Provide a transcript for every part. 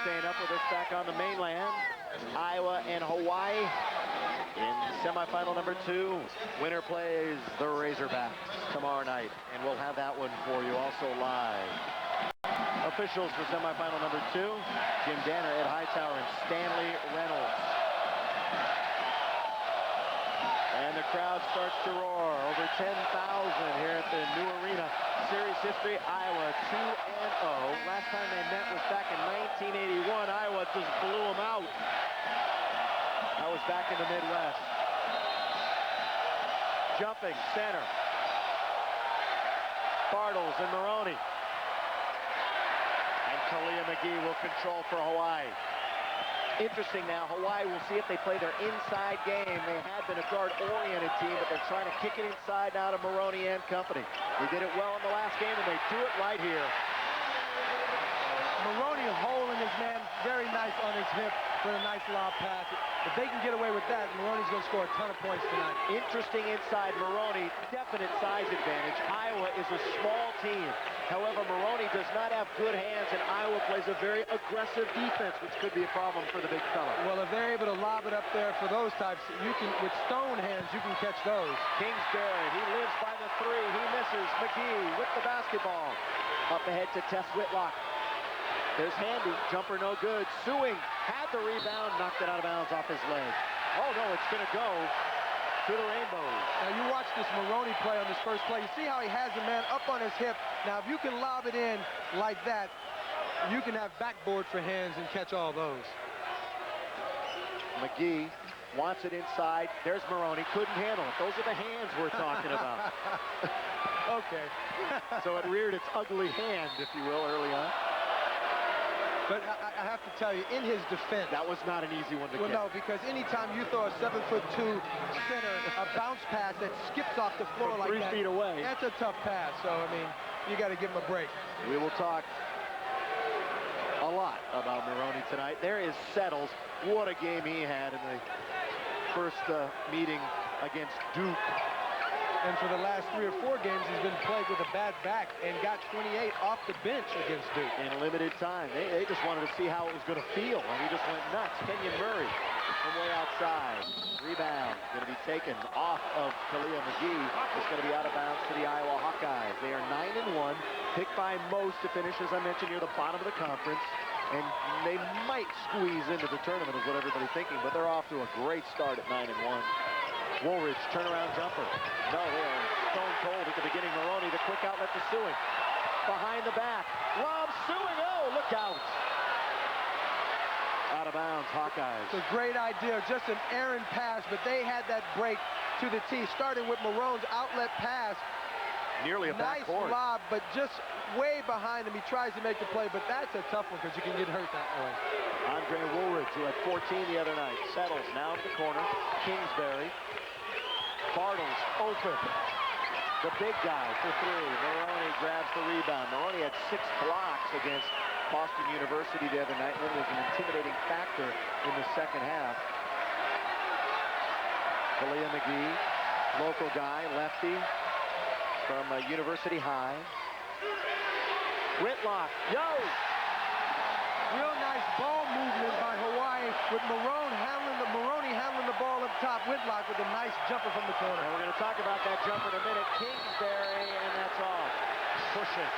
staying up with us back on the mainland. Iowa and Hawaii in semifinal number 2. Winner plays the Razorbacks tomorrow night, and we'll have that one for you also live. Officials for semifinal number 2, Jim Danner, Ed Hightower, and Stanley Reynolds. And the crowd starts to roar. Over 10,000 here at the new arena. Series history, Iowa 2-0. Last time they met was back in 1981. Iowa just blew them out. That was back in the Midwest. Jumping, center. Bartles and Maroney. And Kalia McGee will control for Hawaii. Interesting now, Hawaii will see if they play their inside game. They had been a guard-oriented team, but they're trying to kick it inside now to Maroney and company. They did it well in the last game, and they do it right here. Maroney holding his man very nice on his hip for a nice lob pass. If they can get away with that, Maroney's going to score a ton of points tonight. Interesting inside Maroney, definite size advantage. Iowa is a small team. However, Maroney does not have good hands, and Iowa plays a very aggressive defense, which could be a problem for the big fella. Well, if they're able to lob it up there for those types, you can, with stone hands, you can catch those. Kingsbury, he lives by the 3. He misses. McGee with the basketball. Up ahead to Tess Whitlock. There's Handy, jumper no good. Sewing had the rebound, knocked it out of bounds off his leg. Oh no, it's gonna go to the Rainbows. Now you watch this Maroney play on this first play. You see how he has the man up on his hip. Now if you can lob it in like that, you can have backboard for hands and catch all those. McGee wants it inside. There's Maroney, couldn't handle it. Those are the hands we're talking about. Okay. So it reared its ugly hand, if you will, early on. But I have to tell you, in his defense... That was not an easy one to get. Well, no, because anytime you throw a 7'2" center, a bounce pass that skips off the floor like that... 3 feet away. That's a tough pass, so, I mean, you got to give him a break. We will talk a lot about Maroney tonight. There is Settles. What a game he had in the first meeting against Duke. And for the last 3 or 4 games, he's been plagued with a bad back and got 28 off the bench against Duke. In limited time. They just wanted to see how it was going to feel, and he just went nuts. Kenyon Murray from way outside. Rebound going to be taken off of Kalia McGee. It's going to be out of bounds to the Iowa Hawkeyes. They are 9-1, picked by most to finish, as I mentioned, near the bottom of the conference. And they might squeeze into the tournament, is what everybody's thinking, but they're off to a great start at 9-1. Woolridge, turnaround jumper. No, they are stone cold at the beginning. Maroney, the quick outlet to Sewing. Behind the back. Lob Sewing. Oh, look out. Out of bounds, Hawkeyes. It's a great idea. Just an errant pass, but they had that break to the tee, starting with Marone's outlet pass. Nearly a backcourt. Nice lob, but just way behind him. He tries to make the play, but that's a tough one because you can get hurt that way. Andre Woolridge, who had 14 the other night. Settles now in the corner. Kingsbury. Bartles open. The big guy for 3. Maroney grabs the rebound. Maroney had 6 blocks against Boston University the other night. It was an intimidating factor in the second half. Kalia McGee, local guy, lefty from University High. Whitlock, yo! Real nice ball movement by Hawaii with Maroney handling the ball up top. Whitlock with a nice jumper from the corner. And we're going to talk about that jumper in a minute. Kingsbury, and that's off. Pushing.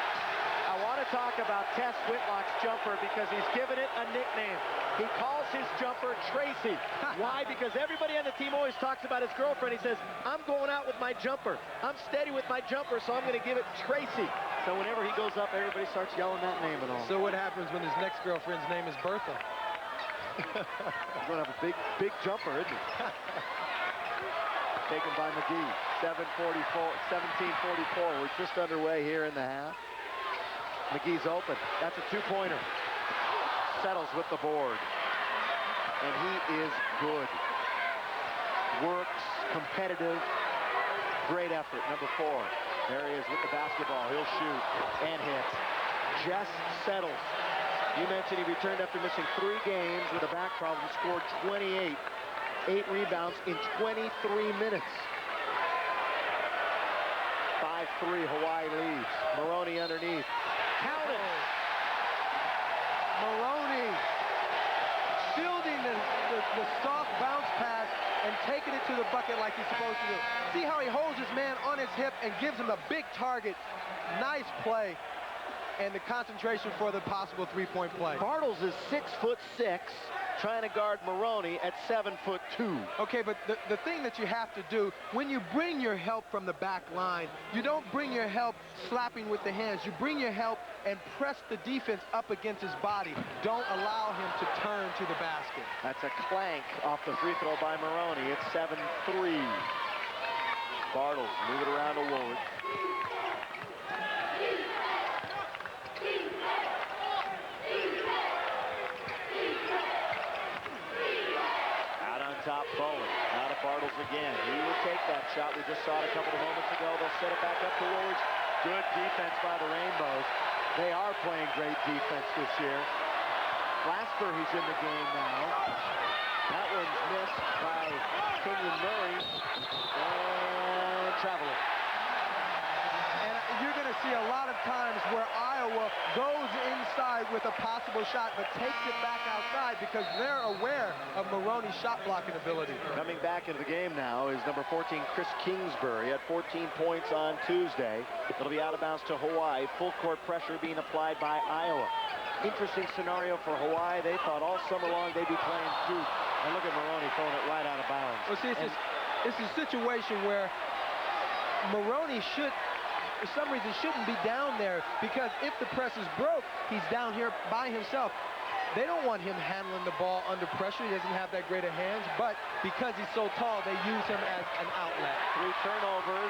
I want to talk about Tess Whitlock's jumper because he's given it a nickname. He calls his jumper Tracy. Why? Because everybody on the team always talks about his girlfriend. He says, I'm going out with my jumper. I'm steady with my jumper, so I'm going to give it Tracy. So whenever he goes up, everybody starts yelling that name and all. So what happens when his next girlfriend's name is Bertha? He's going to have a big jumper, isn't he? Taken by McGee. 17:44. We're just underway here in the half. McGee's open. That's a 2-pointer. Settles with the board. And he is good. Works, competitive, great effort. Number 4. There he is with the basketball. He'll shoot and hit. Jess Settles. You mentioned he returned after missing 3 games with a back problem. Scored 28. 8 rebounds in 23 minutes. 5-3 Hawaii leads. Maroney underneath. Count it. Maroney the soft bounce pass and taking it to the bucket like he's supposed to do. See how he holds his man on his hip and gives him a big target. Nice play. And the concentration for the possible three-point play. Bartles is 6'6", trying to guard Maroney at 7'2". Okay, but the thing that you have to do, when you bring your help from the back line, you don't bring your help slapping with the hands. You bring your help and press the defense up against his body. Don't allow him to turn to the basket. That's a clank off the free throw by Maroney. It's 7-3. Bartles move it around to Woolridge. Top Bowen, now to Bartles again. He will take that shot. We just saw it a couple of moments ago. They'll set it back up to Woolridge. Good defense by the Rainbows. They are playing great defense this year. Glasper, he's in the game now. That one's missed by Kenyon Murray. And Traveler. And you're going to see a lot of times where Iowa goes inside with a possible shot, but takes it back outside because they're aware of Maroney's shot blocking ability. Coming back into the game now is number 14, Chris Kingsbury, at 14 points on Tuesday. It'll be out of bounds to Hawaii. Full court pressure being applied by Iowa. Interesting scenario for Hawaii. They thought all summer long they'd be playing Duke. And look at Maroney throwing it right out of bounds. Well, see, it's a situation where Maroney should, for some reason, shouldn't be down there, because if the press is broke, he's down here by himself. They don't want him handling the ball under pressure. He doesn't have that great of hands, but because he's so tall, they use him as an outlet. 3 turnovers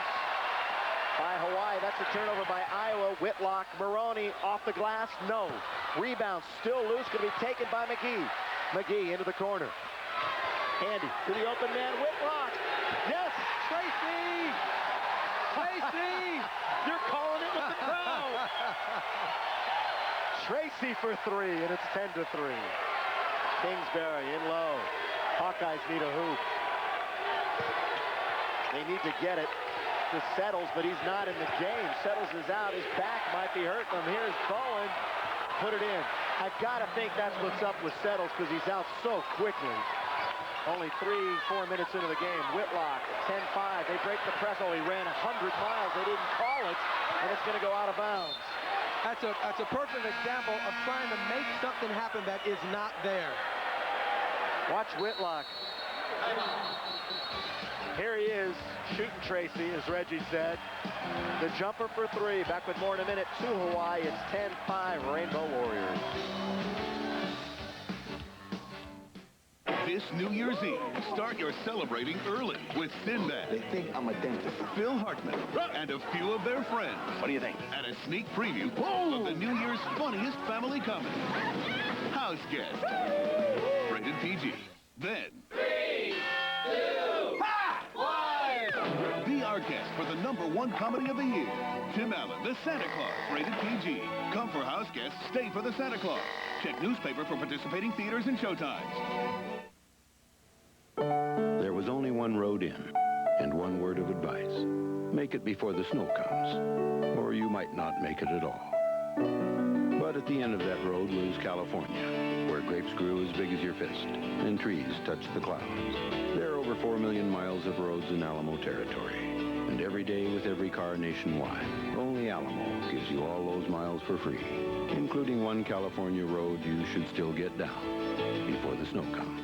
by Hawaii. That's a turnover by Iowa. Whitlock, Maroney off the glass, no. Rebound still loose, going to be taken by McGee. McGee into the corner. Handy to the open man, Whitlock. Yes! Tracy! Tracy! You're calling it with the crowd. Tracy for 3, and it's 10-3. Kingsbury in low. Hawkeyes need a hoop. They need to get it to Settles, but he's not in the game. Settles is out. His back might be hurting him. Here's Bowen. Put it in. I've got to think that's what's up with Settles, because he's out so quickly. Only 3-4 minutes into the game. Whitlock, 10-5. They break the press. Oh, he ran 100 miles. They didn't call it, and it's going to go out of bounds. That's a perfect example of trying to make something happen that is not there. Watch Whitlock. Here he is, shooting Tracy, as Reggie said. The jumper for 3. Back with more in a minute to Hawaii. It's 10-5, Rainbow Warriors. This New Year's Eve, start your celebrating early with Sinbad. They think I'm a dentist. Phil Hartman and a few of their friends. What do you think? And a sneak preview of the New Year's funniest family comedy, House Guest. Rated PG. Then 3, 2, 1. be our guest for the #1 comedy of the year, Tim Allen, the Santa Claus. Rated PG. Come for House Guests, stay for the Santa Claus. Check newspaper for participating theaters and showtimes. There was only one road in, and one word of advice. Make it before the snow comes, or you might not make it at all. But at the end of that road was California, where grapes grew as big as your fist, and trees touched the clouds. There are over 4 million miles of roads in Alamo territory, and every day with every car nationwide, only Alamo gives you all those miles for free, including one California road you should still get down before the snow comes.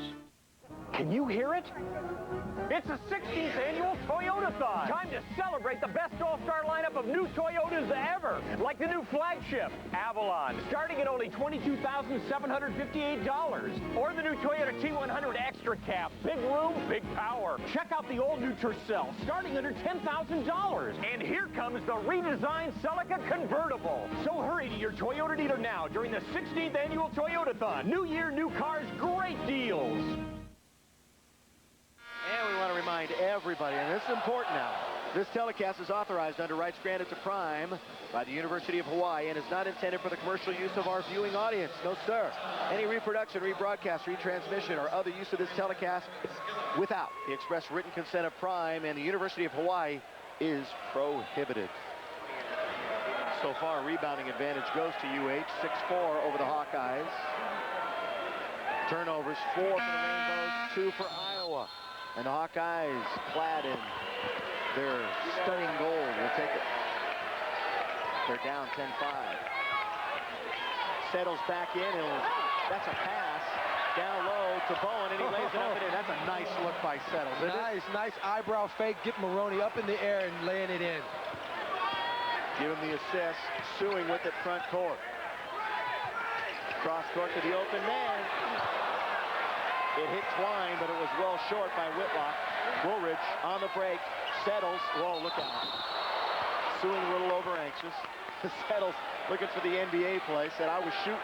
Can you hear it? It's the 16th annual Toyotathon. Time to celebrate the best all-star lineup of new Toyotas ever. Like the new flagship, Avalon, starting at only $22,758. Or the new Toyota T100 Extra Cab. Big room, big power. Check out the all-new Tercel, starting under $10,000. And here comes the redesigned Celica Convertible. So hurry to your Toyota dealer now during the 16th annual Toyotathon. New year, new cars, great deals. And we want to remind everybody, and this is important now, this telecast is authorized under rights granted to Prime by the University of Hawaii and is not intended for the commercial use of our viewing audience. No, sir. Any reproduction, rebroadcast, retransmission, or other use of this telecast without the express written consent of Prime and the University of Hawaii is prohibited. So far, rebounding advantage goes to UH, 6-4 over the Hawkeyes. Turnovers, 4 for the Rainbows, 2 for Iowa. And the Hawkeyes, clad in their stunning gold, will take it. They're down 10-5. Settles back in. That's a pass. Down low to Bowen, and he lays it up and in. That's a nice look by Settles, isn't it? Nice eyebrow fake. Get Maroney up in the air and laying it in. Give him the assist. Suing with it front court. Cross court to the open man. It hit Twine, but it was well short by Whitlock. Woolridge on the break. Settles. Whoa, look out. Suing a little over anxious. Settles looking for the NBA play. Said, I was shooting.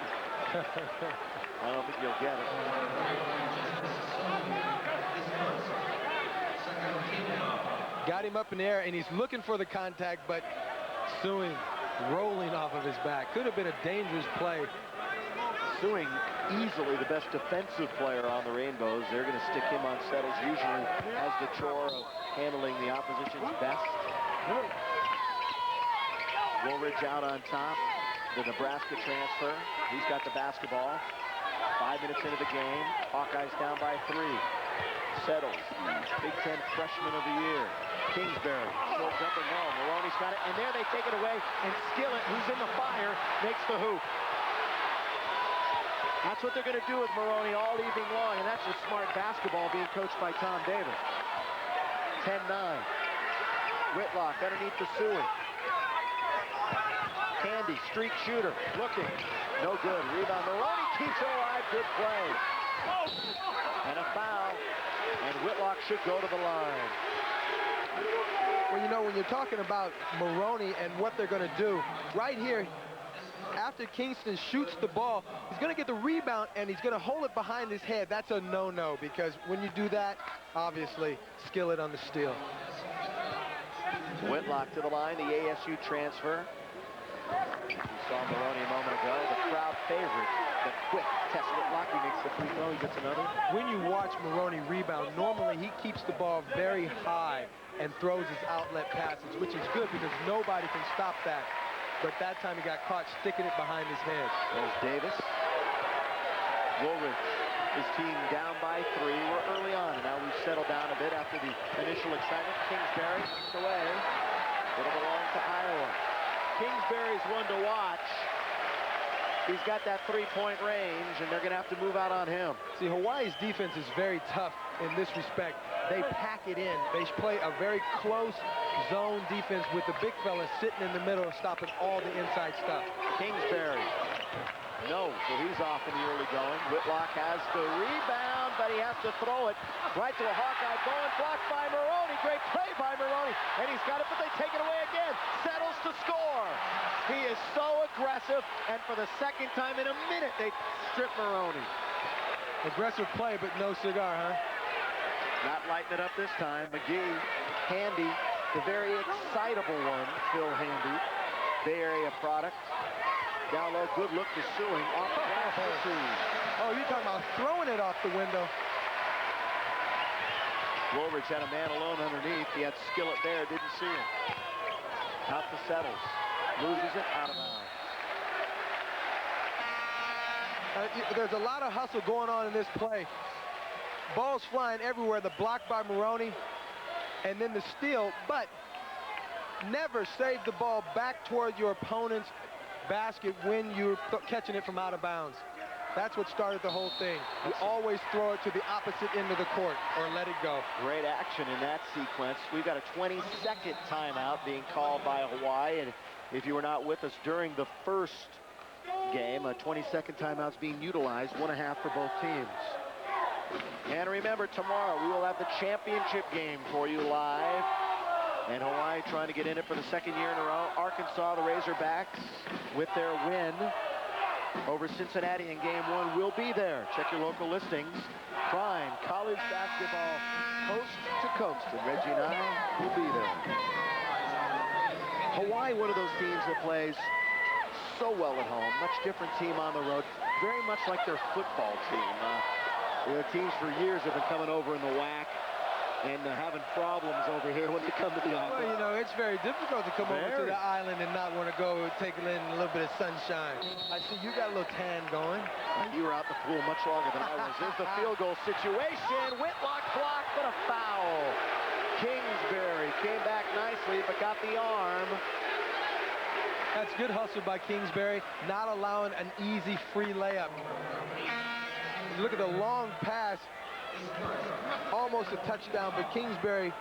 I don't think you'll get it. Got him up in the air, and he's looking for the contact, but Suing rolling off of his back. Could have been a dangerous play. Suing, easily the best defensive player on the Rainbows. They're going to stick him on Settles. Usually has the chore of handling the opposition's best. Woolridge out on top. The Nebraska transfer. He's got the basketball. 5 minutes into the game. Hawkeyes down by 3. Settles, Big Ten freshman of the year. Kingsbury, short jumper, no. Maroney's got it, and there they take it away, and Skillett, who's in the fire, makes the hoop. That's what they're going to do with Maroney all evening long, and that's just smart basketball being coached by Tom Davis. 10-9. Whitlock underneath the Suing. Candy, streak shooter, looking. No good. Rebound. Maroney keeps it alive. Good play. And a foul. And Whitlock should go to the line. Well, you know, when you're talking about Maroney and what they're going to do, right here, after Kingston shoots the ball, he's going to get the rebound, and he's going to hold it behind his head. That's a no-no, because when you do that, obviously, Skillett on the steal. Whitlock to the line, the ASU transfer. You saw Maroney a moment ago, the crowd favorite, the quick test Whitlock. He makes the free throw, he gets another. When you watch Maroney rebound, normally he keeps the ball very high and throws his outlet passes, which is good because nobody can stop that. But that time he got caught sticking it behind his head. There's Davis. Woolridge, his team down by 3. We're early on, and now we've settled down a bit after the initial excitement. Kingsbury knocks away. It'll belong to Iowa. Kingsbury's one to watch. He's got that three-point range, and they're going to have to move out on him. See, Hawaii's defense is very tough in this respect. They pack it in. They play a very close zone defense with the big fella sitting in the middle, stopping all the inside stuff. Kingsbury. No, so he's off in the early going. Whitlock has the rebound, but he has to throw it right to a Hawkeye. Going blocked by Maroney. Great play by Maroney. And he's got it, but they take it away again. Settles to score. He is so aggressive, and for the second time in a minute, they strip Maroney. Aggressive play, but no cigar, huh? Not lighting it up this time. McGee, Handy, the very excitable one, Phil Handy, Bay Area product. Down low, good look to Suing. Off the glass to Suing. Oh, you're talking about throwing it off the window. Woolridge had a man alone underneath. He had Skillett there, didn't see him. Out to Settles. Loses it, out of bounds. There's a lot of hustle going on in this play. Balls flying everywhere. The block by Maroney, and then the steal, but never save the ball back toward your opponent's basket when you're catching it from out of bounds. That's what started the whole thing. You always throw it to the opposite end of the court or let it go. Great action in that sequence. We've got a 20-second timeout being called by Hawaii, and if you were not with us during the first game, a 20-second timeout's being utilized, 1.5 for both teams. And remember, tomorrow we will have the championship game for you live. And Hawaii trying to get in it for the second year in a row. Arkansas, the Razorbacks, with their win over Cincinnati in game 1 will be there. Check your local listings. Prime college basketball coast to coast. And Reggie and I will be there. Hawaii, one of those teams that plays so well at home. Much different team on the road. Very much like their football team. The teams for years have been coming over in the WAC. And having problems over here when they come to the Well, island. you know, it's very difficult to come over to the island and not want to go take in a little bit of sunshine. I see you got a little tan going. You were out the pool much longer than I was. There's the field goal situation. Whitlock blocked, but a foul. Kingsbury came back nicely, but got the arm. That's good hustle by Kingsbury, not allowing an easy free layup. Look at the long pass. Almost a touchdown, but Kingsbury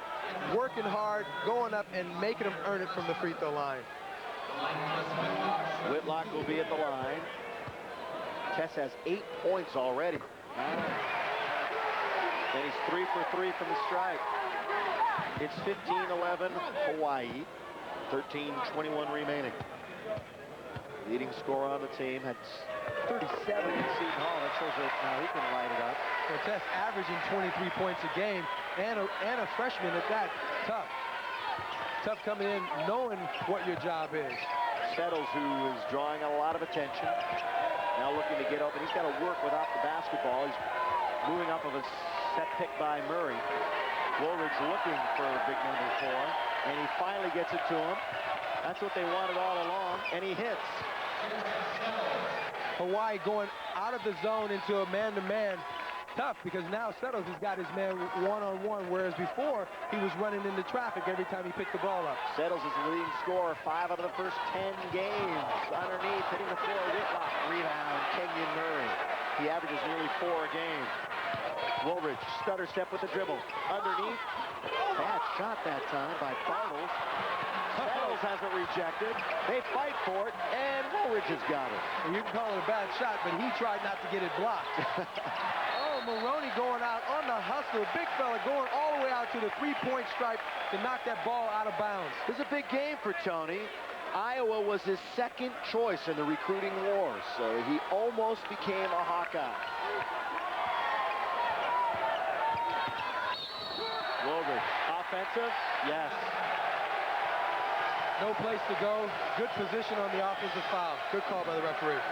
working hard, going up, and making him earn it from the free throw line. Whitlock will be at the line. Tess has 8 points already. And he's 3 for 3 from the stripe. It's 15-11 Hawaii, 13-21 remaining. Leading scorer on the team had 37 in Seton Hall. That shows that now he can light it up. Well, Tess averaging 23 points a game, and a freshman at that. Tough. Tough coming in knowing what your job is. Settles, who is drawing a lot of attention, now looking to get open. He's got to work without the basketball. He's moving off of a set pick by Murray. Woolridge looking for a big number 4, and he finally gets it to him. That's what they wanted all along, and he hits. Hawaii going out of the zone into a man-to-man. Tough, because now Settles has got his man one-on-one, whereas before he was running into traffic every time he picked the ball up. Settles is the leading scorer, 5 out of the first 10 games. Underneath, hitting the floor, Whitlock. Rebound, Kenyon Murray. He averages nearly 4 a game. Woolridge, stutter step with the dribble. Underneath, bad shot that time by Bartles. Settles has it rejected. They fight for it, and Woolridge has got it. Well, you can call it a bad shot, but he tried not to get it blocked. Oh, Maroney going out on the hustle. Big fella going all the way out to the three-point stripe to knock that ball out of bounds. This is a big game for Tony. Iowa was his second choice in the recruiting war, so he almost became a Hawkeye. Woolridge, offensive? Yes. No place to go. Good position on the offensive foul. Good call by the referee.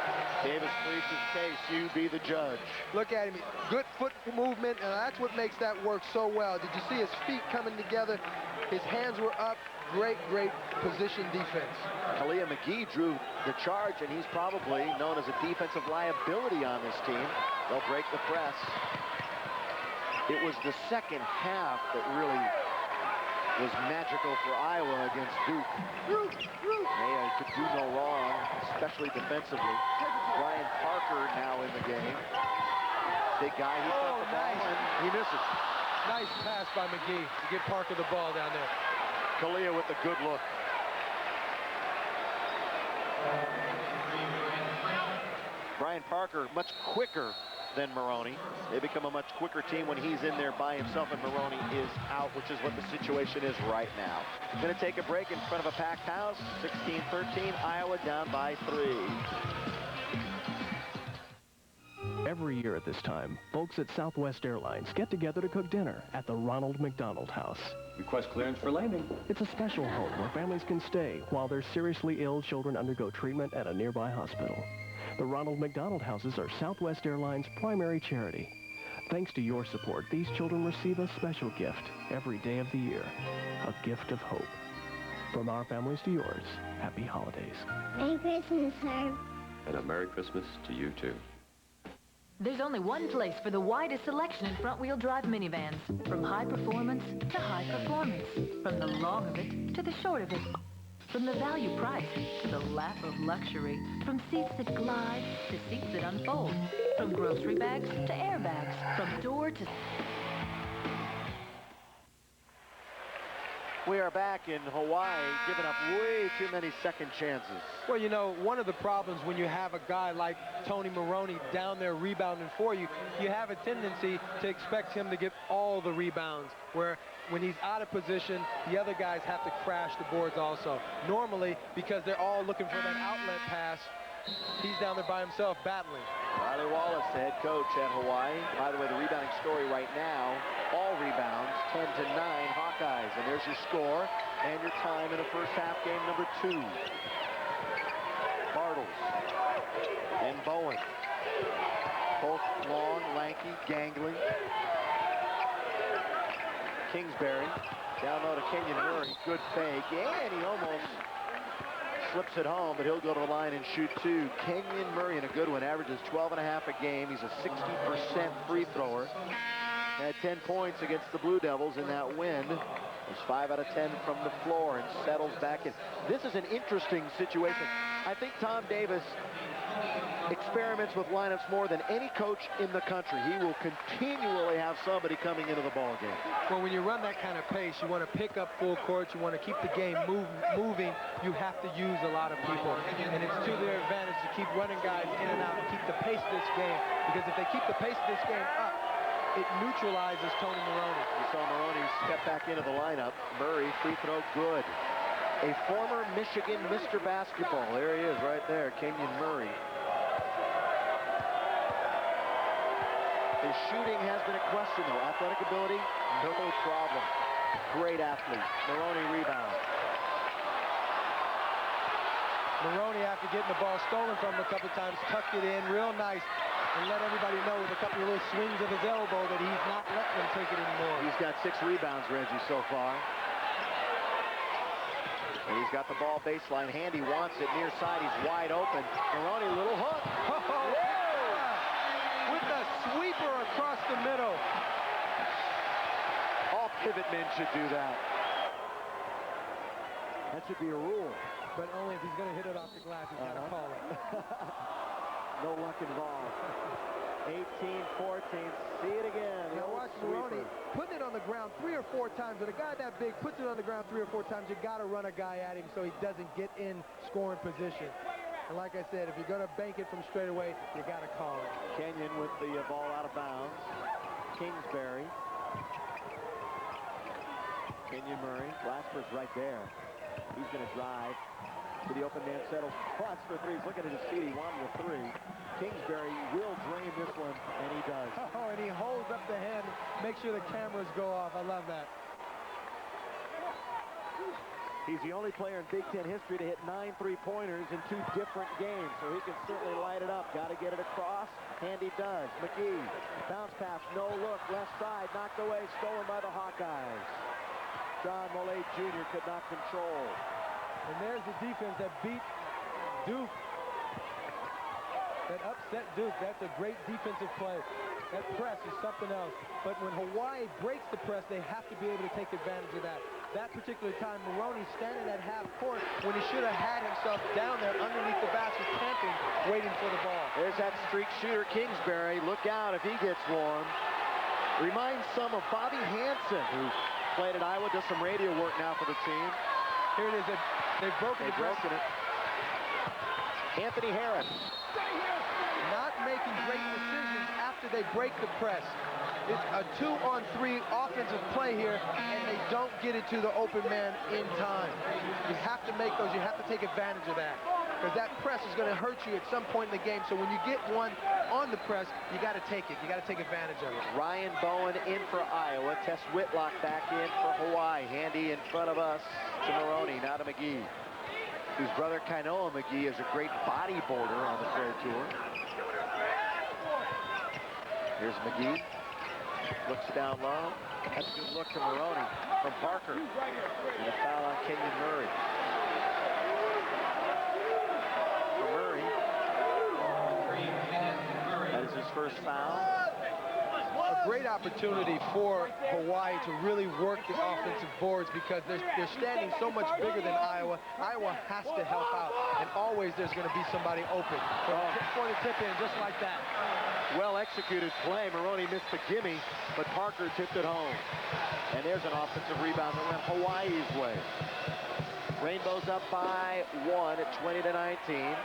Davis pleads his case. You be the judge. Look at him. Good foot movement, and that's what makes that work so well. Did you see his feet coming together? His hands were up. Great, great position defense. Kalia McGee drew the charge, and he's probably known as a defensive liability on this team. They'll break the press. It was the second half that really was magical for Iowa against Duke. They could do no wrong, especially defensively. Brian Parker now in the game. Big guy, he caught the ball, and he misses. Nice pass by McGee to get Parker the ball down there. Kalia with a good look. Brian Parker much quicker than Maroney. They become a much quicker team when he's in there by himself and Maroney is out, which is what the situation is right now. Going to take a break in front of a packed house. 16-13, Iowa down by 3. Every year at this time, folks at Southwest Airlines get together to cook dinner at the Ronald McDonald House. Request clearance for landing. It's a special home where families can stay while their seriously ill children undergo treatment at a nearby hospital. The Ronald McDonald Houses are Southwest Airlines' primary charity. Thanks to your support, these children receive a special gift every day of the year, a gift of hope. From our families to yours, happy holidays. Merry Christmas, Herb. And a Merry Christmas to you, too. There's only one place for the widest selection in front-wheel drive minivans. From high performance to high performance. From the long of it to the short of it. From the value price to the lap of luxury. From seats that glide to seats that unfold. From grocery bags to airbags. From door to... We are back in Hawaii, giving up way too many second chances. Well, you know, one of the problems when you have a guy like Tony Maroney down there rebounding for you, you have a tendency to expect him to get all the rebounds, where when he's out of position, the other guys have to crash the boards also. Normally, because they're all looking for that outlet pass, he's down there by himself battling. Riley Wallace, the head coach at Hawaii. By the way, the rebounding story right now, all rebounds, 10-9 Hawkeyes. And there's your score and your time in the first half, game number 2. Bartles and Bowen. Both long, lanky, gangly. Kingsbury. Down low to Kenyon Murray. Good fake. And he almost slips it home, but he'll go to the line and shoot two. Kenyon Murray in a good one. Averages 12.5 a game. He's a 60% free thrower. Had 10 points against the Blue Devils in that win. He's 5 out of 10 from the floor and settles back in. This is an interesting situation. I think Tom Davis experiments with lineups more than any coach in the country. He will continually have somebody coming into the ball game. Well, when you run that kind of pace, you want to pick up full court, you want to keep the game moving, you have to use a lot of people. And it's to their advantage to keep running guys in and out and keep the pace of this game. Because if they keep the pace of this game up, it neutralizes Tony Maroney. You saw Maroney step back into the lineup. Murray, free throw, good. A former Michigan Mr. Basketball. There he is right there, Kenyon Murray. His shooting has been a question, though. Athletic ability, no problem. Great athlete. Maroney rebound. Maroney, after getting the ball stolen from him a couple times, tucked it in real nice and let everybody know with a couple of little swings of his elbow that he's not letting them take it anymore. He's got 6 rebounds, Reggie, so far. And he's got the ball baseline. Handy wants it near side. He's wide open. Maroney, little hook. Oh, yeah. With a sweeper across the middle. All pivot men should do that. That should be a rule. But only if he's going to hit it off the glass. He's got to call it. No luck involved. 18-14. See it again. Now watch Maroney putting it on the ground 3 or 4 times. When a guy that big puts it on the ground 3 or 4 times, you got to run a guy at him so he doesn't get in scoring position. And like I said, if you're going to bank it from straight away, you got to call it. Kenyon with the ball out of bounds. Kingsbury. Kenyon Murray. Glasper's right there. He's going to drive to the open man. Settles. Spots for 3. He's looking at his feet. He wanted a 3. Kingsbury will drain this one, and he does. Oh, and he holds up the hand. Make sure the cameras go off. I love that. He's the only player in Big Ten history to hit 9 3-pointers in 2 different games, so he can certainly light it up. Got to get it across, and he does. McGee, bounce pass, no look, left side, knocked away, stolen by the Hawkeyes. John Mollet Jr. could not control. And there's the defense that beat Duke. That upset Duke. That's a great defensive play. That press is something else. But when Hawaii breaks the press, they have to be able to take advantage of that. That particular time, Maroney's standing at half court when he should have had himself down there underneath the basket, camping, waiting for the ball. There's that streak shooter, Kingsbury. Look out if he gets warm. Reminds some of Bobby Hansen, who played at Iowa, does some radio work now for the team. Here it is. They've broken it. Anthony Harris. Not making great decisions after they break the press. It's a 2-on-3 offensive play here, and they don't get it to the open man in time. You have to make those. You have to take advantage of that, because that press is going to hurt you at some point in the game. So when you get one on the press, you got to take it. You got to take advantage of it. Ryan Bowen in for Iowa. Tess Whitlock back in for Hawaii. Handy in front of us to Maroney, now to McGee, whose brother Kainoa McGee is a great bodyboarder on the Pro Tour. Here's McGee. Looks down low. That's a good look to Maroney from Parker. And a foul on Kenyon Murray. For Murray. That is his first foul. A great opportunity for Hawaii to really work the offensive boards, because they're standing so much bigger than Iowa. Iowa has to help out, and always there's going to be somebody open for the tip-in, just like that. Well-executed play. Maroney missed the gimme, but Parker tipped it home. And there's an offensive rebound that went Hawaii's way. Rainbows up by 1 at 20-19.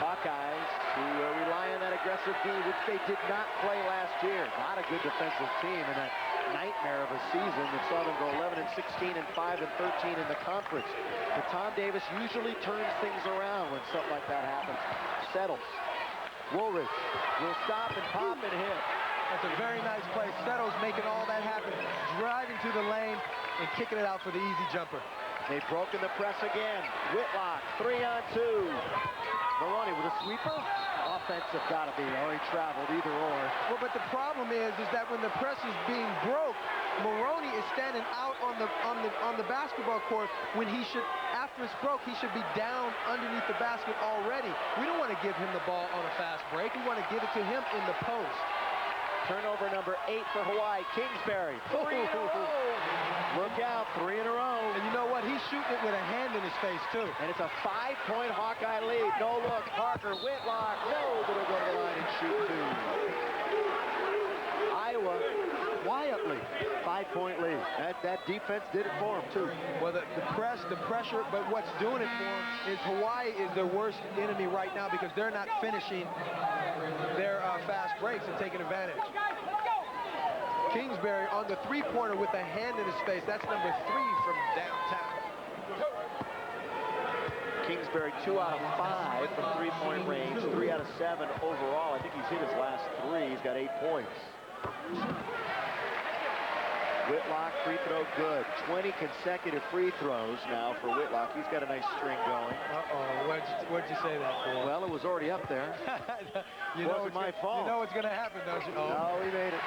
Hawkeyes, who rely on that aggressive D, which they did not play last year. Not a good defensive team in that nightmare of a season that saw them go 11-16 and 5-13 in the conference. But Tom Davis usually turns things around when something like that happens. Settles. Woolridge will stop and pop and hit. That's a very nice play. Settles making all that happen, driving to the lane and kicking it out for the easy jumper. They've broken the press again. Whitlock, 3-on-2. Maloney with a sweeper. Offensive gotta be, or he traveled, either or. Well, but the problem is that when the press is being broke, Maroney is standing out on the basketball court when he should, after it's broke, he should be down underneath the basket already. We don't want to give him the ball on a fast break. We want to give it to him in the post. Turnover number 8 for Hawaii. Kingsbury, 3 in a row. Look out, 3 in a row. And you know what? He's shooting it with a hand in his face, too. And it's a 5-point Hawkeye lead. No look. Parker, Whitlock. No, but he'll go to the line and shoot 2. Iowa, quietly, 5-point lead. That defense did it for him, too. Well, the press, the pressure, but what's doing it for him is Hawaii is their worst enemy right now because they're not finishing their fast breaks and taking advantage. Kingsbury on the three-pointer with a hand in his face. That's number 3 from downtown. Kingsbury 2 out of 5 from three-point range, 3 out of 7 overall. I think he's hit his last 3. He's got 8 points. Whitlock, free throw good. 20 consecutive free throws now for Whitlock. He's got a nice string going. Uh-oh, what'd you say that for? Well, it was already up there. Wasn't my fault. You know what's going to happen, don't you? Oh. No, he made it.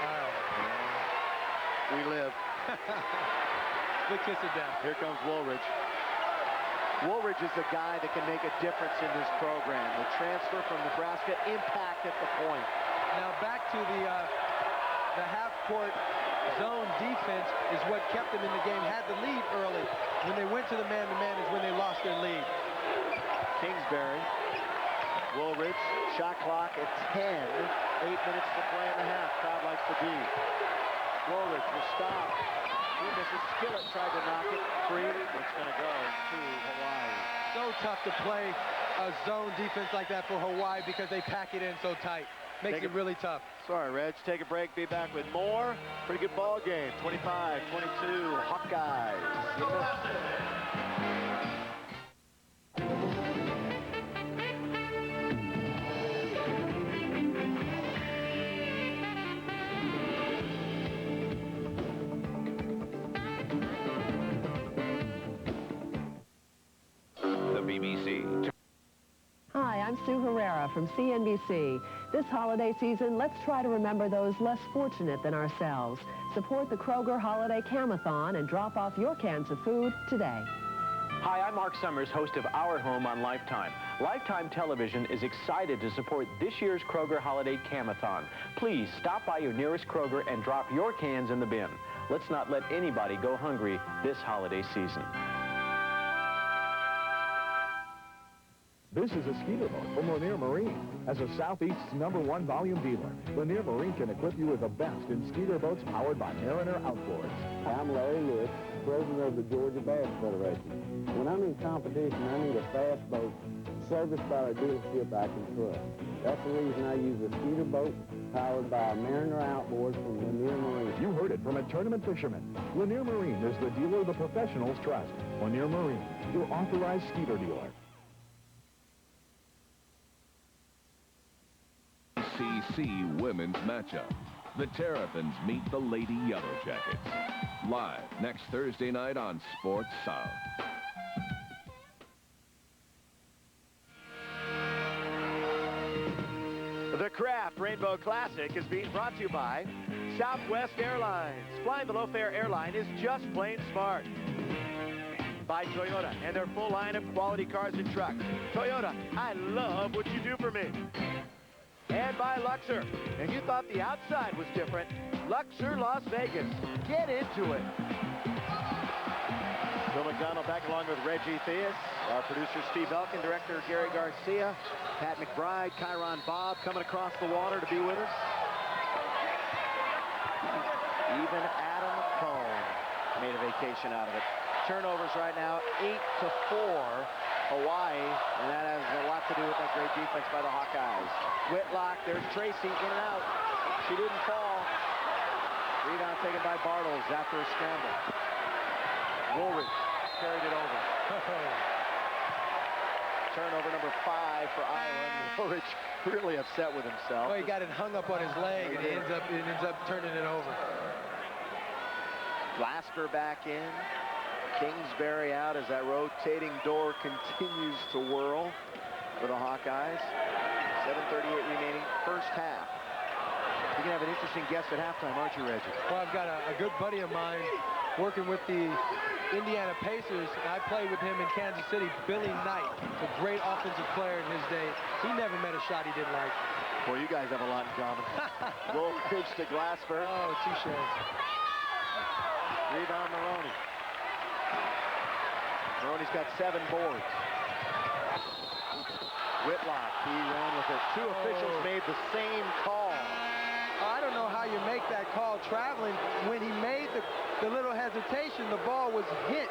We live. Good kiss it down. Here comes Woolridge. Woolridge is the guy that can make a difference in this program. The transfer from Nebraska, impact at the point. Now back to the half-court zone defense is what kept them in the game. Had the lead early. When they went to the man-to-man is when they lost their lead. Kingsbury, Woolridge, shot clock at 10. 8 minutes to play in the half. Crowd likes the D. Woolridge will stop. He misses. Skillett tried to knock it free. It's going to go to Hawaii. So tough to play a zone defense like that for Hawaii because they pack it in so tight. Makes it really tough. Sorry, Reg. Take a break. Be back with more. Pretty good ball game. 25-22 Hawkeyes. The BBC. Hi, I'm Sue Herrera from CNBC. This holiday season, let's try to remember those less fortunate than ourselves. Support the Kroger Holiday Camathon and drop off your cans of food today. Hi, I'm Mark Summers, host of Our Home on Lifetime. Lifetime Television is excited to support this year's Kroger Holiday Camathon. Please stop by your nearest Kroger and drop your cans in the bin. Let's not let anybody go hungry this holiday season. This is a skeeter boat from Lanier Marine. As a Southeast's #1 volume dealer, Lanier Marine can equip you with the best in skeeter boats powered by Mariner Outboards. I'm Larry Lewis, president of the Georgia Bass Federation. When I'm in competition, I need a fast boat serviced by a dealership I can trust. That's the reason I use a skeeter boat powered by a Mariner Outboard from Lanier Marine. You heard it from a tournament fisherman. Lanier Marine is the dealer the professionals trust. Lanier Marine, your authorized skeeter dealer. ACC women's matchup. The Terrapins meet the Lady Yellow Jackets. Live next Thursday night on Sports South. The Kraft Rainbow Classic is being brought to you by Southwest Airlines. Flying the low-fare airline is just plain smart. By Toyota and their full line of quality cars and trucks. Toyota, I love what you do for me. And by Luxor. And you thought the outside was different. Luxor Las Vegas. Get into it. Bill McDonald back along with Reggie Theus. Our producer Steve Elkin, director Gary Garcia, Pat McBride, Chiron Bob coming across the water to be with us. Even Adam Cohn made a vacation out of it. Turnovers right now, 8-4. Hawaii, and that has a lot to do with that great defense by the Hawkeyes. Whitlock, there's Tracy, in and out. She didn't fall. Rebound taken by Bartles after a scramble. Woolridge carried it over. Turnover number 5 for Iowa. Woolridge really upset with himself. Well, he got it hung up on his leg, and he ends up turning it over. Lasker back in. Kingsbury out as that rotating door continues to whirl for the Hawkeyes. 7:38 remaining, first half. You're going to have an interesting guest at halftime, aren't you, Reggie? Well, I've got a good buddy of mine working with the Indiana Pacers. I played with him in Kansas City, Billy Knight, a great offensive player in his day. He never met a shot he didn't like. Boy, you guys have a lot in common. Low pitch to Glasper. Oh, touche. Rebound Maroney. Maroney's got 7 boards. Whitlock, he ran with it. 2 officials made the same call. I don't know how you make that call traveling. When he made the little hesitation, the ball was hit.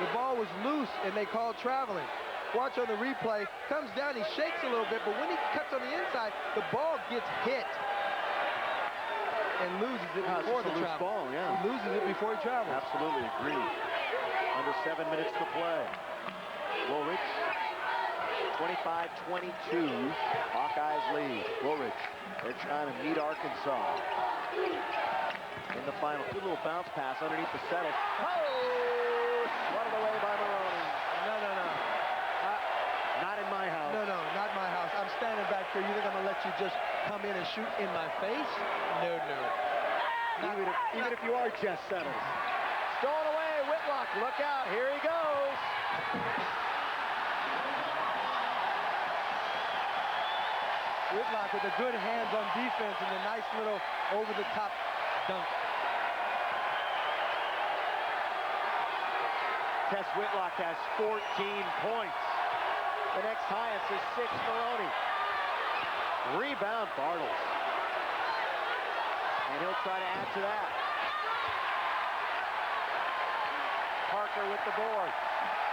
The ball was loose, and they called traveling. Watch on the replay. Comes down, he shakes a little bit, but when he cuts on the inside, the ball gets hit and loses it before the travel. Ball, yeah. He loses it before he travels. Absolutely agreed. Under 7 minutes to play. Woolridge, 25-22. Hawkeyes lead. Woolridge, they're trying to meet Arkansas in the final. Good little bounce pass underneath the Settles. Oh! Swatted away by Maroney. No. Not in my house. No, not my house. I'm standing back here. You think I'm going to let you just come in and shoot in my face? No. Even if you are Jess Settles. Stolen away, Whitlock. Look out. Here he goes. Whitlock with a good hands on defense and a nice little over-the-top dunk. Tess Whitlock has 14 points. The next highest is 6, Maroney. Rebound, Bartles. And he'll try to add to that. Parker with the board.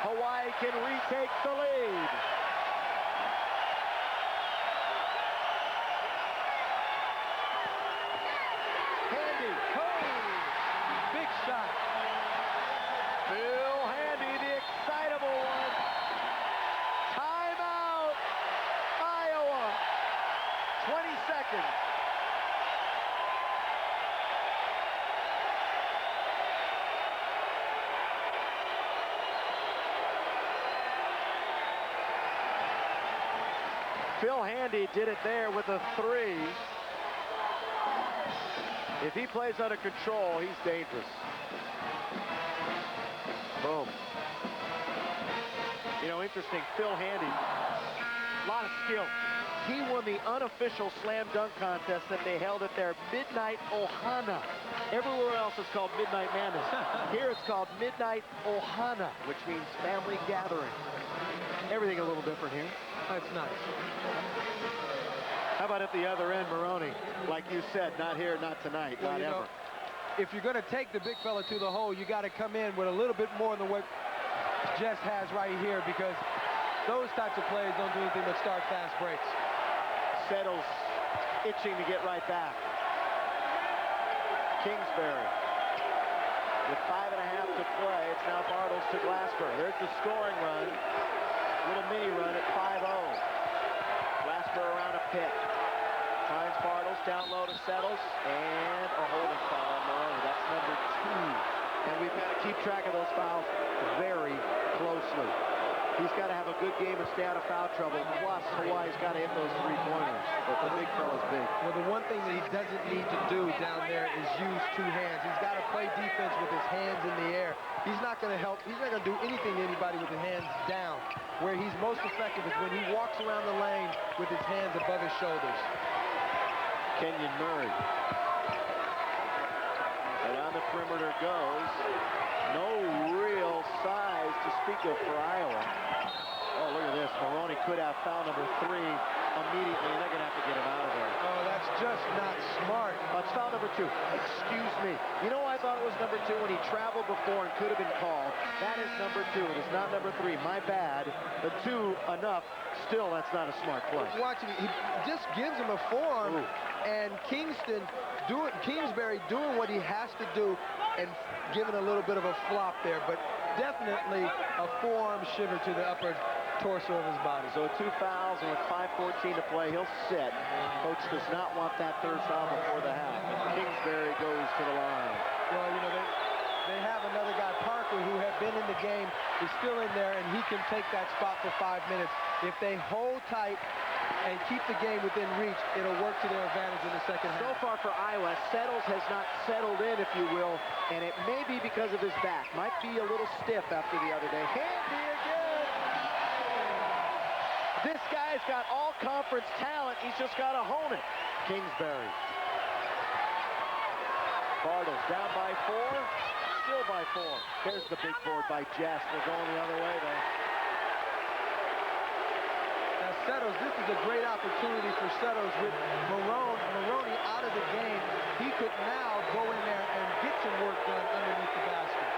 Hawaii can retake the lead. Handy. Oh! Big shot. Phil Handy, the excitable one. Timeout, Iowa. 20 seconds. Phil Handy did it there with a 3. If he plays under control, he's dangerous. Boom. You know, interesting, Phil Handy, a lot of skill. He won the unofficial slam dunk contest that they held at their Midnight Ohana. Everywhere else it's called Midnight Madness. Here it's called Midnight Ohana, which means family gathering. Everything a little different here. That's nice. How about at the other end, Maroney? Like you said, not here, not tonight, well, not ever. If you're going to take the big fella to the hole, you got to come in with a little bit more than what Jess has right here, because those types of plays don't do anything but start fast breaks. Settles itching to get right back. Kingsbury with 5.5 to play. It's now Bartles to Glasper. There's the scoring run. Little mini run at 5-0. Glasper around a pick. Finds Bartles down low to Settles, and a holding foul on Maroney. That's number 2. And we've got to keep track of those fouls very closely. He's got to have a good game and stay out of foul trouble. Plus, Hawaii's got to hit those 3-pointers. But the big fella's big. Well, the one thing that he doesn't need to do down there is use 2 hands. He's got to play defense with his hands in the air. He's not going to help. He's not going to do anything to anybody with his hands down. Where he's most effective is when he walks around the lane with his hands above his shoulders. Kenyon Murray. Around the perimeter goes. No real size to speak of for Iowa. Oh, look at this. Maroney could have foul number 3 immediately, and they're going to have to get him out of there. Oh, that's just not smart. It's foul number 2. Excuse me. You know, I thought it was number 2 when he traveled before and could have been called. That is number 2. It is not number 3. My bad. But 2 enough. Still, that's not a smart play. Watching, he just gives him a forearm. Ooh. And Kingsbury doing what he has to do and giving a little bit of a flop there, but definitely a forearm shiver to the upper torso of his body. So 2 fouls, and with 5:14 to play, he'll sit. Coach does not want that 3rd foul before the half. Kingsbury goes to the line. Well, you know, they have another guy, Parker, who had been in the the game is still in there, and he can take that spot for 5 minutes. If they hold tight and keep the game within reach, it'll work to their advantage in the second half. So far for Iowa, Settles has not settled in, if you will, and it may be because of his back. Might be a little stiff after the other day. Handy again. This guy's got all conference talent. He's just got to hone it. Kingsbury. Bartles down by 4, still by 4. There's the big board by Jess. We're going the other way, though. Now, Settles, this is a great opportunity for Settles with Maroney out of the game. He could now go in there and get some work done underneath the basket.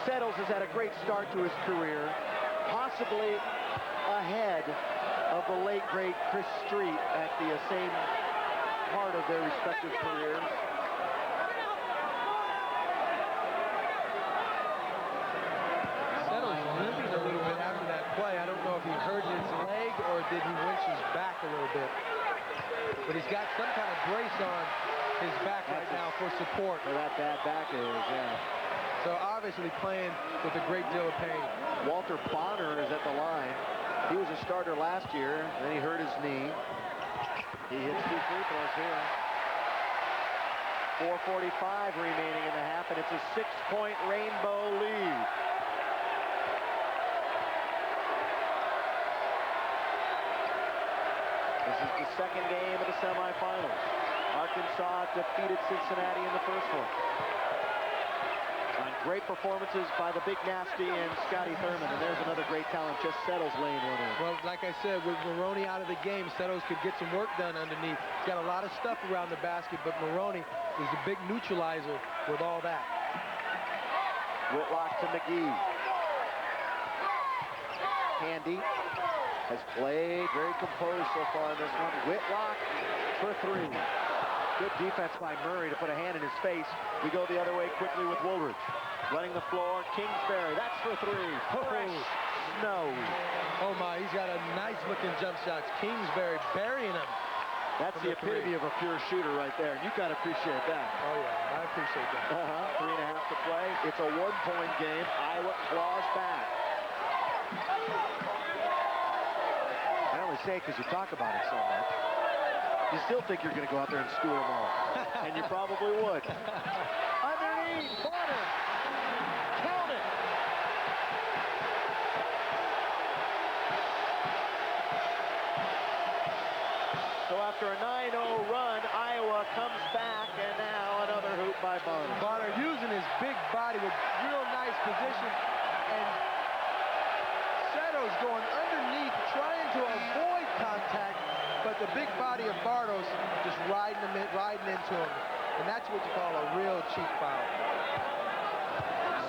Settles has had a great start to his career, possibly ahead of the late, great Chris Street at the same part of their respective careers. Settles limping a little bit after that play. I don't know if he hurt his leg or did he winch his back a little bit. But he's got some kind of brace on his back right now for support. For that bad back is, yeah. So obviously playing with a great deal of pain. Walter Bonner is at the line. He was a starter last year, then he hurt his knee. He hits 2 free throws here. 4:45 remaining in the half, and it's a 6-point Rainbow lead. This is the second game of the semifinals. Arkansas defeated Cincinnati in the first one. On great performances by the Big Nasty and Scotty Thurman, and there's another great talent, Jess Settles laying one in. Well, like I said, with Maroney out of the game, Settles could get some work done underneath. He's got a lot of stuff around the basket, but Maroney is a big neutralizer with all that. Whitlock to McGee. Handy has played very composed so far in this one. Whitlock for 3. Good defense by Murray to put a hand in his face. We go the other way quickly with Woolridge. Running the floor, Kingsbury, that's for 3. Fresh snow. Oh my, he's got a nice looking jump shot. Kingsbury burying him. That's the epitome of a pure shooter right there. You gotta appreciate that. Oh yeah, I appreciate that. 3.5 to play. It's a 1-point game. Iowa claws back. I only say it because you talk about it so much. You still think you're going to go out there and school them all. And you probably would. Underneath, Mon'ter. Count it. So after a 9-0 run, Iowa comes back, and now another hoop by Mon'ter. Mon'ter using his big body with real nice position. And Settles going underneath, trying to avoid contact. But the big body of Bartles just riding into him. And that's what you call a real cheap foul.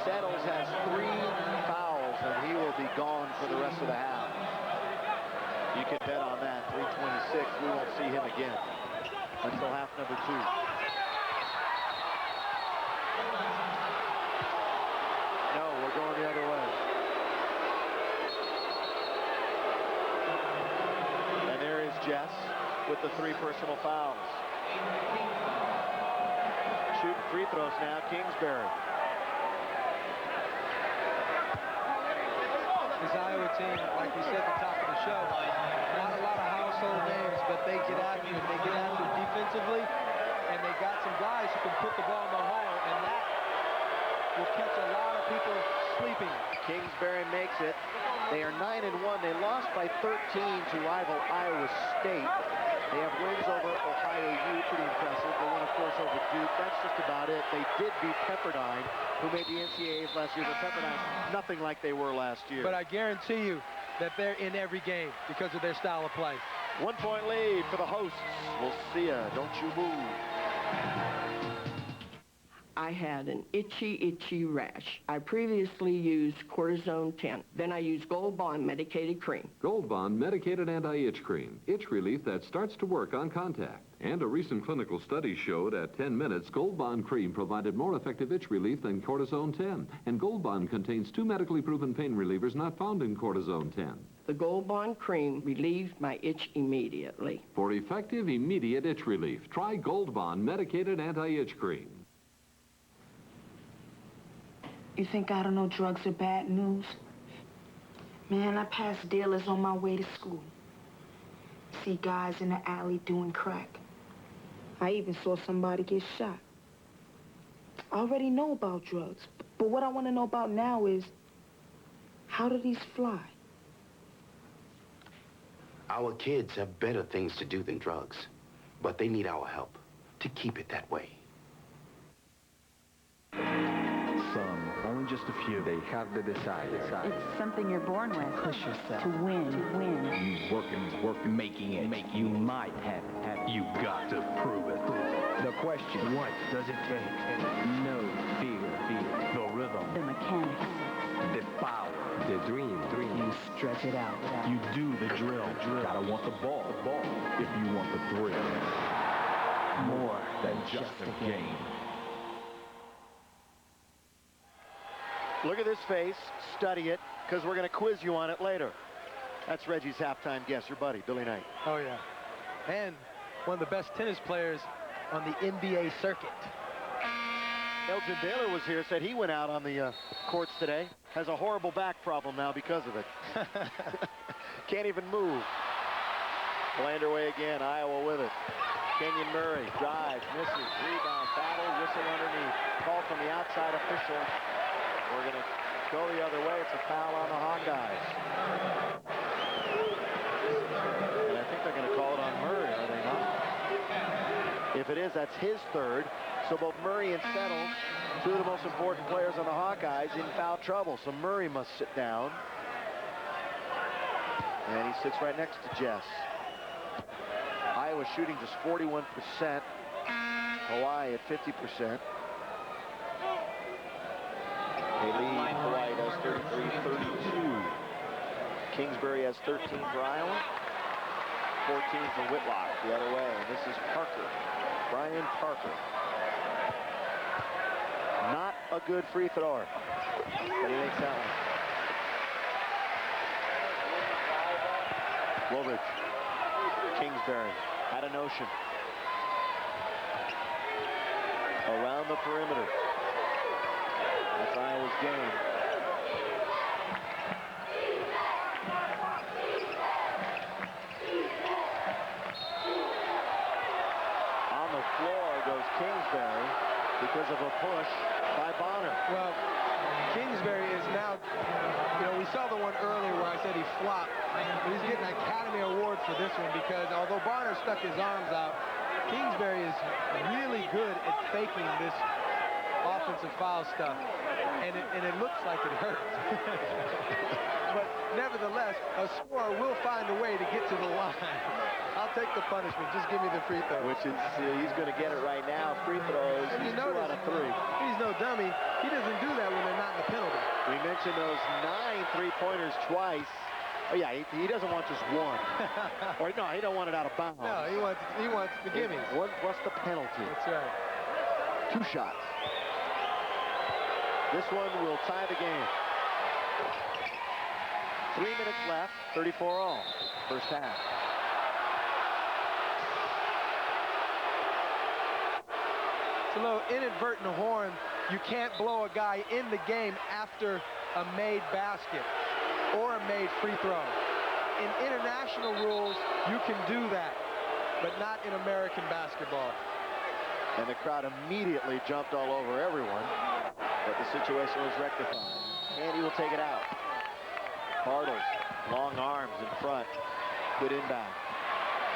Settles has 3 fouls, and he will be gone for the rest of the half. You can bet on that. 3:26. We won't see him again until half number 2. No, we're going the other way. Jess with the 3 personal fouls. Shooting free throws now, Kingsbury. This Iowa team, like we said at the top of the show, not a lot of household names, but they get after you. They get after you defensively, and they got some guys who can put the ball in the hole, and that will catch a lot of people sleeping. Kingsbury makes it. They are 9-1. They lost by 13 to rival Iowa State. They have wins over Ohio U, pretty impressive. They won, of course, over Duke. That's just about it. They did beat Pepperdine, who made the NCAAs last year. But Pepperdine, nothing like they were last year. But I guarantee you that they're in every game because of their style of play. 1-point lead for the hosts. We'll see ya. Don't you move. I had an itchy rash. I previously used cortisone 10. Then I used Gold Bond medicated cream. Gold Bond medicated anti-itch cream. Itch relief that starts to work on contact. And a recent clinical study showed at 10 minutes, Gold Bond cream provided more effective itch relief than cortisone 10. And Gold Bond contains 2 medically proven pain relievers not found in cortisone 10. The Gold Bond cream relieved my itch immediately. For effective, immediate itch relief, try Gold Bond medicated anti-itch cream. You think I don't know drugs are bad news? Man, I passed dealers on my way to school. See guys in the alley doing crack. I even saw somebody get shot. I already know about drugs, but what I want to know about now is, how do these fly? Our kids have better things to do than drugs, but they need our help to keep it that way. Some, only just a few. They have the desire. It's something you're born with. Push yourself. To win. You work, making it. You might have it. You got to prove it. The question, what does it take? No fear. The rhythm. The mechanics. The power. The dream. You stretch it out. You do the drill. Gotta want the ball. If you want the thrill. More than just a game. Look at this face, study it, because we're going to quiz you on it later. That's Reggie's halftime guest, your buddy, Billy Knight. Oh, yeah. And one of the best tennis players on the NBA circuit. Elgin Baylor was here, said he went out on the courts today. Has a horrible back problem now because of it. Can't even move. Play underway again, Iowa with it. Kenyon Murray drives, misses, rebound, battle, whistle underneath. Call from the outside official. We're going to go the other way. It's a foul on the Hawkeyes. And I think they're going to call it on Murray, are they not? If it is, that's his third. So both Murray and Settles, two of the most important players on the Hawkeyes, in foul trouble. So Murray must sit down. And he sits right next to Jess. Iowa shooting just 41%. Hawaii at 50%. They lead. Hawaii does 33-32. Kingsbury has 13 for Iowa. 14 for Whitlock the other way. And this is Parker. Brian Parker. Not a good free thrower, but he makes that one. Woolridge. Kingsbury had a notion. Around the perimeter. That's Iowa's game. On the floor goes Kingsbury because of a push by Bonner. Well, Kingsbury is now, we saw the one earlier where I said he flopped. But he's getting an Academy Award for this one because although Bonner stuck his arms out, Kingsbury is really good at faking this offensive foul stuff. And it looks like it hurts. But nevertheless, a scorer will find a way to get to the line. I'll take the punishment. Just give me the free throw. Which is, he's going to get it right now. Free throws, he's 2 out of 3. He's no dummy. He doesn't do that when they're not in the penalty. We mentioned those 9 3-pointers twice. Oh, yeah, he doesn't want just one. Or, no, he don't want it out of bounds. No, he wants the gimmies. 1 plus the penalty. That's right. 2 shots. This one will tie the game. 3 minutes left, 34 all, first half. It's a little inadvertent horn. You can't blow a guy in the game after a made basket or a made free throw. In international rules, you can do that, but not in American basketball. And the crowd immediately jumped all over everyone, but the situation was rectified. Andy will take it out. Bartles, long arms in front. Good inbound.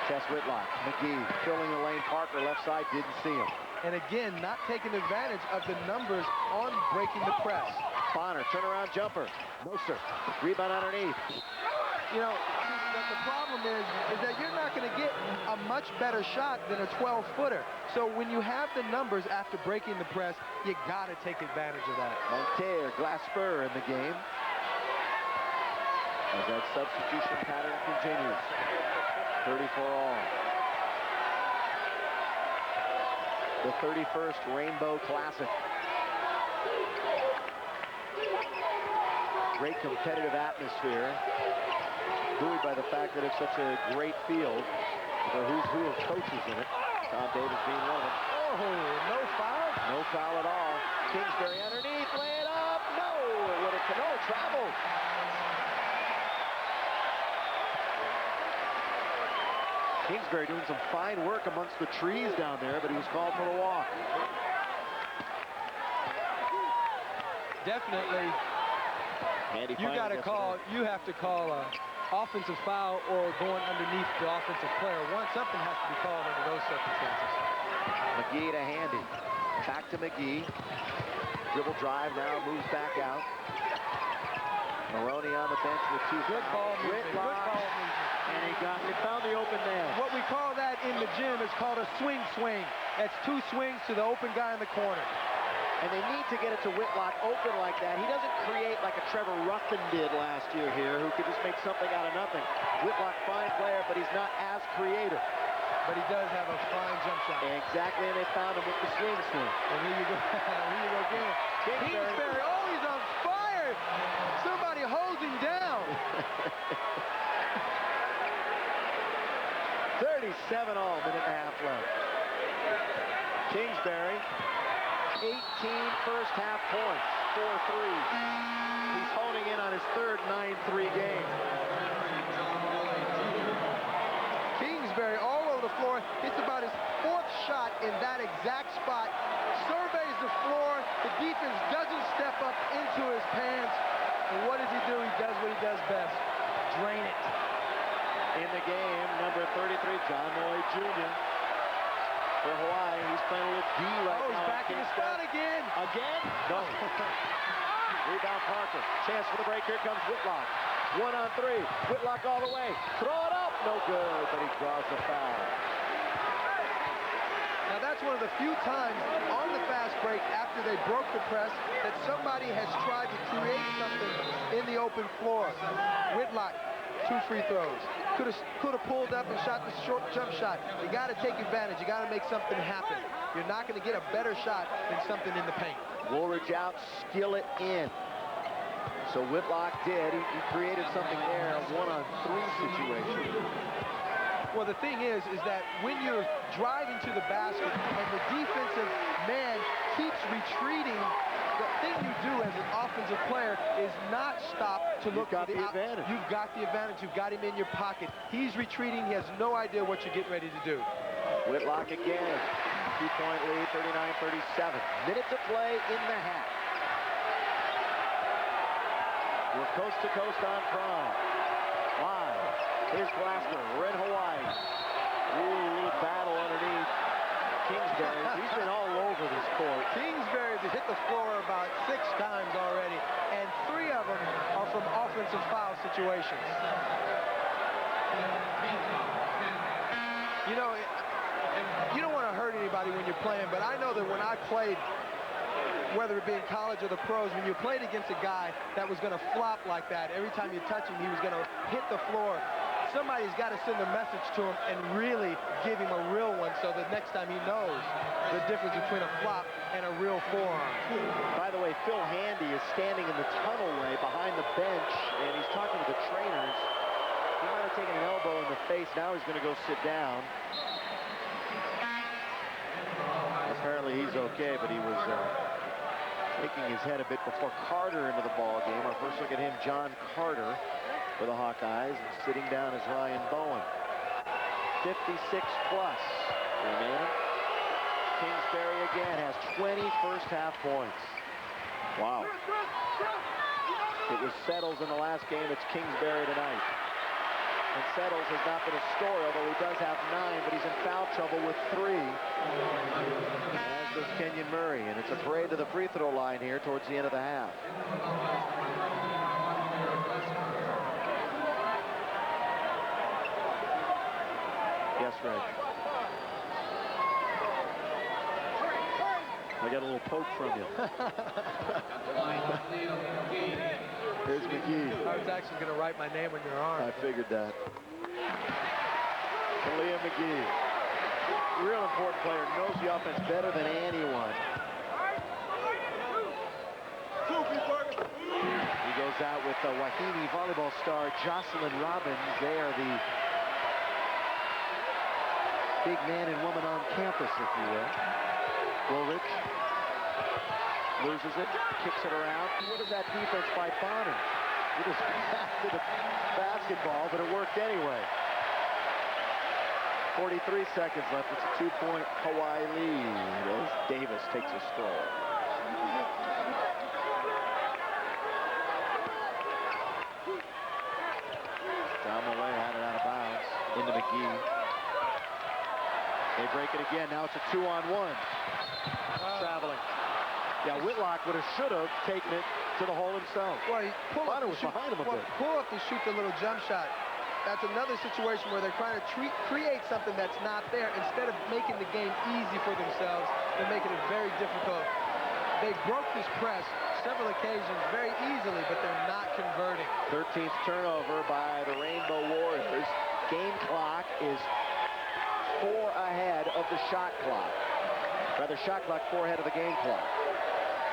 Tess Whitlock, McGee filling the lane. Parker left side, didn't see him. And again, not taking advantage of the numbers on breaking the press. Bonner, turnaround jumper. No, sir. Rebound underneath. The problem is that you're not going to get a much better shot than a 12-footer. So when you have the numbers after breaking the press, you got to take advantage of that. Mon'ter, glass spur in the game. As that substitution pattern continues. 34 all. The 31st Rainbow Classic. Great competitive atmosphere. Buoyed by the fact that it's such a great field. The who's who of coaches in it. Tom Davis being one of them. Oh, no foul? No foul at all. Kingsbury underneath, lay it up, no! traveled. Kingsbury doing some fine work amongst the trees down there, but he was called for a walk. Definitely. You got to call. You have to call a offensive foul or going underneath the offensive player. Something has to be called under those circumstances. McGee to Handy. Back to McGee. Dribble drive now, moves back out. Maroney on the bench with 2 Good ball movement. Whitlock. Good ball movement. And he found the open man. What we call that in the gym is called a swing. That's 2 swings to the open guy in the corner. And they need to get it to Whitlock open like that. He doesn't create like a Trevor Ruffin did last year here, who could just make something out of nothing. Whitlock, fine player, but he's not as creative. But he does have a fine jump shot. Exactly, and they found him with the swing. And here you go. Here you go again. Kingsbury. Oh, he's on fire. Somebody holds him down. 37 all, minute and a half left. Kingsbury, 18 first half points, 4 threes. He's honing in on his third 9-3 game. Kingsbury all over the floor. Hits about his 4th shot in that exact spot. Surveys the floor. The defense doesn't step up into his pants. And what does he do? He does what he does best. Drain it. In the game, number 33, John Lloyd Jr. For Hawaii. He's playing with D right now. Oh, he's back in the spot again. Again? No. Rebound Parker. Chance for the break. Here comes Whitlock. 1 on 3. Whitlock all the way. Throw it up. No good, but he draws the foul. Now that's one of the few times on the fast break after they broke the press that somebody has tried to create something in the open floor. Whitlock, 2 free throws. Could have pulled up and shot the short jump shot. You got to take advantage. You got to make something happen. You're not going to get a better shot than something in the paint. Woolridge out, skill it in. So Whitlock did. He created something there, a 1-on-3 situation. Well, the thing is that when you're driving to the basket and the defensive man keeps retreating, the thing you do as an offensive player is not stop to look for the advantage. You've got the advantage. You've got him in your pocket. He's retreating. He has no idea what you're getting ready to do. Whitlock again. 2-point lead, 39-37. Minute to play in the half. We're coast to coast on prom. Live. Here's Glasgow. We're in Hawaii. Ooh, battle underneath. Kingsbury, he's been all over this court. Kingsbury has hit the floor about 6 times already, and 3 of them are from offensive foul situations. You know, you don't want to hurt anybody when you're playing, but I know that when I played, whether it be in college or the pros, when you played against a guy that was going to flop like that, every time you touch him, he was going to hit the floor. Somebody's got to send a message to him and really give him a real one so that next time he knows the difference between a flop and a real forearm. By the way, Phil Handy is standing in the tunnel way behind the bench, and he's talking to the trainers. He might have taken an elbow in the face. Now he's going to go sit down. Apparently he's okay, but he was taking his head a bit before Carter into the ball game. Our first look at him, John Carter, for the Hawkeyes, and sitting down is Ryan Bowen. 56 plus remaining. Kingsbury again has 20 first half points. Wow. It was Settles in the last game. It's Kingsbury tonight. And Settles has not been a scorer, although he does have 9, but he's in foul trouble with 3. As does Kenyon Murray, and it's a parade to the free throw line here towards the end of the half. Yes, Reg. I got a little poke from you. Here's McGee. I was actually going to write my name on your arm. I figured that. Kalia McGee. Real important player. Knows the offense better than anyone. He goes out with the Wahine volleyball star Jocelyn Robbins. They are the big man and woman on campus, if you will. Woolridge loses it, kicks it around. What is that defense by Bonner? It is back to the basketball, but it worked anyway. 43 seconds left. It's a 2-point Hawaii lead as Davis takes a stroll. Down the way, had it out of bounds. Into McGee. They break it again. Now it's a 2-on-1. Traveling. Yeah, Whitlock should have taken it to the hole himself. Well, Bonner was behind him a bit. Pull up to shoot the little jump shot. That's another situation where they're trying to create something that's not there. Instead of making the game easy for themselves, they're making it very difficult. They broke this press several occasions very easily, but they're not converting. 13th turnover by the Rainbow Warriors. Game clock is 4 ahead of the shot clock. Rather, shot clock 4 ahead of the game clock.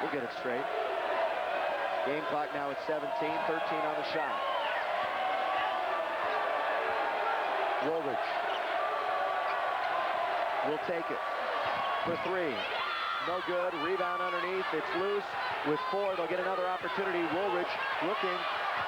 We'll get it straight. Game clock now at 17, 13 on the shot. Woolridge will take it for 3. No good. Rebound underneath. It's loose. With 4, they'll get another opportunity. Woolridge looking.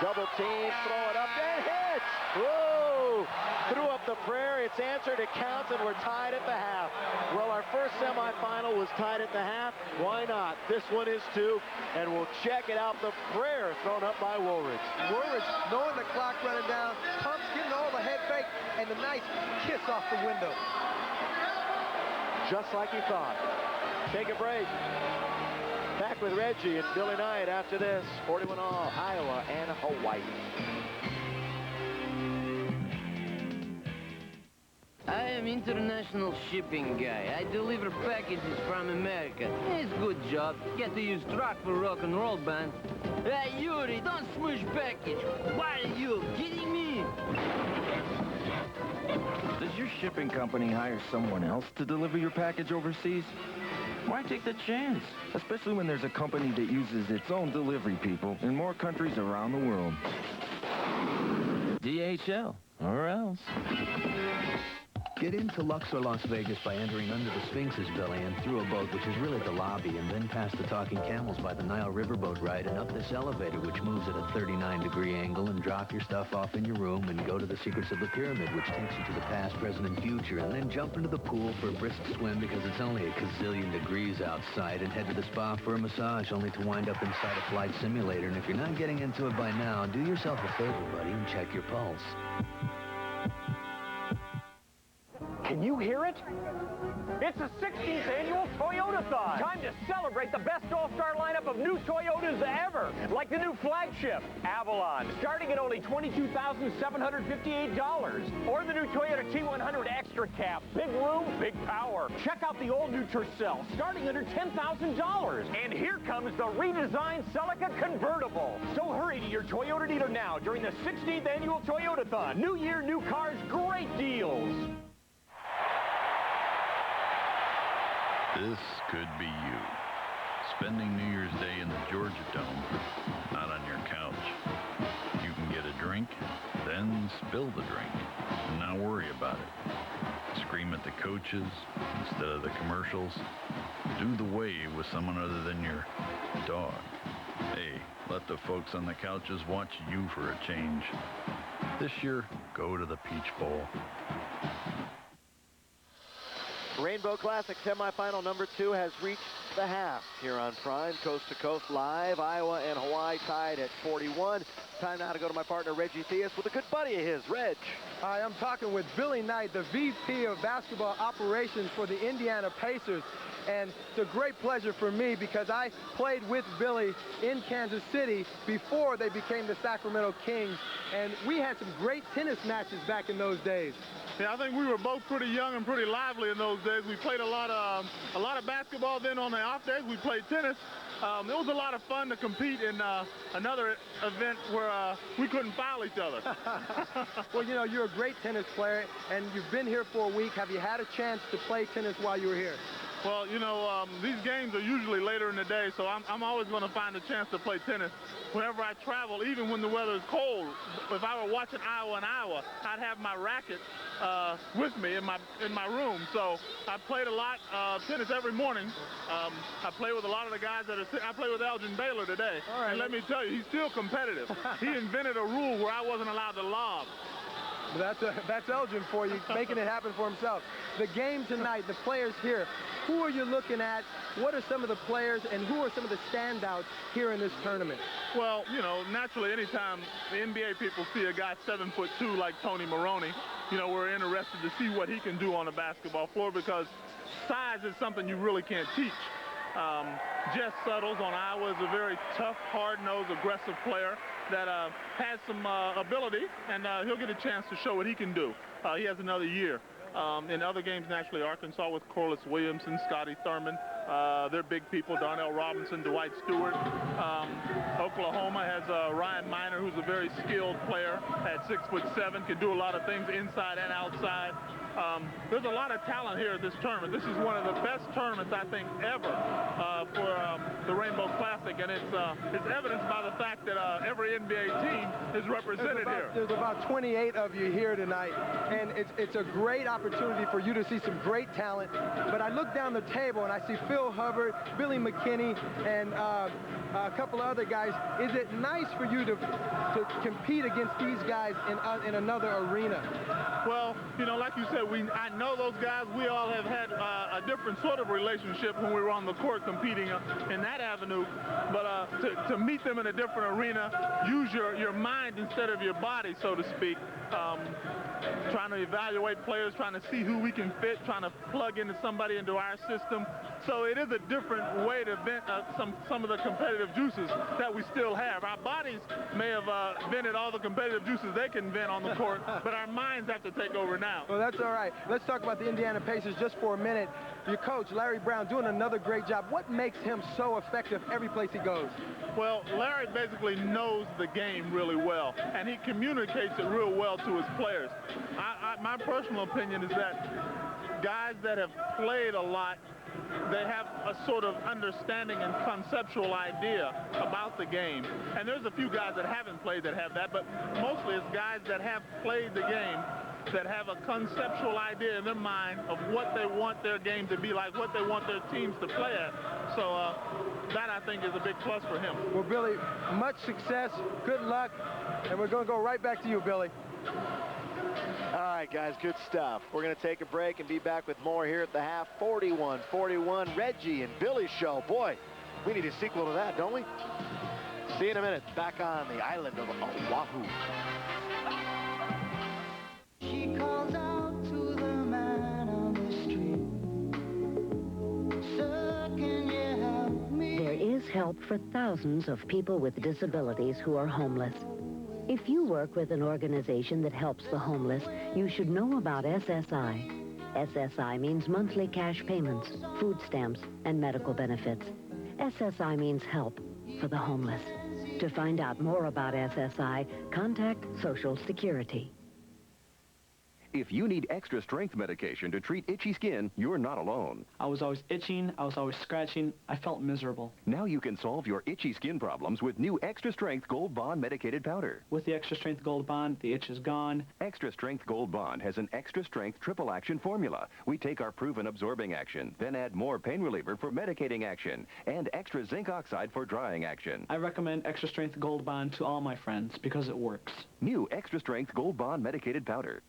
Double team. Throw it up. And hits! Whoa! Threw up the prayer. It's answered. It counts, and we're tied at the half. Well, our first semifinal was tied at the half. Why not? This one is too, and we'll check it out. The prayer thrown up by Woolridge. Woolridge, knowing the clock running down, pumps, getting all the head fake, and the nice kiss off the window. Just like he thought. Take a break. Back with Reggie and Billy Knight after this. 41 all, Iowa and Hawaii. I am international shipping guy. I deliver packages from America. It's a good job. Get to use truck for rock and roll band. Hey, Yuri, don't smush package. Why are you kidding me? Does your shipping company hire someone else to deliver your package overseas? Why take the chance? Especially when there's a company that uses its own delivery people in more countries around the world. DHL, or else. Get into Luxor Las Vegas by entering under the Sphinx's belly and through a boat, which is really the lobby, and then past the Talking Camels by the Nile Riverboat ride and up this elevator, which moves at a 39-degree angle, and drop your stuff off in your room and go to the Secrets of the Pyramid, which takes you to the past, present, and future, and then jump into the pool for a brisk swim because it's only a gazillion degrees outside, and head to the spa for a massage, only to wind up inside a flight simulator. And if you're not getting into it by now, do yourself a favor, buddy, and check your pulse. Can you hear it? It's the 16th annual Toyotathon. Time to celebrate the best all-star lineup of new Toyotas ever. Like the new flagship, Avalon, starting at only $22,758. Or the new Toyota T100 Extra Cab. Big room, big power. Check out the all-new Tercel, starting under $10,000. And here comes the redesigned Celica Convertible. So hurry to your Toyota dealer now during the 16th annual Toyotathon. New year, new cars, great deals. This could be you. Spending New Year's Day in the Georgia Dome, not on your couch. You can get a drink, then spill the drink, and not worry about it. Scream at the coaches instead of the commercials. Do the wave with someone other than your dog. Hey, let the folks on the couches watch you for a change. This year, go to the Peach Bowl. Rainbow Classic semifinal number 2 has reached the half here on Prime, Coast to Coast Live. Iowa and Hawaii tied at 41. Time now to go to my partner, Reggie Theus, with a good buddy of his, Reg. Hi, I'm talking with Billy Knight, the VP of Basketball Operations for the Indiana Pacers. And it's a great pleasure for me because I played with Billy in Kansas City before they became the Sacramento Kings. And we had some great tennis matches back in those days. Yeah, I think we were both pretty young and pretty lively in those days. We played a lot of basketball. Then on the off days, we played tennis. It was a lot of fun to compete in another event where we couldn't foul each other. Well, you know, you're a great tennis player, and you've been here for a week. Have you had a chance to play tennis while you were here? Well, you know, these games are usually later in the day, so I'm always going to find a chance to play tennis whenever I travel, even when the weather is cold. If I were watching Iowa and Iowa, I'd have my racket with me in my room. So I played a lot tennis every morning. I play with a lot of the guys that are. I play with Elgin Baylor today, and let me tell you, he's still competitive. He invented a rule where I wasn't allowed to lob. That's Elgin for you, making it happen for himself. The game tonight, the players here, who are you looking at? What are some of the players, and who are some of the standouts here in this tournament? Well, you know, naturally, anytime the NBA people see a guy 7'2" like Tony Maroney, you know, we're interested to see what he can do on the basketball floor, because size is something you really can't teach. Jess Settles on Iowa is a very tough, hard-nosed, aggressive player that has some ability, and he'll get a chance to show what he can do. He has another year. In other games, naturally, Arkansas with Corliss Williamson, Scotty Thurman, they're big people, Darnell Robinson, Dwight Stewart. Oklahoma has Ryan Miner, who's a very skilled player at 6'7", can do a lot of things inside and outside. There's a lot of talent here at this tournament. This is one of the best tournaments, I think, ever for the Rainbow Classic, and it's evidenced by the fact that every NBA team is represented here. There's about 28 of you here tonight, and it's a great opportunity for you to see some great talent. But I look down the table and I see Phil Hubbard, Billy McKinney, and a couple of other guys. Is it nice for you to compete against these guys in another arena? Well, you know, like you said, I know those guys. We all have had a different sort of relationship when we were on the court competing in that avenue. But to meet them in a different arena, use your mind instead of your body, so to speak. Trying to evaluate players, trying to see who we can fit, trying to plug into somebody into our system. So it is a different way to vent some of the competitive juices that we still have. Our bodies may have vented all the competitive juices they can vent on the court, but our minds have to take over now. Well, that's all right. Let's talk about the Indiana Pacers just for a minute. Your coach, Larry Brown, doing another great job. What makes him so effective every place he goes? Well, Larry basically knows the game really well, and he communicates it real well to his players. My personal opinion is that guys that have played a lot, they have a sort of understanding and conceptual idea about the game. And there's a few guys that haven't played that have that, but mostly it's guys that have played the game that have a conceptual idea in their mind of what they want their game to be like, what they want their teams to play at. So that, I think, is a big plus for him. Well, Billy, much success, good luck, and we're going to go right back to you, Billy. All right, guys, good stuff. We're going to take a break and be back with more here at the half. 41-41, Reggie and Billy show. Boy, we need a sequel to that, don't we? See you in a minute. Back on the island of Oahu. She calls out to the man on the street. Sir, can you help me? There is help for thousands of people with disabilities who are homeless. If you work with an organization that helps the homeless, you should know about SSI. SSI means monthly cash payments, food stamps, and medical benefits. SSI means help for the homeless. To find out more about SSI, contact Social Security. If you need extra strength medication to treat itchy skin, you're not alone. I was always itching, I was always scratching, I felt miserable. Now you can solve your itchy skin problems with new Extra Strength Gold Bond Medicated Powder. With the Extra Strength Gold Bond, the itch is gone. Extra Strength Gold Bond has an extra strength triple action formula. We take our proven absorbing action, then add more pain reliever for medicating action, and extra zinc oxide for drying action. I recommend Extra Strength Gold Bond to all my friends because it works. New Extra Strength Gold Bond Medicated Powder.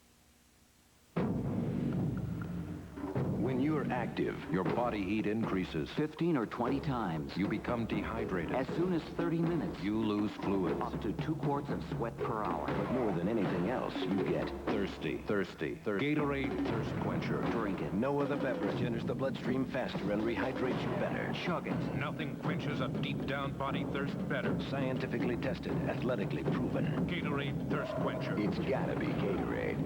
When you're active, your body heat increases. 15 or 20 times. You become dehydrated. As soon as 30 minutes. You lose fluids. Up to 2 quarts of sweat per hour. But more than anything else, you get thirsty. Gatorade Thirst Quencher. Drink it. No other beverage enters the bloodstream faster and rehydrates you better. Chug it. Nothing quenches a deep down body thirst better. Scientifically tested, athletically proven. Gatorade Thirst Quencher. It's gotta be Gatorade.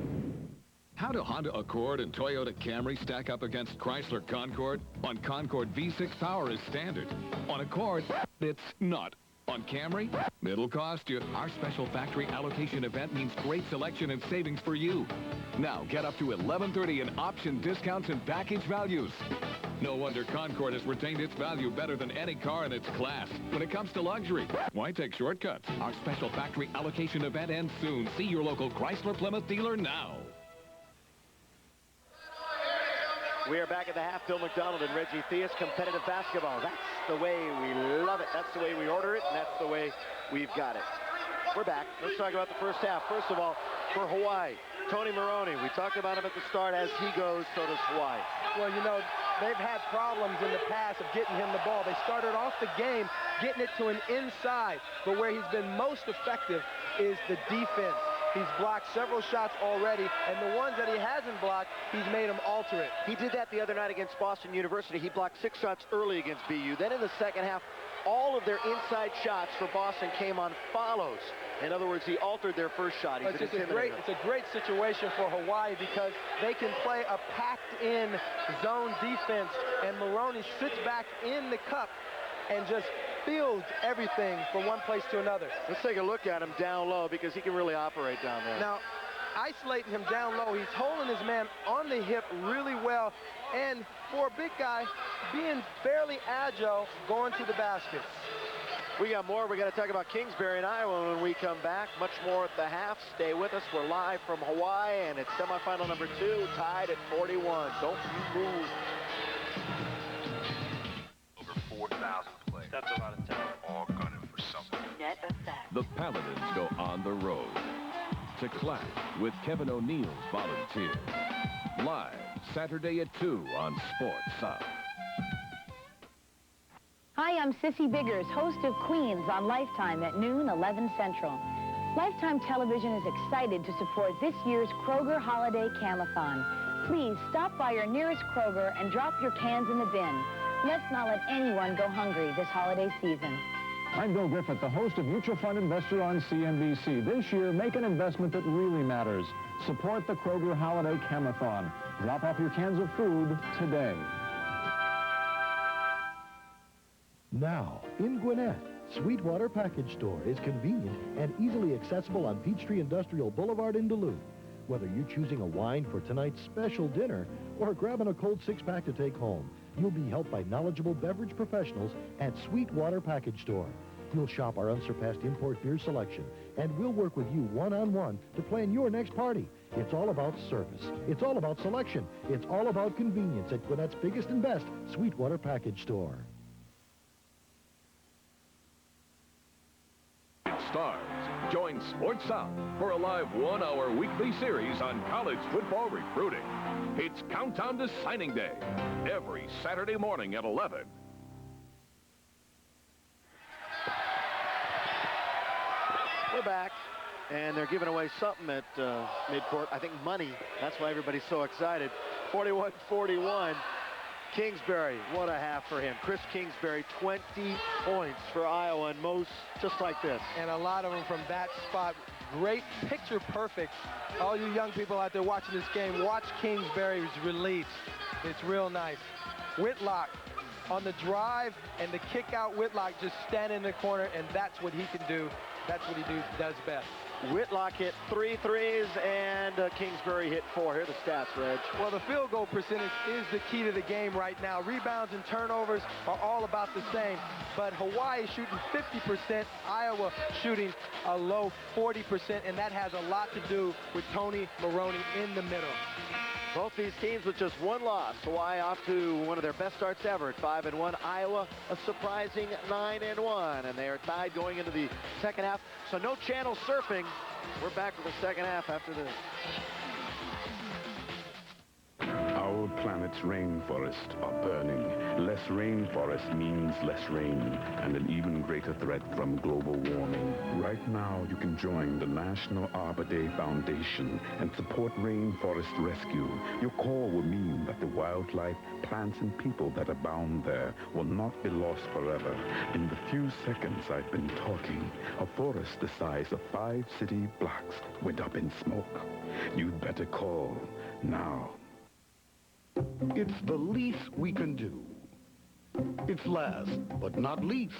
How do Honda Accord and Toyota Camry stack up against Chrysler Concorde? On Concorde, V6 power is standard. On Accord, it's not. On Camry, it'll cost you. Our special factory allocation event means great selection and savings for you. Now, get up to $11.30 in option discounts and package values. No wonder Concord has retained its value better than any car in its class. When it comes to luxury, why take shortcuts? Our special factory allocation event ends soon. See your local Chrysler Plymouth dealer now. We are back at the half. Bill McDonald and Reggie Theus. Competitive basketball. That's the way we love it. That's the way we order it, and that's the way we've got it. We're back. Let's talk about the first half. First of all, for Hawaii, Tony Maroney. We talked about him at the start. As he goes, so does Hawaii. Well, you know, they've had problems in the past of getting him the ball. They started off the game getting it to an inside, but where he's been most effective is the defense. He's blocked several shots already, and the ones that he hasn't blocked, he's made them alter it. He did that the other night against Boston University. He blocked 6 shots early against BU. Then in the second half, all of their inside shots for Boston came on follows. In other words, he altered their first shot. It's a great situation for Hawaii because they can play a packed-in zone defense, and Maroney sits back in the cup and just fields everything from one place to another. Let's take a look at him down low because he can really operate down there. Now, isolating him down low, he's holding his man on the hip really well, and for a big guy, being fairly agile going to the basket. We got more. We got to talk about Kingsbury and Iowa when we come back. Much more at the half. Stay with us. We're live from Hawaii, and it's semifinal number 2, tied at 41. Don't you move. Over 4,000 players. That's a lot of talent. All gunning for something. Net effect. The Paladins go on the road to clash with Kevin O'Neill's Volunteers. Live Saturday at 2 on Sports South. Hi, I'm Sissy Biggers, host of Queens on Lifetime at noon, 11 Central. Lifetime Television is excited to support this year's Kroger Holiday Camathon. Please stop by your nearest Kroger and drop your cans in the bin. Let's not let anyone go hungry this holiday season. I'm Bill Griffith, the host of Mutual Fund Investor on CNBC. This year, make an investment that really matters. Support the Kroger Holiday Camathon. Drop off your cans of food today. Now, in Gwinnett, Sweetwater Package Store is convenient and easily accessible on Peachtree Industrial Boulevard in Duluth. Whether you're choosing a wine for tonight's special dinner or grabbing a cold 6-pack to take home, you'll be helped by knowledgeable beverage professionals at Sweetwater Package Store. You'll shop our unsurpassed import beer selection, and we'll work with you one-on-one to plan your next party. It's all about service. It's all about selection. It's all about convenience at Gwinnett's biggest and best Sweetwater Package Store. Stars, join Sports South for a live 1-hour weekly series on college football recruiting. It's Countdown to Signing Day, every Saturday morning at 11. We're back, and they're giving away something at midcourt. I think money. That's why everybody's so excited. 41-41. Kingsbury, what a half for him. Chris Kingsbury, 20 points for Iowa, and most just like this. And a lot of them from that spot. Great picture perfect. All you young people out there watching this game, watch Kingsbury's release. It's real nice. Whitlock on the drive and the kick out. Whitlock just stand in the corner, and that's what he can do. That's what he does best. Whitlock hit 3 threes, and Kingsbury hit 4. Here are the stats, Reg. Well, the field goal percentage is the key to the game right now. Rebounds and turnovers are all about the same. But Hawaii shooting 50%, Iowa shooting a low 40%, and that has a lot to do with Tony Maroney in the middle. Both these teams with just one loss. Hawaii off to one of their best starts ever at 5-1. Iowa a surprising 9-1, and they are tied going into the second half. So no channel surfing. We're back with the second half after this. Our planet's rainforests are burning. Less rainforest means less rain and an even greater threat from global warming. Right now, you can join the National Arbor Day Foundation and support rainforest rescue. Your call will mean that the wildlife, plants, and people that abound there will not be lost forever. In the few seconds I've been talking, a forest the size of 5 city blocks went up in smoke. You'd better call now. It's the least we can do. It's last, but not least.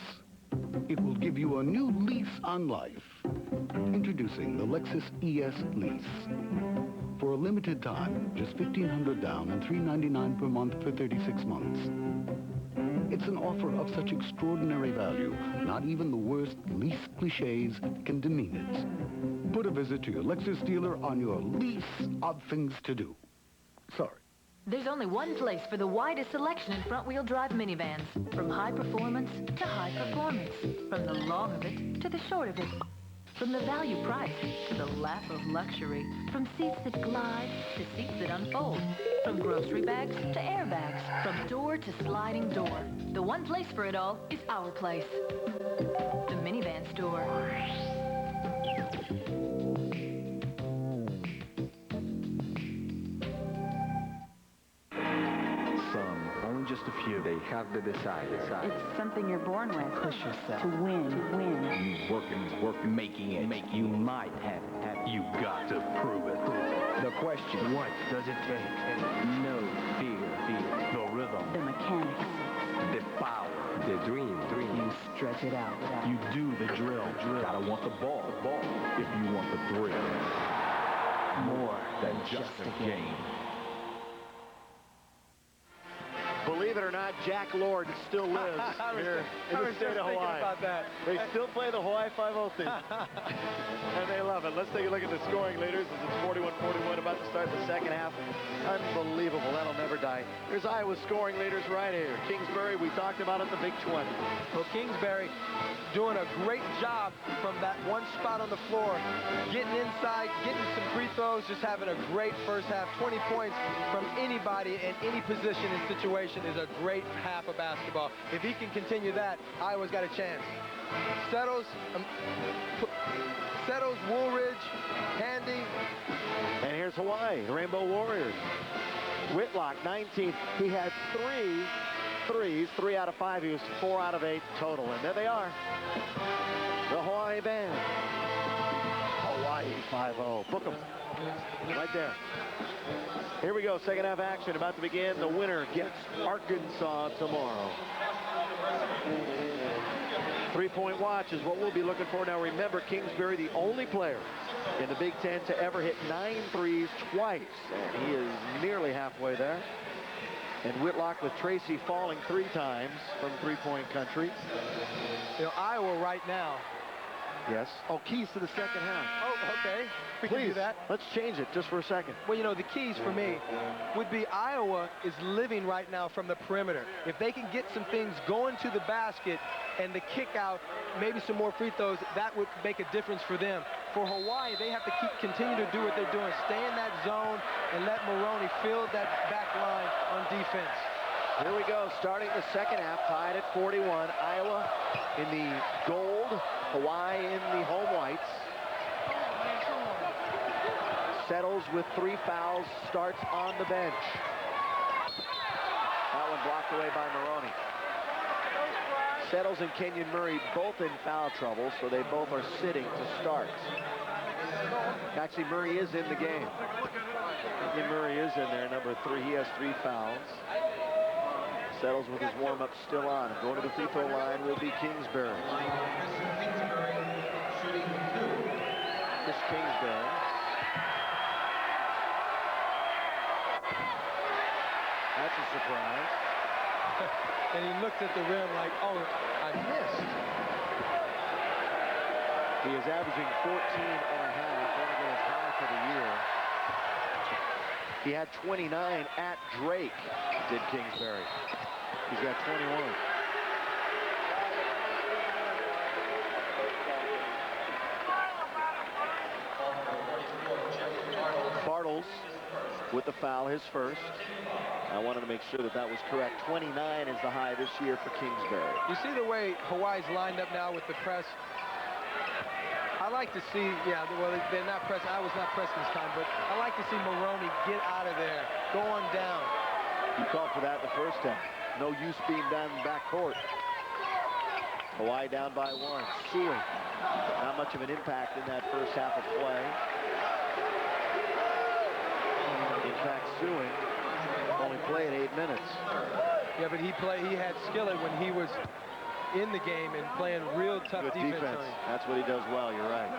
It will give you a new lease on life. Introducing the Lexus ES Lease. For a limited time, just $1,500 down and $399 per month for 36 months. It's an offer of such extraordinary value, not even the worst, least cliches can demean it. Put a visit to your Lexus dealer on your lease of things to do. Sorry. There's only one place for the widest selection in front-wheel drive minivans. From high performance to high performance. From the long of it to the short of it. From the value price to the lap of luxury. From seats that glide to seats that unfold. From grocery bags to airbags. From door to sliding door. The one place for it all is our place. The Minivan Store. Some, only just a few, they have to decide. It's something you're born with. Push yourself. To win. You work making it. You might have it. You got to prove it. The question, what does it take? No fear. The rhythm. The mechanics. The power. The dream. You stretch it out. You do the drill. Gotta want the ball. If you want the thrill. More than just a game. Believe it or not, Jack Lord still lives here in the state of Hawaii. About that. They still play the Hawaii 5-0 theme. And they love it. Let's take a look at the scoring leaders as it's 41-41, about to start the second half. Unbelievable. That'll never die. Here's Iowa's scoring leaders right here. Kingsbury, we talked about it, the Big 20. Well, Kingsbury doing a great job from that one spot on the floor, getting inside, getting some free throws, just having a great first half. 20 points from anybody in any position and situation is a great half of basketball. If he can continue that, Iowa's got a chance. Settles, Woolridge, Handy. And here's Hawaii, the Rainbow Warriors. Whitlock, 19th. He had 3 threes, 3 out of 5. He was 4 out of 8 total. And there they are. The Hawaii band. Hawaii 5-0. Book them. Right there. Here we go. Second half action about to begin. The winner gets Arkansas tomorrow. 3-point watch is what we'll be looking for. Now remember, Kingsbury, the only player in the Big Ten to ever hit 9 threes twice. And he is nearly halfway there. And Whitlock with Tracy falling 3 times from three-point country. You know, Iowa right now. Yes. Oh, keys to the second half. Oh, okay. We can do that. Let's change it just for a second. Well, you know, the keys for me would be Iowa is living right now from the perimeter. If they can get some things going to the basket and the kick out, maybe some more free throws, that would make a difference for them. For Hawaii, they have to continue to do what they're doing. Stay in that zone and let Maroney fill that back line on defense. Here we go, starting the second half, tied at 41. Iowa in the gold, Hawaii in the home whites. Settles with 3 fouls, starts on the bench. That one blocked away by Maroney. Settles and Kenyon Murray both in foul trouble, so they both are sitting to start. Actually, Murray is in the game. Kenyon Murray is in there, number 3. He has 3 fouls. Settles with his warm-up still on. Going to the free throw line will be Kingsbury. Chris Kingsbury. That's a surprise. And he looked at the rim like, oh, I missed. He is averaging 14 and a half. Going to get his high for the year. He had 29 at Drake, did Kingsbury. He's got 21. Bartles with the foul, his first. I wanted to make sure that that was correct. 29 is the high this year for Kingsbury. You see the way Hawaii's lined up now with the press? I like to see, yeah, well, they're not pressing. I was not pressing this time, but I like to see Maroney get out of there, go on down. You called for that the first time. No use being down in the backcourt. Hawaii down by 1. Sewing. Not much of an impact in that first half of play. In fact, Sewing only played 8 minutes. Yeah, but he had Skillet when he was in the game and playing real tough Good defense. That's what he does well, you're right.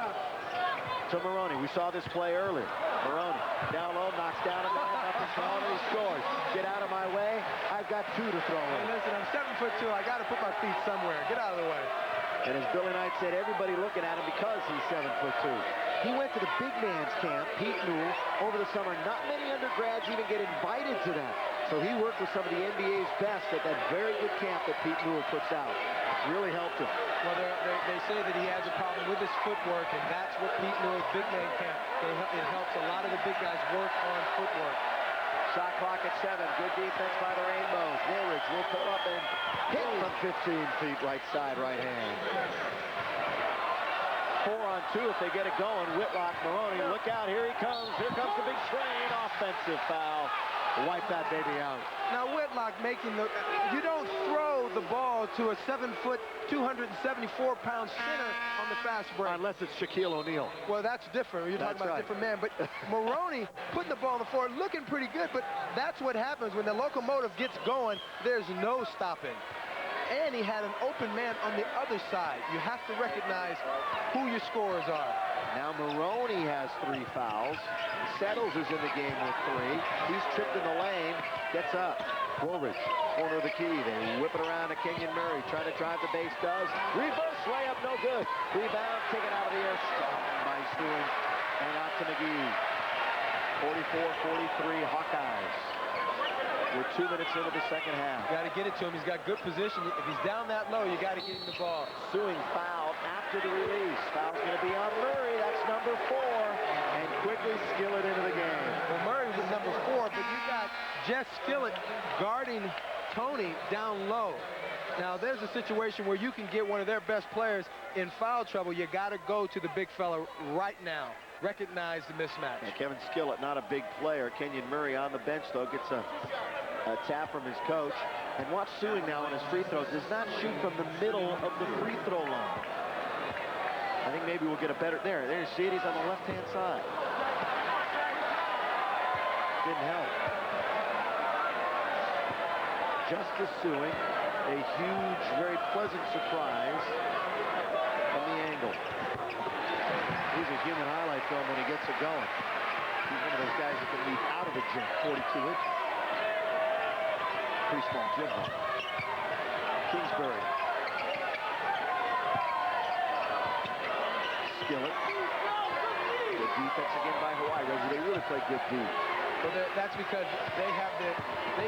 to Maroney. We saw this play earlier. Maroney down low, knocks down a man, nothing's wrong, and he scores. Get out of my way. I've got 2 to throw in. Hey, listen, I'm 7'2". I got to put my feet somewhere. Get out of the way. And as Billy Knight said, everybody looking at him because he's 7'2". He went to the big man's camp, Pete Newell, over the summer. Not many undergrads even get invited to that. So he worked with some of the NBA's best at that very good camp that Pete Newell puts out. Really helped him. Well, they say that he has a problem with his footwork, and that's what Pete Newell's big man camp. It helps a lot of the big guys work on footwork. Shot clock at 7. Good defense by the Rainbows. Woolridge will pull up and hit from 15 feet right side, right hand. 4-on-2 if they get it going. Whitlock, Maroney, look out. Here he comes. Here comes the big train. Offensive foul. Wipe that baby out. Now Whitlock making the, you don't throw the ball to a 7-foot, 274-pound center on the fast break. Unless it's Shaquille O'Neal. Well, that's different. You're talking about a different man. But Maroney putting the ball on the floor, looking pretty good, but that's what happens when the locomotive gets going. There's no stopping. And he had an open man on the other side. You have to recognize who your scorers are. Now Maroney has 3 fouls. Settles is in the game with 3. He's tripped in the lane. Gets up. Woolridge, corner of the key. They whip it around to Kenyon Murray. Trying to drive the base. Does. Reverse layup. No good. Rebound taken out of the air. Stopped by Stewart. And out to McGee. 44-43 Hawkeyes. We're 2 minutes into the second half. You got to get it to him. He's got good position. If he's down that low, you got to get him the ball. Sewing foul after the release. Foul's going to be on Murray. That's number 4. And quickly Skillett into the game. Well, Murray was number 4, but you got Jess Skillett guarding Tony down low. Now, there's a situation where you can get one of their best players in foul trouble. You got to go to the big fella right now. Recognize the mismatch. Yeah, Kevin Skillett, not a big player. Kenyon Murray on the bench, though, gets a tap from his coach. And watch Sewing now on his free throw. Does not shoot from the middle of the free throw line. I think maybe we'll get a better... There you see it. He's on the left-hand side. Didn't help. Justice Sewing, a huge, very pleasant surprise from the angle. He's a human highlight film when he gets it going. He's one of those guys that can leap out of the gym, 42 inches. Pretty small gym, though. Kingsbury. Skillett. Good defense again by Hawaii. They really play good D. Well, that's because they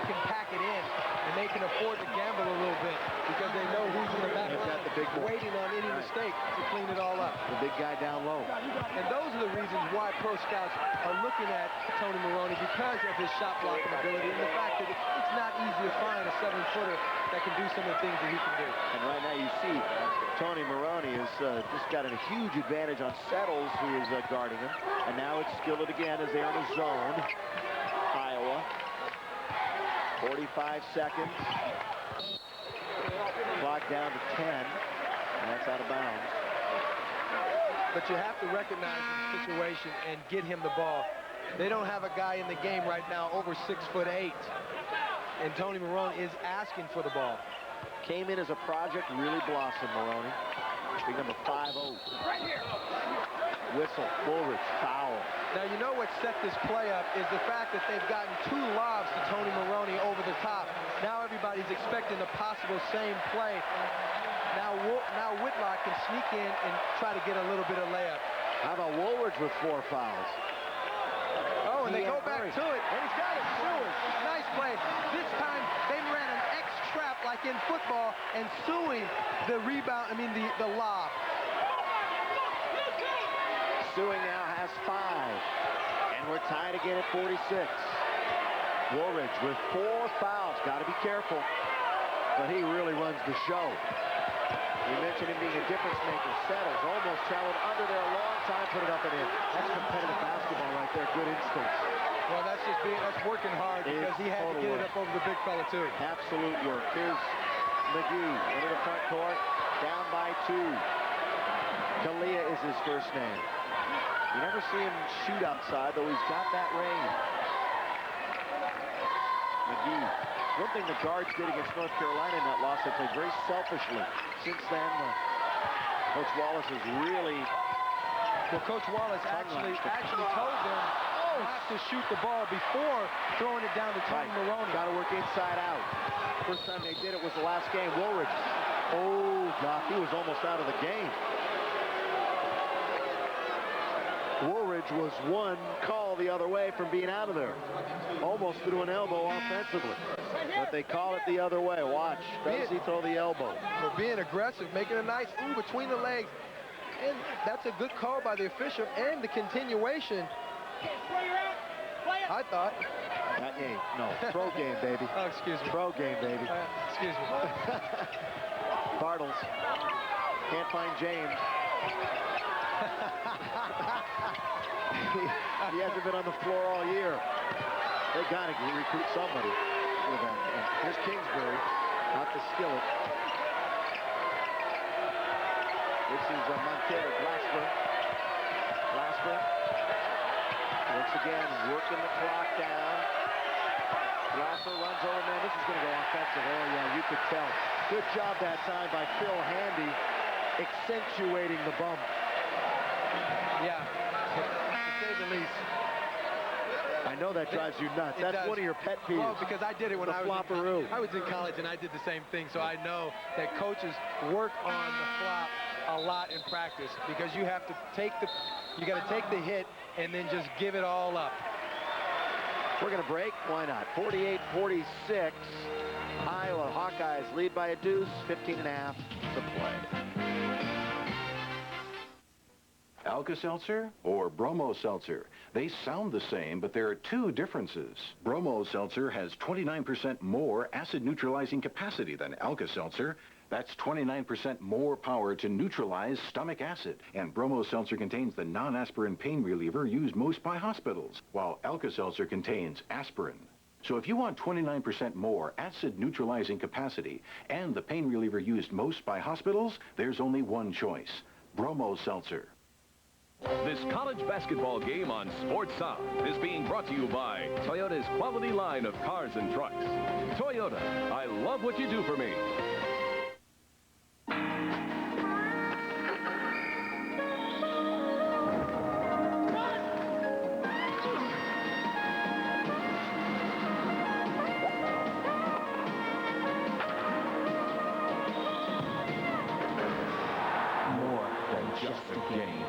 can pack it in, and they can afford to gamble a little bit because they know who's in the back line waiting on any mistake to clean it all up. The big guy down low. And those are the reasons why pro scouts are looking at Tony Maroney, because of his shot blocking ability and the fact that it's not easy to find a 7-footer that can do some of the things that he can do. And right now you see Tony Maroney has just got a huge advantage on Settles, who is guarding him. And now it's Skillett again as they're in a zone. Iowa. 45 seconds. Clock down to 10. And that's out of bounds. But you have to recognize the situation and get him the ball. They don't have a guy in the game right now over 6'8". And Tony Maroney is asking for the ball. Came in as a project, really blossomed, Maroney. Big number 5-0. Right here. Whistle, Woolridge, foul. Now, you know what set this play up is the fact that they've gotten 2 lobs to Tony Maroney over the top. Now everybody's expecting the possible same play. Now Whitlock can sneak in and try to get a little bit of layup. How about Woolridge with 4 fouls? Oh, and they go back to it. And he's got it. Sewing. Nice play. This time they ran an X-trap like in football, and Sewing the rebound, the lob. Sewing now has 5. And we're tied again at 46. Woolridge with 4 fouls. Got to be careful. But he really runs the show. We mentioned him being a difference maker. Settles almost traveled under there a long time, put it up and in. That's competitive basketball right there. Good instincts. Well, that's working hard because he had to get it up over the big fella, too. Absolute work. Here's McGee into the front court. Down by 2. Kalia is his first name. You never see him shoot outside, though he's got that range. McGee. One thing the guards did against North Carolina in that loss, they played very selfishly. Since then, Coach Wallace has really Well, Coach Wallace actually told them not to shoot the ball before throwing it down to Tony Maroney. Got to work inside out. First time they did it was the last game. Woolridge. Oh, God, he was almost out of the game. Woolridge was one call the other way from being out of there. Almost threw an elbow offensively. But they call it the other way. Watch. Does he throw the elbow? For being aggressive, making a nice move between the legs. And that's a good call by the official. And the continuation, I thought. Not game. No. Pro game, baby. Oh, excuse me. Pro game, baby. Excuse me. Bartles. Can't find James. He hasn't been on the floor all year. They got to recruit somebody for that. And here's Kingsbury, not the skillet. This is Mon'ter, Glasper. Once again, working the clock down. Glasper runs over, man. This is going to go offensive. Oh, yeah, you could tell. Good job that time by Phil Handy, accentuating the bump. Yeah, to say the least. I know that drives you nuts. That's one of your pet peeves. Well, because I did it when I was in college, and I did the same thing. So I know that coaches work on the flop a lot in practice, because you have to take the hit and then just give it all up. We're going to break. Why not? 48-46. Iowa Hawkeyes lead by a deuce. 15.5 to play. Alka-Seltzer or Bromo-Seltzer? They sound the same, but there are two differences. Bromo-Seltzer has 29% more acid-neutralizing capacity than Alka-Seltzer. That's 29% more power to neutralize stomach acid. And Bromo-Seltzer contains the non-aspirin pain reliever used most by hospitals, while Alka-Seltzer contains aspirin. So if you want 29% more acid-neutralizing capacity and the pain reliever used most by hospitals, there's only one choice: Bromo-Seltzer. This college basketball game on Sports Sound is being brought to you by Toyota's quality line of cars and trucks. Toyota, I love what you do for me. More than just a game.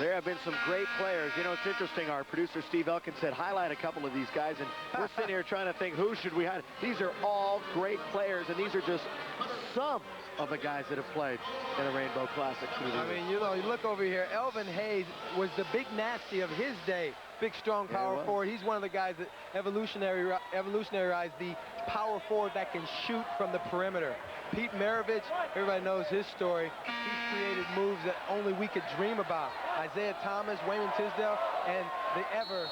There have been some great players. You know, it's interesting. Our producer, Steve Elkin, said highlight a couple of these guys, and we're sitting here trying to think, who should we highlight? These are all great players, and these are just some of the guys that have played in the Rainbow Classic. I mean, you know, you look over here. Elvin Hayes was the big nasty of his day. Big, strong power forward. He's one of the guys that evolutionarized the power forward that can shoot from the perimeter. Pete Maravich, everybody knows his story. He's created moves that only we could dream about. Isaiah Thomas, Wayman Tisdale, and the ever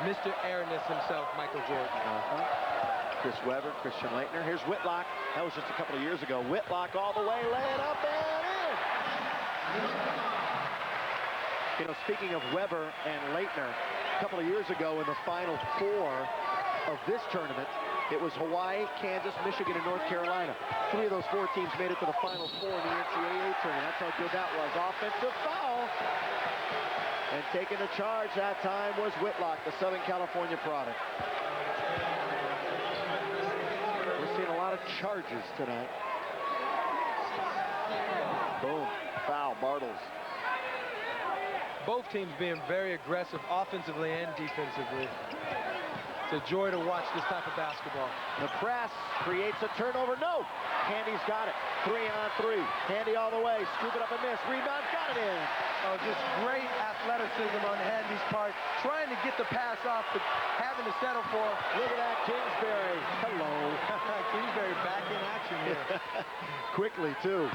Mr. Airness himself, Michael Jordan. Chris Webber, Christian Leitner. Here's Whitlock. That was just a couple of years ago. Whitlock all the way, laying up and in. You know, speaking of Webber and Leitner, a couple of years ago in the Final Four of this tournament, it was Hawaii, Kansas, Michigan, and North Carolina. 3 of those 4 teams made it to the Final Four in the NCAA tournament. That's how good that was. Offensive foul. And taking the charge that time was Whitlock, the Southern California product. We're seeing a lot of charges tonight. Boom. Foul, Bartles. Both teams being very aggressive offensively and defensively. It's a joy to watch this type of basketball. The press creates a turnover. No! Handy's got it. 3-on-3. Handy all the way. Scoop it up and miss. Rebound. Got it in. Oh, just great athleticism on Handy's part. Trying to get the pass off, but having to settle for. Look at that, Kingsbury. Hello. Kingsbury back in action here. Quickly, too.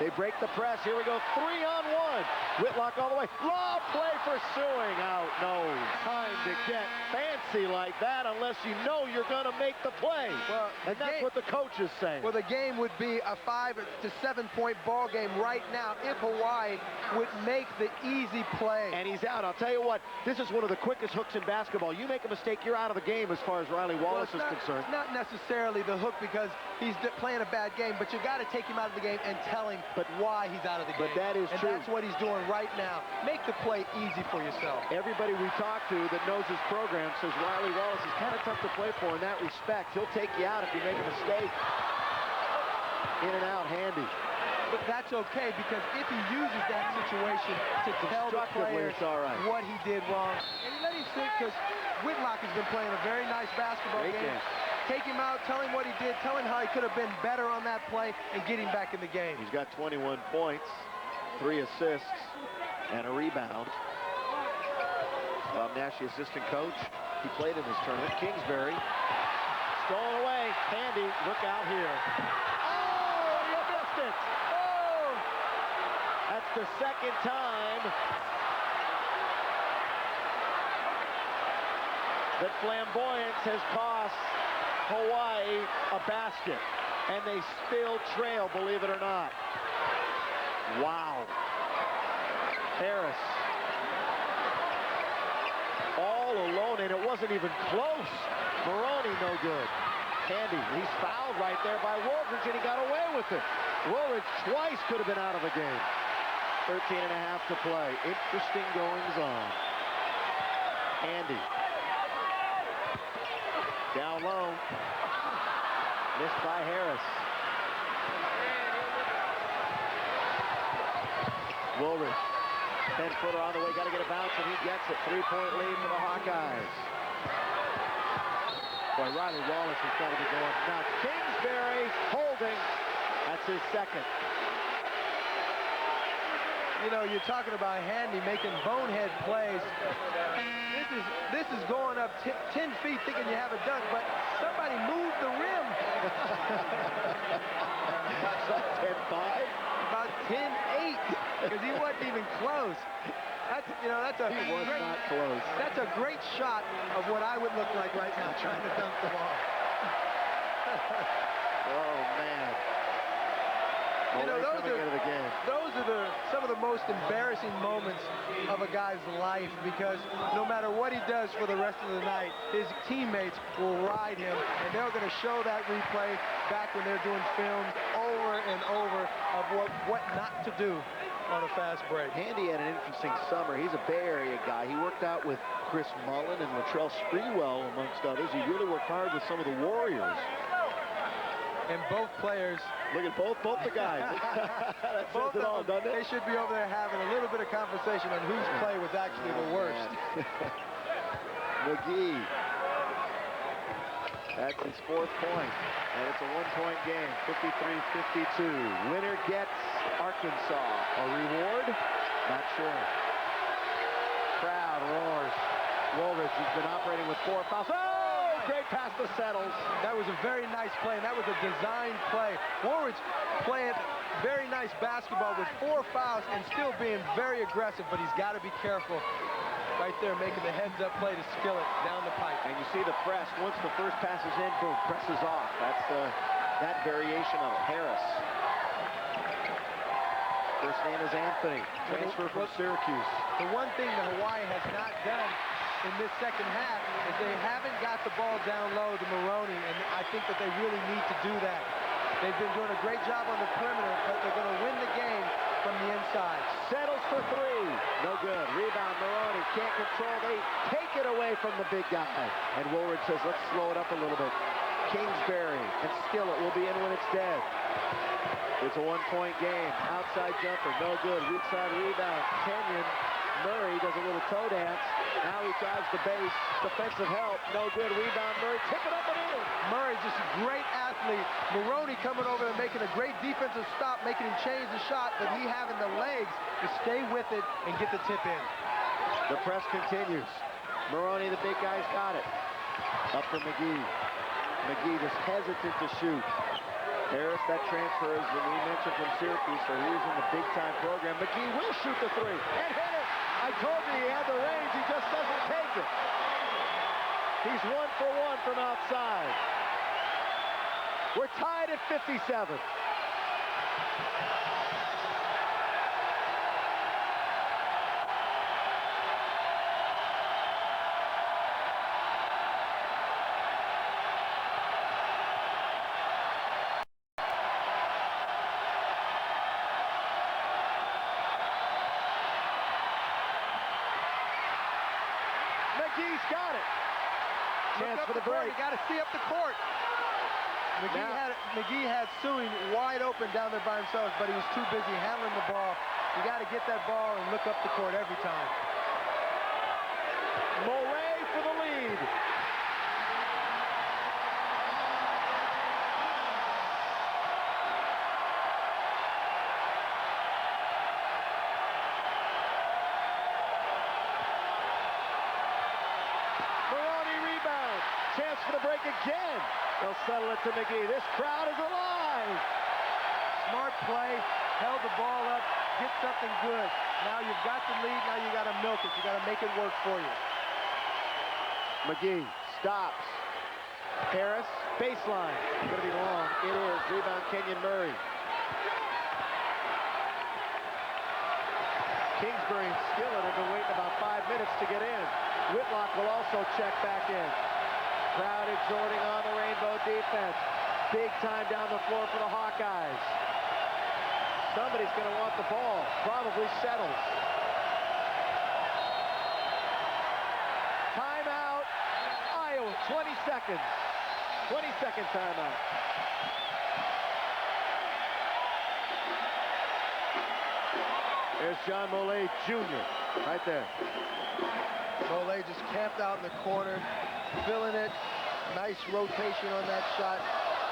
They break the press. Here we go. 3-on-1. Whitlock all the way. Lob play for Sewing. Out. No time to get fancy like that unless you know you're going to make the play. Well, and that's what the coach is saying. Well, the game would be a 5 to 7 point ball game right now if Hawaii would make the easy play. And he's out. I'll tell you what, this is one of the quickest hooks in basketball. You make a mistake, you're out of the game as far as Riley Wallace is concerned. It's not necessarily the hook because he's playing a bad game, but you got to take him out of the game and tell him why he's out of the game. But that is true. And that's what he's doing right now. Make the play easy for yourself. Everybody we talk to that knows his program says Riley Wallace is kind of tough to play for in that respect. He'll take you out if you make a mistake. In and out, handy. But that's okay because if he uses that situation to tell the players what he did wrong, and you let him sit because Whitlock has been playing a very nice basketball game. Take him out, tell him what he did, tell him how he could have been better on that play, and get him back in the game. He's got 21 points, 3 assists, and a rebound. Bob Nash, the assistant coach, he played in this tournament. Kingsbury, stolen away, handy, look out here. Oh, you missed it! Oh! That's the second time that flamboyance has cost Hawaii a basket, and they still trail, believe it or not. Wow. Harris. All alone, and it wasn't even close. Maroney, no good. Handy, he's fouled right there by Woolridge, and he got away with it. Woolridge twice could have been out of the game. 13 and a half to play. Interesting goings on. Handy. Down low. Missed by Harris. Woolridge. 10-footer on the way. Got to get a bounce, and he gets it. 3-point lead for the Hawkeyes. Boy, Riley Wallace has got to be going nuts. Kingsbury holding. That's his second. You know, you're talking about Handy making bonehead plays. This is going up 10 feet thinking you have a dunk, but somebody moved the rim. About 10-5? About 10-8, because he wasn't even close. That's a he was not close. That's a great shot of what I would look like right now trying to dunk the ball. Oh, man. You know, those are some of the most embarrassing moments of a guy's life because no matter what he does for the rest of the night, his teammates will ride him, and they're going to show that replay back when they're doing films over and over of what not to do on a fast break. Handy had an interesting summer. He's a Bay Area guy. He worked out with Chris Mullen and Latrell Sprewell, amongst others. He really worked hard with some of the Warriors. And both players... Look at both the guys. That says it all, doesn't it? They should be over there having a little bit of conversation on whose play was actually the worst. McGee. That's his 4th point. And it's a 1-point game, 53-52. Winner gets Arkansas. A reward? Not sure. Crowd roars. Woolridge has been operating with 4 fouls. Oh! Great pass to Settles. That was a very nice play, and that was a designed play. Woolridge playing very nice basketball with 4 fouls and still being very aggressive, but he's got to be careful. Right there, making the heads-up play to Skillet down the pipe. And you see the press. Once the first pass is in, boom, presses off. That's that variation of it. Harris. First name is Anthony. Transfer from Syracuse. The one thing that Hawaii has not done in this second half is they haven't got the ball down low to Maroney, and I think that they really need to do that. They've been doing a great job on the perimeter, but they're going to win the game from the inside. Settles for 3. No good. Rebound, Maroney can't control. They take it away from the big guy. And Woolridge says, let's slow it up a little bit. Kingsbury and Skillet will be in when it's dead. It's a 1-point game. Outside jumper, no good. Weak side rebound. Kenyon. Murray does a little toe dance. Now he drives the base. Defensive help. No good. Rebound. Murray. Tip it up and in. Murray just a great athlete. Maroney coming over and making a great defensive stop, making him change the shot, but he having the legs to stay with it and get the tip in. The press continues. Maroney, the big guy's got it. Up for McGee. McGee just hesitant to shoot. Harris, that transfer, as we mentioned, from Syracuse, so he's in the big-time program. McGee will shoot the three and hit it. I told you he had the range. He just doesn't take it. He's 1 for 1 from outside. We're tied at 57. McGee's got it. Chance for the break. You got to see up the court. McGee had Suing wide open down there by himself, but he was too busy handling the ball. You got to get that ball and look up the court every time. Moray for the lead. Chance for the break again. They'll settle it to McGee. This crowd is alive. Smart play. Held the ball up. Get something good. Now you've got the lead. Now you got to milk it. You got to make it work for you. McGee stops. Harris, baseline. Going to be long. It is. Rebound, Kenyon Murray. Kingsbury and Skillett have been waiting about 5 minutes to get in. Whitlock will also check back in. Crowd exhorting on the Rainbow defense. Big time down the floor for the Hawkeyes. Somebody's going to want the ball. Probably Settles. Timeout. Iowa, 20 seconds. 20-second timeout. There's John Molay Jr. right there. Molay just camped out in the corner, filling it. Nice rotation on that shot.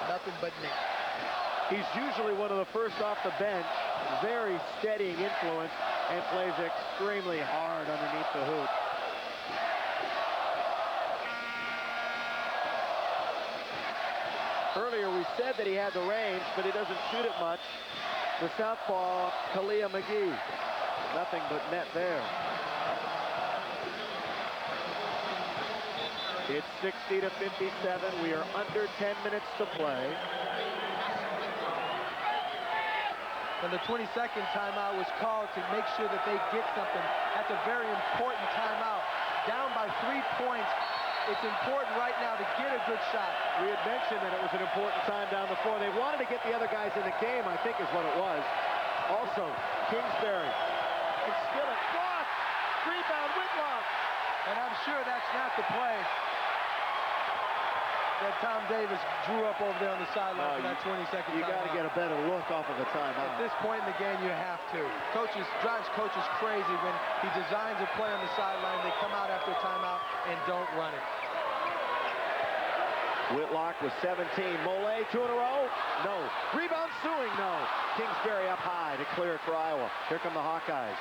Nothing but net. He's usually one of the first off the bench. Very steadying influence and plays extremely hard underneath the hoop. Earlier we said that he had the range, but he doesn't shoot it much. The southpaw, Kalia McGee. Nothing but net there. It's 60 to 57. We are under 10 minutes to play. And the 22nd timeout was called to make sure that they get something. That's a very important timeout. Down by 3 points. It's important right now to get a good shot. We had mentioned that it was an important time down the floor. They wanted to get the other guys in the game, I think is what it was. Also, Kingsbury. And Skillett blocked. Rebound, Whitlock. And I'm sure that's not the play that Tom Davis drew up over there on the sideline for that 22nd timeout. You got to get a better look off of the timeout. At this point in the game, you have to. Drives coaches crazy when he designs a play on the sideline. They come out after a timeout and don't run it. Whitlock with 17. Molay, 2 in a row. No. Rebound, Suing. No. Kingsbury up high to clear it for Iowa. Here come the Hawkeyes.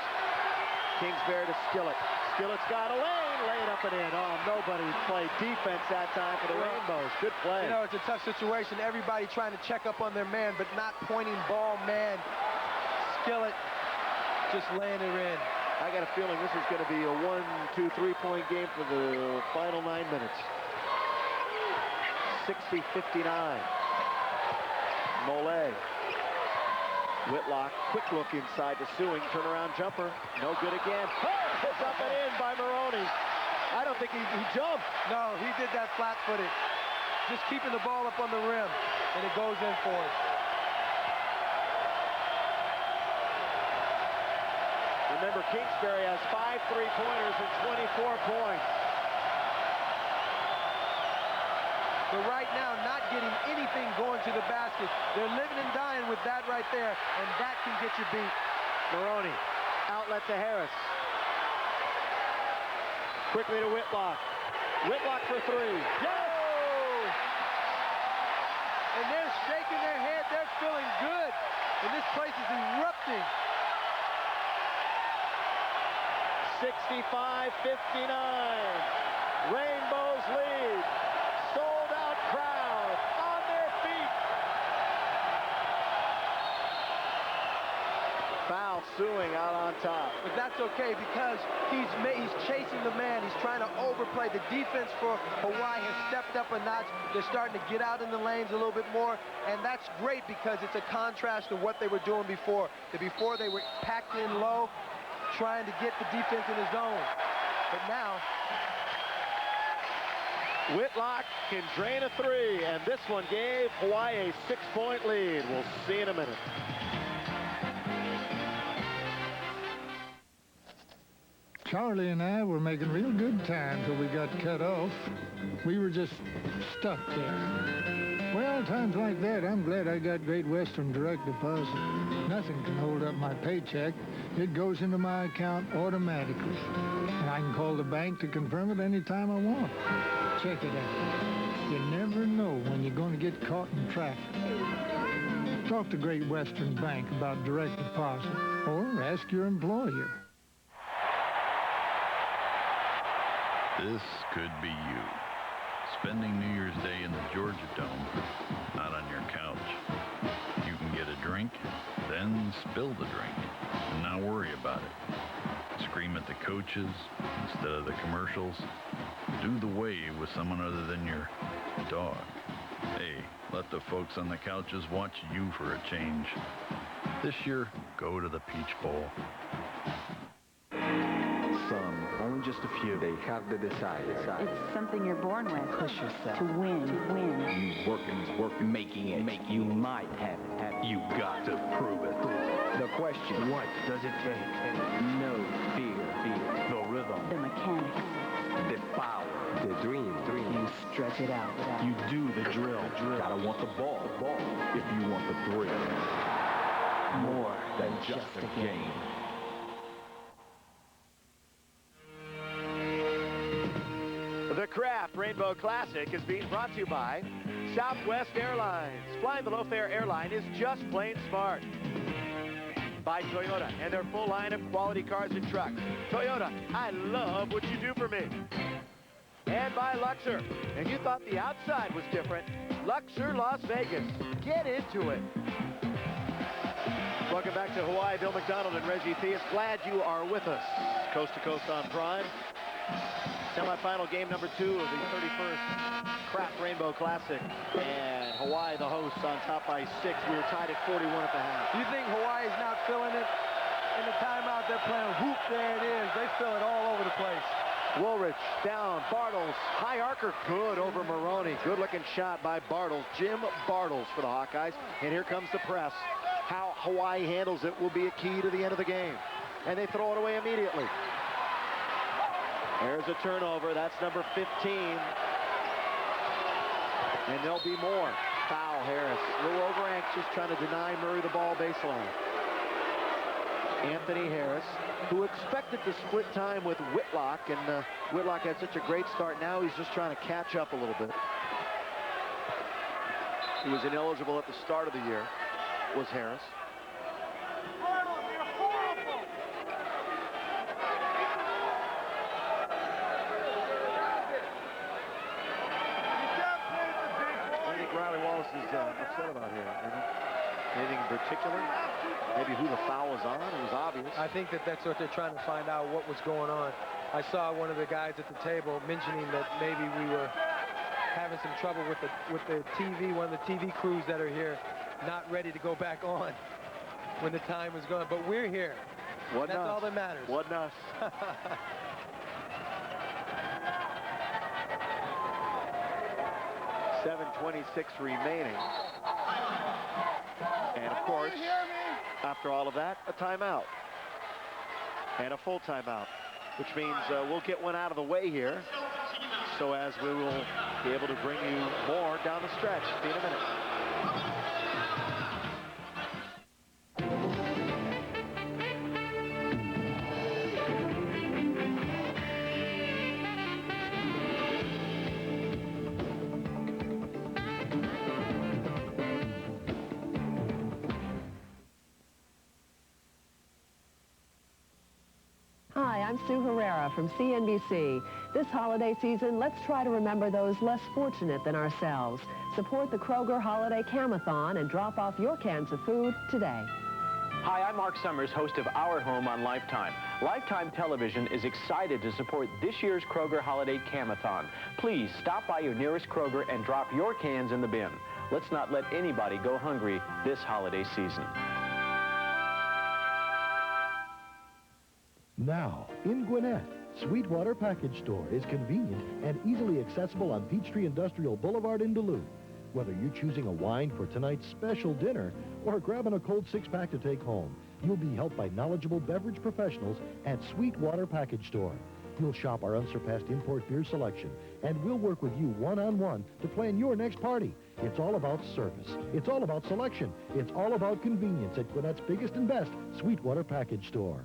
Kingsbury to Skillett. Skillett's got a lane. Lay it up and in. Oh, nobody played defense that time for the Rainbows. Good play. You know, it's a tough situation. Everybody trying to check up on their man, but not pointing ball man. Skillett just laying it in. I got a feeling this is going to be a 1, 2, 3-point game for the final 9 minutes. 60-59. Molay. Whitlock, quick look inside to Suing, turnaround jumper, no good again. Oh, it's up and in by Maroney. I don't think he jumped. No, he did that flat-footed. Just keeping the ball up on the rim, and it goes in for him. Remember, Kingsbury has 5 3-pointers and 24 points. But right now, not getting anything going to the basket. They're living and dying with that right there, and that can get you beat. Maroney, outlet to Harris. Quickly to Whitlock. Whitlock for 3. Yes! And they're shaking their head. They're feeling good. And this place is erupting. 65-59. Rainbows lead. Sold-out crowd on their feet. Suing out on top. But that's okay because he's chasing the man. He's trying to overplay. The defense for Hawaii has stepped up a notch. They're starting to get out in the lanes a little bit more, and that's great because it's a contrast to what they were doing before. Before they were packed in low, trying to get the defense in the zone. But now, Whitlock can drain a three, and this one gave Hawaii a 6-point lead. We'll see in a minute. Charlie and I were making real good time till we got cut off. We were just stuck there. Well, times like that, I'm glad I got Great Western direct deposit. Nothing can hold up my paycheck. It goes into my account automatically. And I can call the bank to confirm it anytime I want. Check it out. You never know when you're going to get caught in traffic. Talk to Great Western Bank about direct deposit, or ask your employer. This could be you. Spending New Year's Day in the Georgia Dome, not on your couch. You can get a drink, then spill the drink, and not worry about it. Scream at the coaches instead of the commercials. Do the wave with someone other than your dog. Hey, let the folks on the couches watch you for a change. This year, go to the Peach Bowl. Some, only just a few, they have to decide. It's something you're born with. Push yourself. To win. You working, making it. You might have it. You got to prove it. The question, what does it take? No fear. The rhythm. The mechanics. The power. The dream. You stretch it out. You do the drill. Gotta want the ball. If you want the thrill. More than just a game. The Kraft Rainbow Classic is being brought to you by Southwest Airlines. Flying the low-fare airline is just plain smart. By Toyota and their full line of quality cars and trucks. Toyota, I love what you do for me. And by Luxor. And you thought the outside was different. Luxor Las Vegas. Get into it. Welcome back to Hawaii. Bill McDonald and Reggie Theus. Glad you are with us. Coast to Coast on Prime. Semifinal game number 2 of the 31st Kraft Rainbow Classic. And Hawaii, the hosts, on top by 6. We were tied at 41 at the half. You think Hawaii's not feeling it? In the timeout, they're playing whoop. There it is. They feel it all over the place. Woolridge down. Bartles. High arcer. Good over Maroney. Good looking shot by Bartles. Jim Bartles for the Hawkeyes. And here comes the press. How Hawaii handles it will be a key to the end of the game. And they throw it away immediately. There's a turnover. That's number 15. And there'll be more. Foul, Harris. A little over anxious, trying to deny Murray the ball baseline. Anthony Harris, who expected to split time with Whitlock, and Whitlock had such a great start. Now he's just trying to catch up a little bit. He was ineligible at the start of the year, was Harris. Is upset about here. Anything in particular? Maybe who the foul was on? It was obvious. I think that's what they're trying to find out, what was going on. I saw one of the guys at the table mentioning that maybe we were having some trouble with the TV, one of the TV crews that are here, not ready to go back on when the time was going. But we're here. That's all that matters. Wasn't us. 7:26 remaining. And of course, after all of that, a timeout. And a full timeout, which means we'll get one out of the way here, so as we will be able to bring you more down the stretch. See you in a minute. I'm Sue Herrera from CNBC. This holiday season, let's try to remember those less fortunate than ourselves. Support the Kroger Holiday Camathon and drop off your cans of food today. Hi, I'm Mark Summers, host of Our Home on Lifetime. Lifetime Television is excited to support this year's Kroger Holiday Camathon. Please stop by your nearest Kroger and drop your cans in the bin. Let's not let anybody go hungry this holiday season. Now, in Gwinnett, Sweetwater Package Store is convenient and easily accessible on Peachtree Industrial Boulevard in Duluth. Whether you're choosing a wine for tonight's special dinner or grabbing a cold six-pack to take home, you'll be helped by knowledgeable beverage professionals at Sweetwater Package Store. You'll shop our unsurpassed import beer selection, and we'll work with you one-on-one to plan your next party. It's all about service. It's all about selection. It's all about convenience at Gwinnett's biggest and best Sweetwater Package Store.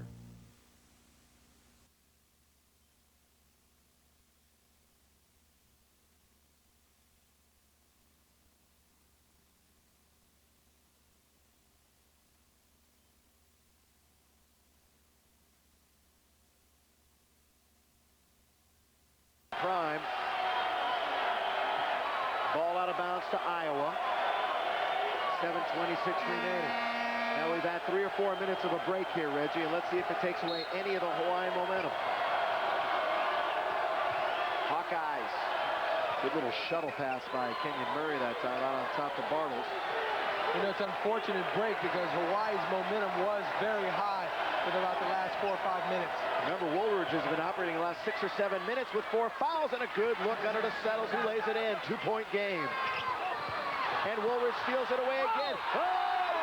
Prime. Ball out of bounds to Iowa. 7:26 remaining. Now we've had 3 or 4 minutes of a break here, Reggie, and let's see if it takes away any of the Hawaii momentum. Hawkeyes. Good little shuttle pass by Kenyon Murray that time out on top to Bartles. You know, it's an unfortunate break because Hawaii's momentum was very high for about the last 4 or 5 minutes. Remember, Woolridge has been operating the last 6 or 7 minutes with 4 fouls and a good look under to Settles, who lays it in. 2-point game. And Woolridge steals it away again. Oh,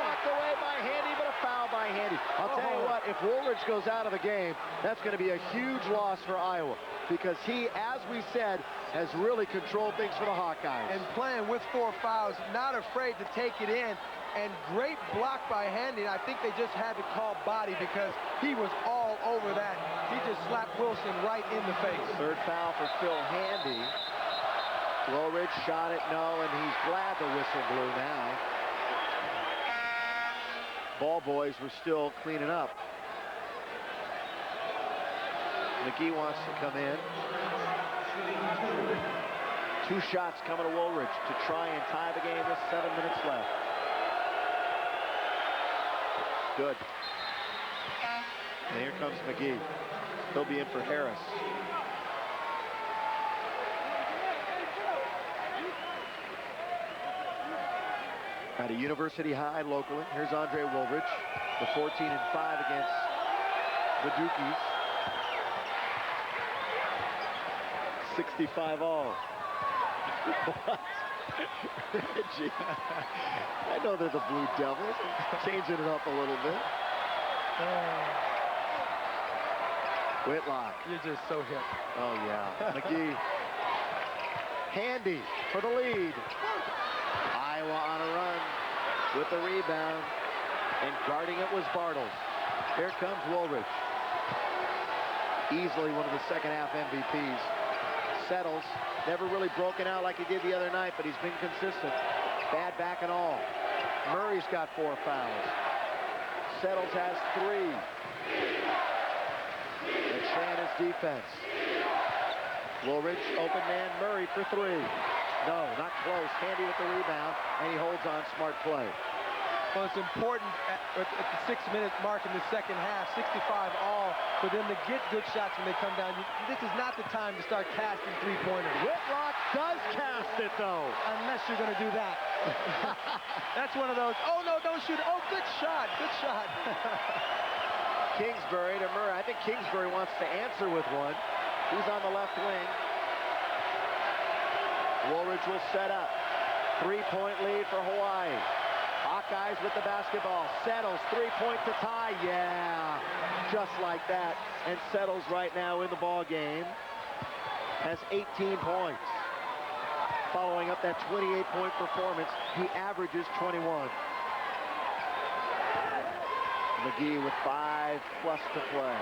knocked away by Handy, but a foul by Handy. I'll tell you what, if Woolridge goes out of the game, that's going to be a huge loss for Iowa because he, as we said, has really controlled things for the Hawkeyes. And playing with 4 fouls, not afraid to take it in. And great block by Handy. I think they just had to call body because he was all over that. He just slapped Wilson right in the face. Third foul for Phil Handy. Woolridge shot it, no, and he's glad the whistle blew now. Ball boys were still cleaning up. McGee wants to come in. 2 shots coming to Woolridge to try and tie the game with 7 minutes left. Good. And here comes McGee. He'll be in for Harris. At a University High locally. Here's Andre Woolridge. The 14-5 against the Dukies. 65 all. What? Reggie. I know they're the Blue Devils. Changing it up a little bit. Whitlock. You're just so hip. Oh, yeah. McGee. Handy for the lead. Iowa on a run with the rebound. And guarding it was Bartles. Here comes Woolridge. Easily one of the second half MVPs. Settles. Never really broken out like he did the other night, but he's been consistent. Bad back and all. Murray's got 4 fouls. Settles has 3. And Shannon's defense. Woolridge, open man, Murray for 3. No, not close. Handy with the rebound, and he holds on. Smart play. Well, it's important at the 6-minute mark in the second half, 65 all, for them to get good shots when they come down. This is not the time to start casting three-pointers. Whitlock does cast it, though. Unless you're going to do that. That's one of those, oh, no, don't shoot. Oh, good shot, good shot. Kingsbury to Murray. I think Kingsbury wants to answer with one. He's on the left wing. Woolridge will set up. 3-point lead for Hawaii. Hawkeyes with the basketball. Settles, 3-point to tie. Yeah, just like that. And Settles right now in the ball game has 18 points. Following up that 28-point performance, he averages 21. McGee with 5+ to play.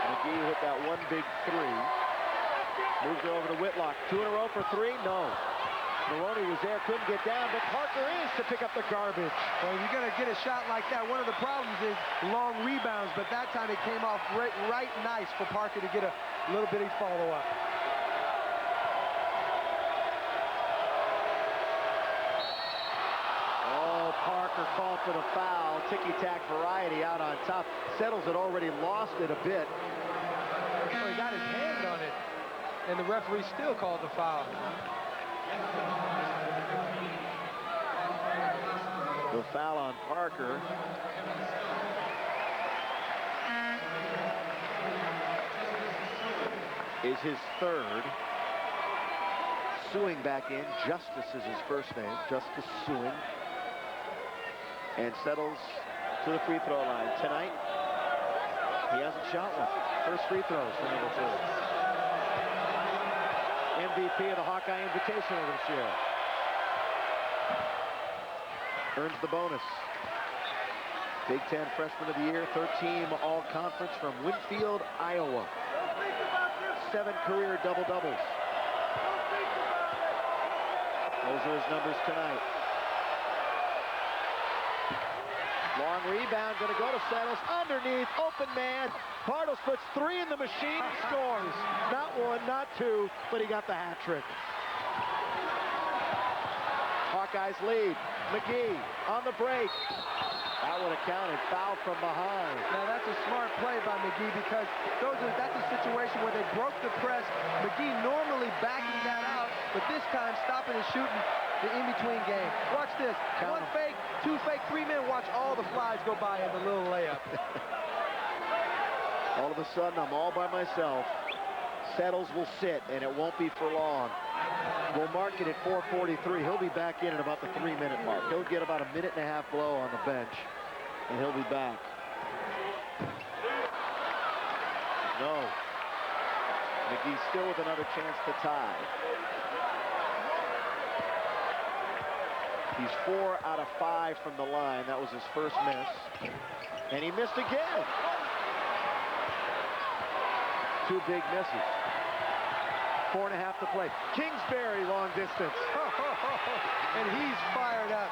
McGee hit that one big 3. Moves it over to Whitlock. 2 in a row for 3? No. Maroney was there, couldn't get down, but Parker is to pick up the garbage. Well, you're going to get a shot like that. One of the problems is long rebounds, but that time it came off right nice for Parker to get a little bitty follow-up. for the foul. Ticky-tack variety out on top. Settles had already lost it a bit. So he got his hand on it, and the referee still called the foul. The foul on Parker. Is his third. Suing back in. Justice is his first name. Justice Suing. And Settles to the free throw line. Tonight, he hasn't shot one. First free throws for number 2. MVP of the Hawkeye Invitational this year. Earns the bonus. Big Ten Freshman of the Year, 13 All-Conference from Winfield, Iowa. 7 career double-doubles. Those are his numbers tonight. Long rebound, going to go to Settles. Underneath, open man. Bartles puts 3 in the machine and scores. Not 1, not 2, but he got the hat trick. Hawkeyes lead. McGee on the break. That would have counted. Foul from behind. Now that's a smart play by McGee because that's a situation where they broke the press. McGee normally backing that out, but this time stopping and shooting the in-between game. Watch this. Count 1 fake, 2 fake, 3 men. Watch all the flies go by in the little layup. All of a sudden, I'm all by myself. Settles will sit, and it won't be for long. We'll mark it at 4:43. He'll be back in at about the 3-minute mark. He'll get about a 1.5 blow on the bench, and he'll be back. No. McGee still with another chance to tie. He's 4 out of 5 from the line. That was his first miss. And he missed again. 2 big misses. 4.5 to play. Kingsbury, long distance. And he's fired up.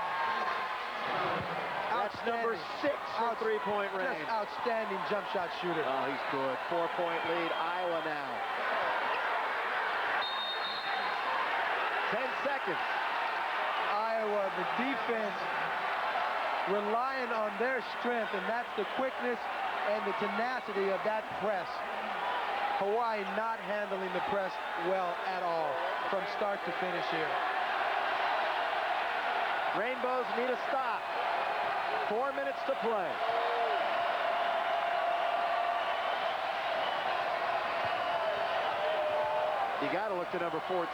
That's number 6 from three-point range. Just outstanding jump shot shooter. Oh, he's good. 4-point lead. Iowa now. 10 seconds. Iowa, the defense, relying on their strength, and that's the quickness and the tenacity of that press. Hawaii not handling the press well at all from start to finish here. Rainbows need a stop. 4 minutes to play. You got to look to number 14.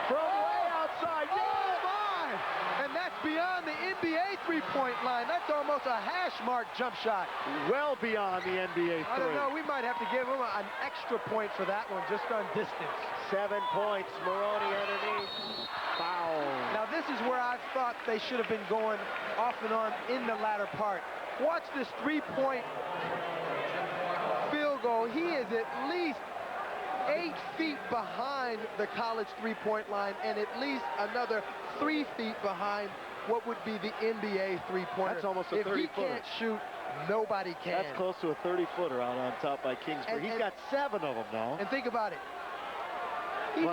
From way outside. Oh, my! And that's beyond the NBA three-point line. That's almost a hash mark jump shot. Well beyond the NBA three. I don't know. We might have to give him an extra point for that one, just on distance. 7 points. Maroney underneath. Foul. Now, this is where I thought they should have been going off and on in the latter part. Watch this three-point field goal. He is at least 8 feet behind the college three-point line and at least another 3 feet behind what would be the NBA three-pointer. That's almost a 30-footer. If he can't shoot, nobody can. That's close to a 30-footer out on top by Kingsbury. He's got 7 of them now. And think about it. He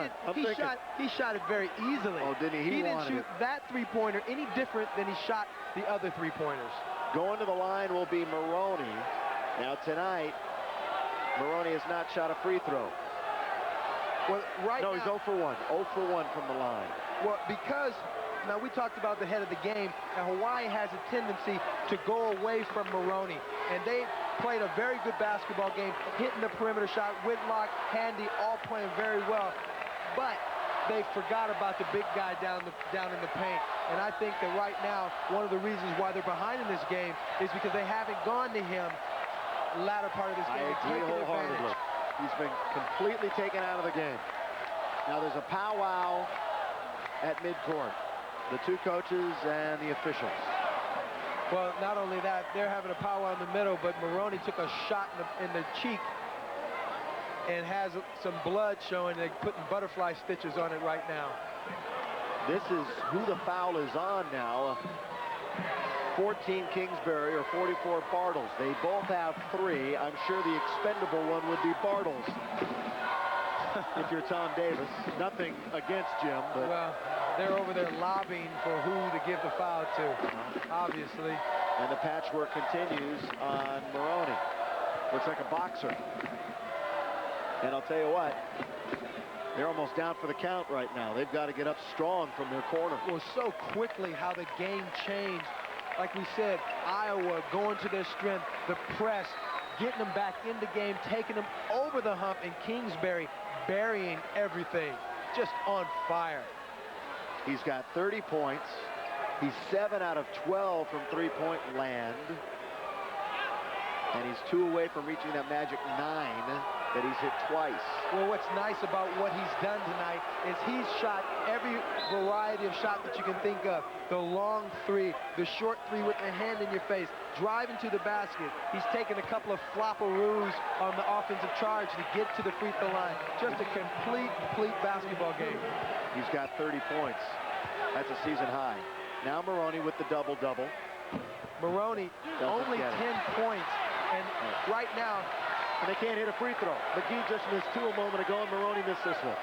shot it very easily. Oh, didn't he? He didn't shoot that three-pointer any different than he shot the other three-pointers. Going to the line will be Maroney. Now tonight, Maroney has not shot a free throw. Well, no, he's 0 for 1. 0 for 1 from the line. Well, because now we talked about the head of the game, and Hawaii has a tendency to go away from Maroney, and they played a very good basketball game, hitting the perimeter shot. Whitlock, Handy, all playing very well, but they forgot about the big guy down in the paint. And I think that right now, one of the reasons why they're behind in this game is because they haven't gone to him the latter part of this game. I agree wholeheartedly. He's been completely taken out of the game. Now there's a powwow at midcourt. The 2 coaches and the officials. Well, not only that, they're having a powwow in the middle, but Maroney took a shot in the cheek and has some blood showing. They're putting butterfly stitches on it right now. This is who the foul is on now. 14 Kingsbury or 44 Bartles. They both have 3. I'm sure the expendable one would be Bartles. if you're Tom Davis. Nothing against Jim, but... Well, they're over there lobbying for who to give the foul to, obviously. And the patchwork continues on Maroney. Looks like a boxer. And I'll tell you what, they're almost down for the count right now. They've got to get up strong from their corner. Well, so quickly how the game changed. Like we said, Iowa going to their strength, the press, getting them back in the game, taking them over the hump, and Kingsbury burying everything. Just on fire. He's got 30 points. He's 7 out of 12 from three-point land. And he's 2 away from reaching that magic 9 that he's hit twice. Well, what's nice about what he's done tonight is he's shot every variety of shot that you can think of. The long three, the short three with the hand in your face, driving to the basket. He's taken a couple of flopperoos on the offensive charge to get to the free throw line. Just a complete basketball game. He's got 30 points. That's a season high. Now Maroney with the double-double. Maroney, only 10 points. And right now, and they can't hit a free throw. McGee just missed 2 a moment ago, and Maroney missed this one.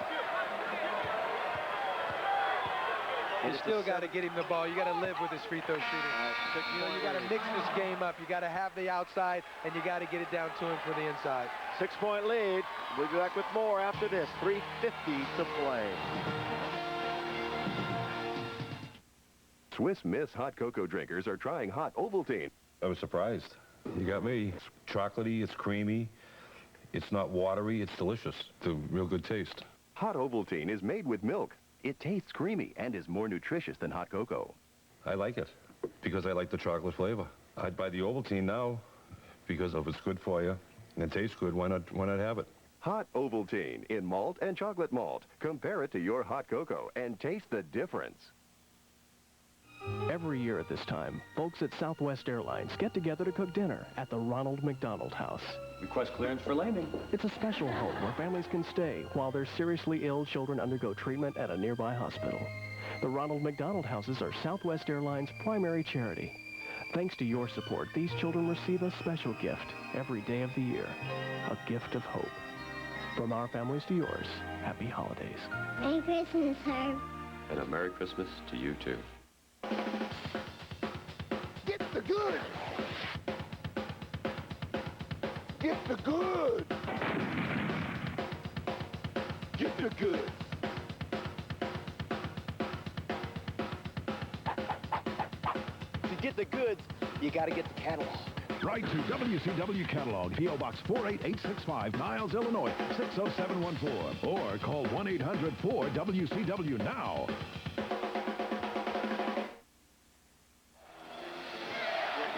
You still got to get him the ball. You got to live with his free throw shooting. You got to mix this game up. You got to have the outside, and you got to get it down to him for the inside. 6-point lead. We'll be back with more after this. 3:50 to play. Swiss Miss hot cocoa drinkers are trying hot Ovaltine. I was surprised. You got me. It's chocolatey, it's creamy, it's not watery, it's delicious. It's a real good taste. Hot Ovaltine is made with milk. It tastes creamy and is more nutritious than hot cocoa. I like it because I like the chocolate flavor. I'd buy the Ovaltine now because of it's good for you and it tastes good. Why not have it? Hot Ovaltine in malt and chocolate malt. Compare it to your hot cocoa and taste the difference. Every year at this time, folks at Southwest Airlines get together to cook dinner at the Ronald McDonald House. Request clearance for landing. It's a special home where families can stay while their seriously ill children undergo treatment at a nearby hospital. The Ronald McDonald Houses are Southwest Airlines' primary charity. Thanks to your support, these children receive a special gift every day of the year, a gift of hope. From our families to yours, happy holidays. Merry Christmas, Herb. And a Merry Christmas to you, too. Get the good. Get the good. Get the good. To get the goods, you got to get the catalog. Write to WCW Catalog, P.O. Box 48865, Niles, Illinois, 60714. Or call 1-800-4WCW now.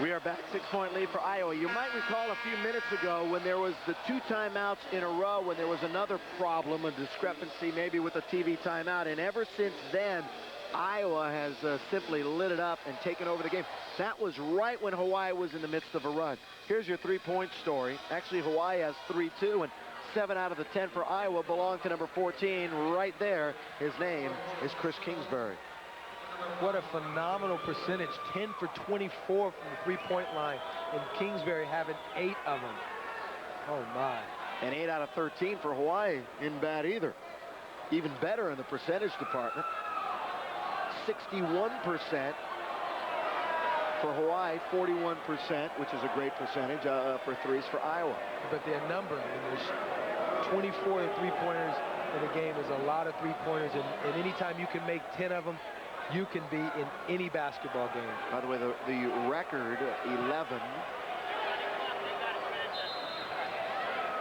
We are back, 6-point lead for Iowa. You might recall a few minutes ago when there was the 2 timeouts in a row, when there was another problem, a discrepancy maybe with a TV timeout. And ever since then, Iowa has simply lit it up and taken over the game. That was right when Hawaii was in the midst of a run. Here's your 3-point story. Actually, Hawaii has 3 too, and 7 out of the 10 for Iowa belong to number 14 right there. His name is Chris Kingsbury. What a phenomenal percentage, 10 for 24 from the three-point line, and Kingsbury having 8 of them. Oh, my. And 8 out of 13 for Hawaii, isn't bad either. Even better in the percentage department. 61% for Hawaii, 41%, which is a great percentage for threes for Iowa. But their number, there's 24 three-pointers in a game is a lot of three-pointers, and anytime you can make 10 of them, you can be in any basketball game. By the way, the record, 11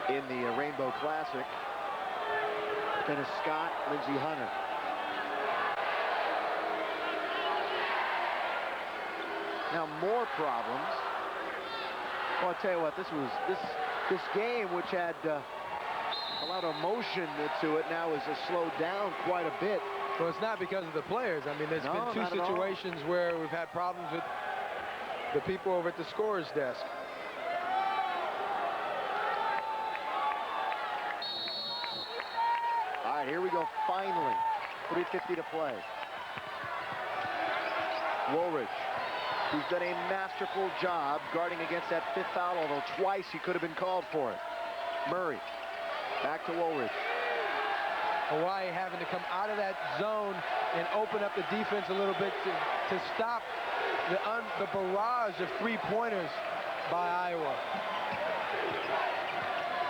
in the Rainbow Classic. Dennis Scott, Lindsey Hunter. Now more problems. Well, I'll tell you what, this game, which had a lot of emotion to it, now is slowed down quite a bit. Well, it's not because of the players. I mean, there's been 2 situations where we've had problems with the people over at the scorer's desk. All right, here we go, finally. 3:50 to play. Woolridge, who's done a masterful job guarding against that 5th foul, although twice he could have been called for it. Murray, back to Woolridge. Hawaii having to come out of that zone and open up the defense a little bit to stop the barrage of three-pointers by Iowa.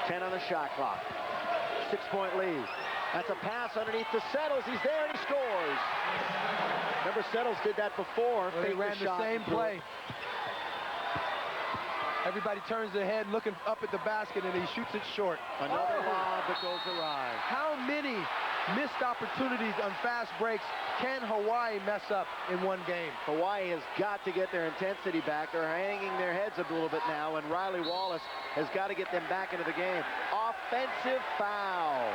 10 on the shot clock. 6-point lead. That's a pass underneath to Settles. He's there and he scores. Remember, Settles did that before. Well, they ran the same play. Everybody turns their head looking up at the basket, and he shoots it short. Another lob that goes awry. How many missed opportunities on fast breaks can Hawaii mess up in one game? Hawaii has got to get their intensity back. They're hanging their heads up a little bit now, and Riley Wallace has got to get them back into the game. Offensive foul.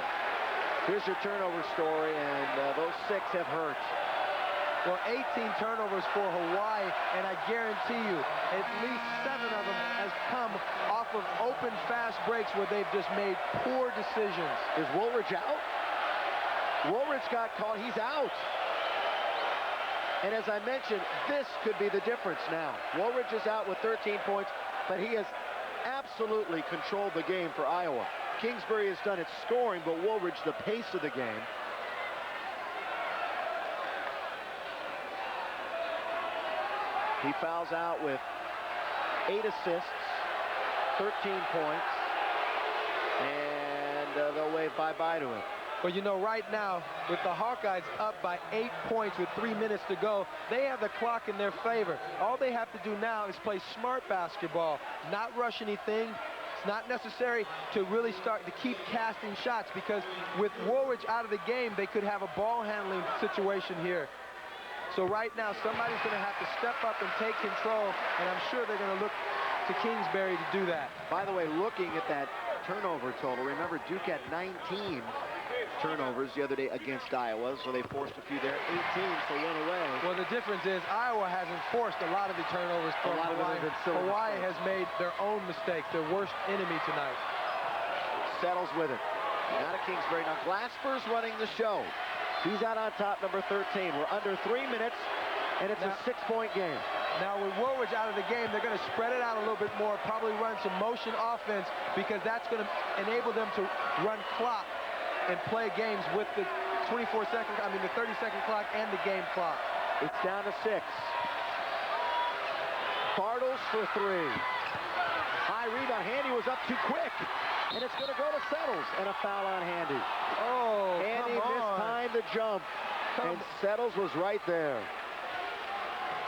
Here's your turnover story, and those 6 have hurt. Well, 18 turnovers for Hawaii, and I guarantee you, at least 7 of them has come off of open fast breaks where they've just made poor decisions. Is Woolridge out? Woolridge got caught. He's out. And as I mentioned, this could be the difference now. Woolridge is out with 13 points, but he has absolutely controlled the game for Iowa. Kingsbury has done its scoring, but Woolridge the pace of the game. He fouls out with 8 assists, 13 points, and they'll wave bye-bye to him. Well, you know, right now, with the Hawkeyes up by 8 points with 3 minutes to go, they have the clock in their favor. All they have to do now is play smart basketball, not rush anything. It's not necessary to really start to keep casting shots, because with Woolridge out of the game, they could have a ball handling situation here. So right now, somebody's going to have to step up and take control, and I'm sure they're going to look to Kingsbury to do that. By the way, looking at that turnover total, remember Duke had 19 turnovers the other day against Iowa, so they forced a few there. 18, so went away. Well, the difference is Iowa hasn't forced a lot of the turnovers from Hawaii. Hawaii has made their own mistakes, their worst enemy tonight. Settles with it. Now to Kingsbury. Now Glasper's running the show. He's out on top, number 13. We're under 3 minutes, and it's a 6-point game. Now, with Woolridge out of the game, they're going to spread it out a little bit more, probably run some motion offense, because that's going to enable them to run clock and play games with the 30-second clock and the game clock. It's down to 6. Bartles for 3. High rebound. Handy was up too quick. And it's going to go to Settles, and a foul on Handy. Oh, Handy mistimed the jump, and Settles was right there.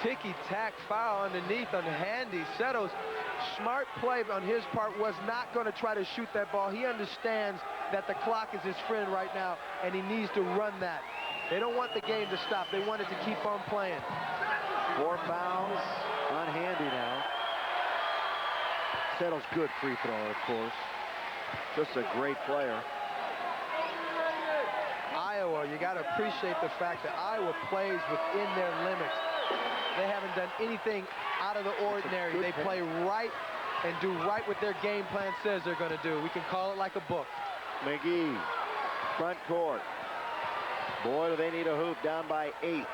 Ticky-tack foul underneath on Handy. Settles, smart play on his part, was not going to try to shoot that ball. He understands that the clock is his friend right now, and he needs to run that. They don't want the game to stop. They want it to keep on playing. 4 fouls on Handy now. Settles, good free throw, of course. Just a great player. Iowa, you got to appreciate the fact that Iowa plays within their limits. They haven't done anything out of the ordinary. They play right and do right what their game plan says they're going to do. We can call it like a book. McGee, front court. Boy, do they need a hoop, down by 8.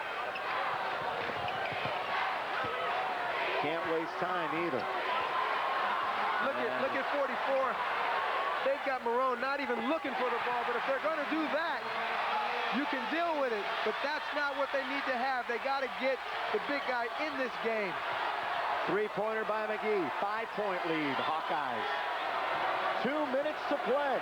Can't waste time either. Look at 44. They've got Marone not even looking for the ball, but if they're going to do that, you can deal with it. But that's not what they need to have. They got to get the big guy in this game. 3-pointer by McGee. 5-point lead, Hawkeyes. 2 minutes to play.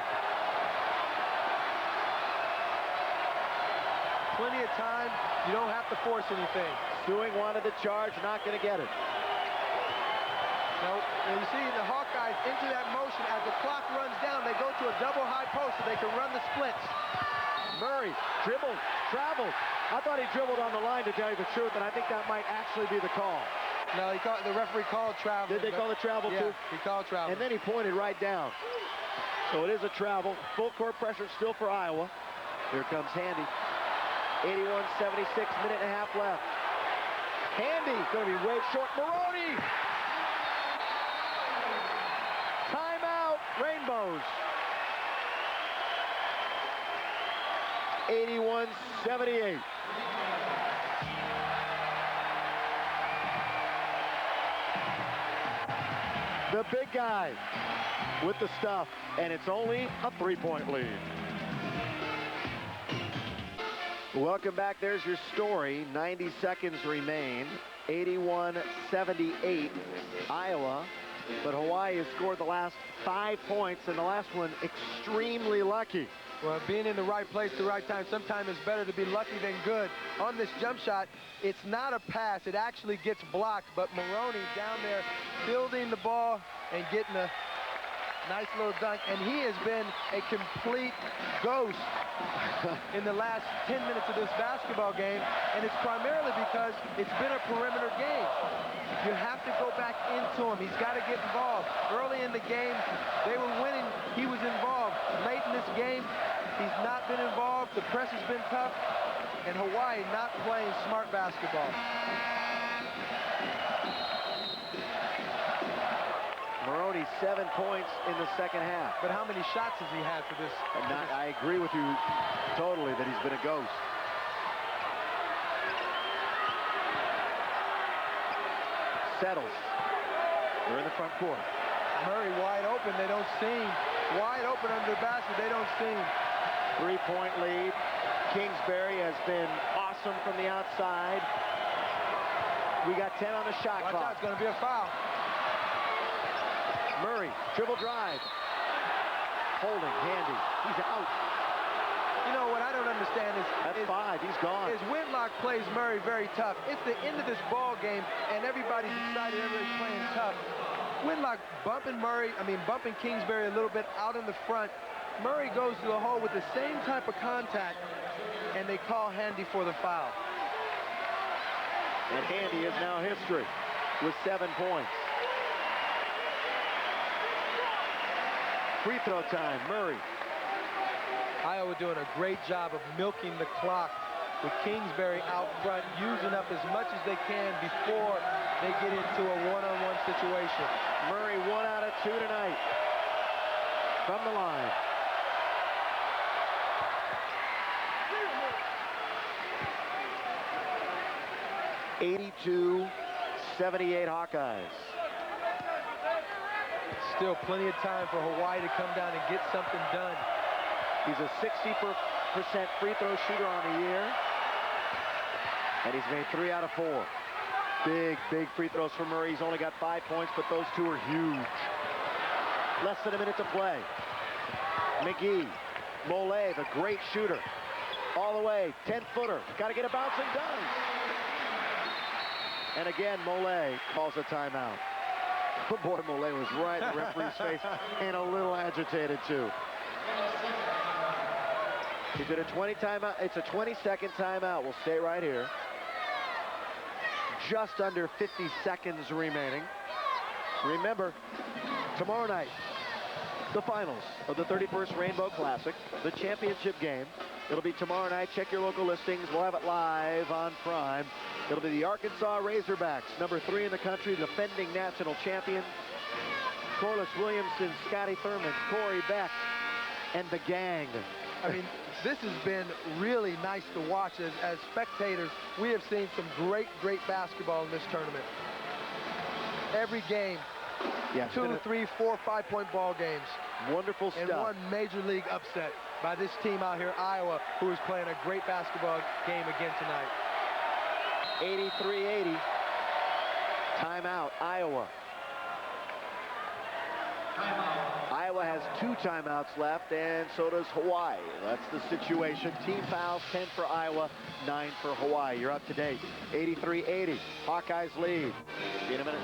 Plenty of time. You don't have to force anything. Stewing wanted the charge, not going to get it. Nope. And you see the Hawkeyes into that motion. As the clock runs down, they go to a double high post so they can run the splits. Murray dribbled, traveled. I thought he dribbled on the line, to tell you the truth, and I think that might actually be the call. No, the referee called travel. Did they call the travel too? He called travel. And then he pointed right down. So it is a travel. Full court pressure still for Iowa. Here comes Handy. 81-76, minute and a half left. Handy going to be way short. Maroney! Timeout, Rainbows. 81-78. The big guy with the stuff, and it's only a 3-point lead. Welcome back. There's your story. 90 seconds remain. 81-78 Iowa. But Hawaii has scored the last 5 points, and the last one extremely lucky. Well, being in the right place at the right time, sometimes it's better to be lucky than good. On this jump shot, it's not a pass. It actually gets blocked, but Maroney down there fielding the ball and getting a nice little dunk, and he has been a complete ghost in the last 10 minutes of this basketball game, and it's primarily because it's been a perimeter game. You have to go back into him. He's got to get involved. Early in the game, they were winning. He was involved. Late in this game, he's not been involved. The press has been tough, and Hawaii not playing smart basketball. Maroney 7 points in the second half. But how many shots has he had for this? I agree with you totally that he's been a ghost. Settles. They're in the front court. Murray wide open. They don't see him. Wide open under the basket. They don't see him. 3-point lead. Kingsbury has been awesome from the outside. We got 10 on the shot clock. Watch out, it's going to be a foul. Murray, dribble drive. Holding, handy. He's out. You know what I don't understand is... That's 5. He's gone. Is Whitlock plays Murray very tough. It's the end of this ball game, and everybody's decided everybody's playing tough. Whitlock bumping Kingsbury a little bit out in the front. Murray goes to the hole with the same type of contact, and they call Handy for the foul. And Handy is now history with 7 points. Free throw time, Murray. Iowa doing a great job of milking the clock with Kingsbury out front, using up as much as they can before they get into a one-on-one situation. Murray 1 out of 2 tonight from the line. (82-78) Hawkeyes. Still plenty of time for Hawaii to come down and get something done. He's a 60% free throw shooter on the year. And he's made 3 out of 4. Big free throws for Murray. He's only got 5 points, but those 2 are huge. Less than a minute to play. McGee, Mole, the great shooter. All the way, 10-footer. Got to get a bouncing dunk. And again, Mole calls a timeout. Oh boy, Mole was right in the referee's face and a little agitated too. He's at a 20 timeout. It's a 20-second timeout. We'll stay right here. Just under 50 seconds remaining. Remember, tomorrow night, the finals of the 31st Rainbow Classic, the championship game. It'll be tomorrow night. Check your local listings. We'll have it live on Prime. It'll be the Arkansas Razorbacks, number 3 in the country, defending national champion. Corliss Williamson, Scotty Thurman, Corey Beck, and the gang. I mean, this has been really nice to watch. As spectators, we have seen some great basketball in this tournament. Every game, yeah, 2, 3, 4, 5-point ball games. Wonderful stuff. And one major league upset by this team out here, Iowa, who is playing a great basketball game again tonight. 83-80. Timeout, Iowa. Iowa has 2 timeouts left, and so does Hawaii. That's the situation. Team fouls, 10 for Iowa, 9 for Hawaii. You're up to date. 83-80. Hawkeyes lead. See you in a minute.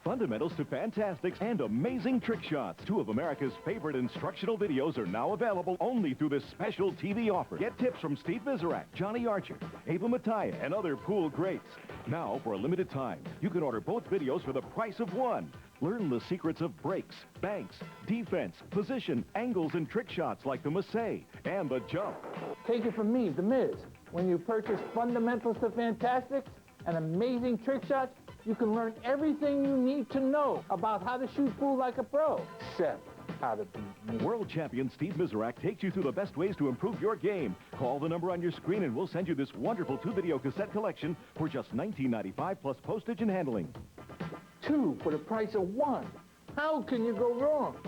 Fundamentals to Fantastics and Amazing Trick Shots. 2 of America's favorite instructional videos are now available only through this special TV offer. Get tips from Steve Vizerac, Johnny Archer, Ava Mataya, and other pool greats. Now, for a limited time, you can order both videos for the price of one. Learn the secrets of breaks, banks, defense, position, angles, and trick shots like the Massey and the jump. Take it from me, The Miz. When you purchase Fundamentals to Fantastics and Amazing Trick Shots, you can learn everything you need to know about how to shoot pool like a pro, except how to be me. World champion Steve Vizerac takes you through the best ways to improve your game. Call the number on your screen and we'll send you this wonderful 2-video cassette collection for just $19.95 plus postage and handling. 2 for the price of 1. How can you go wrong?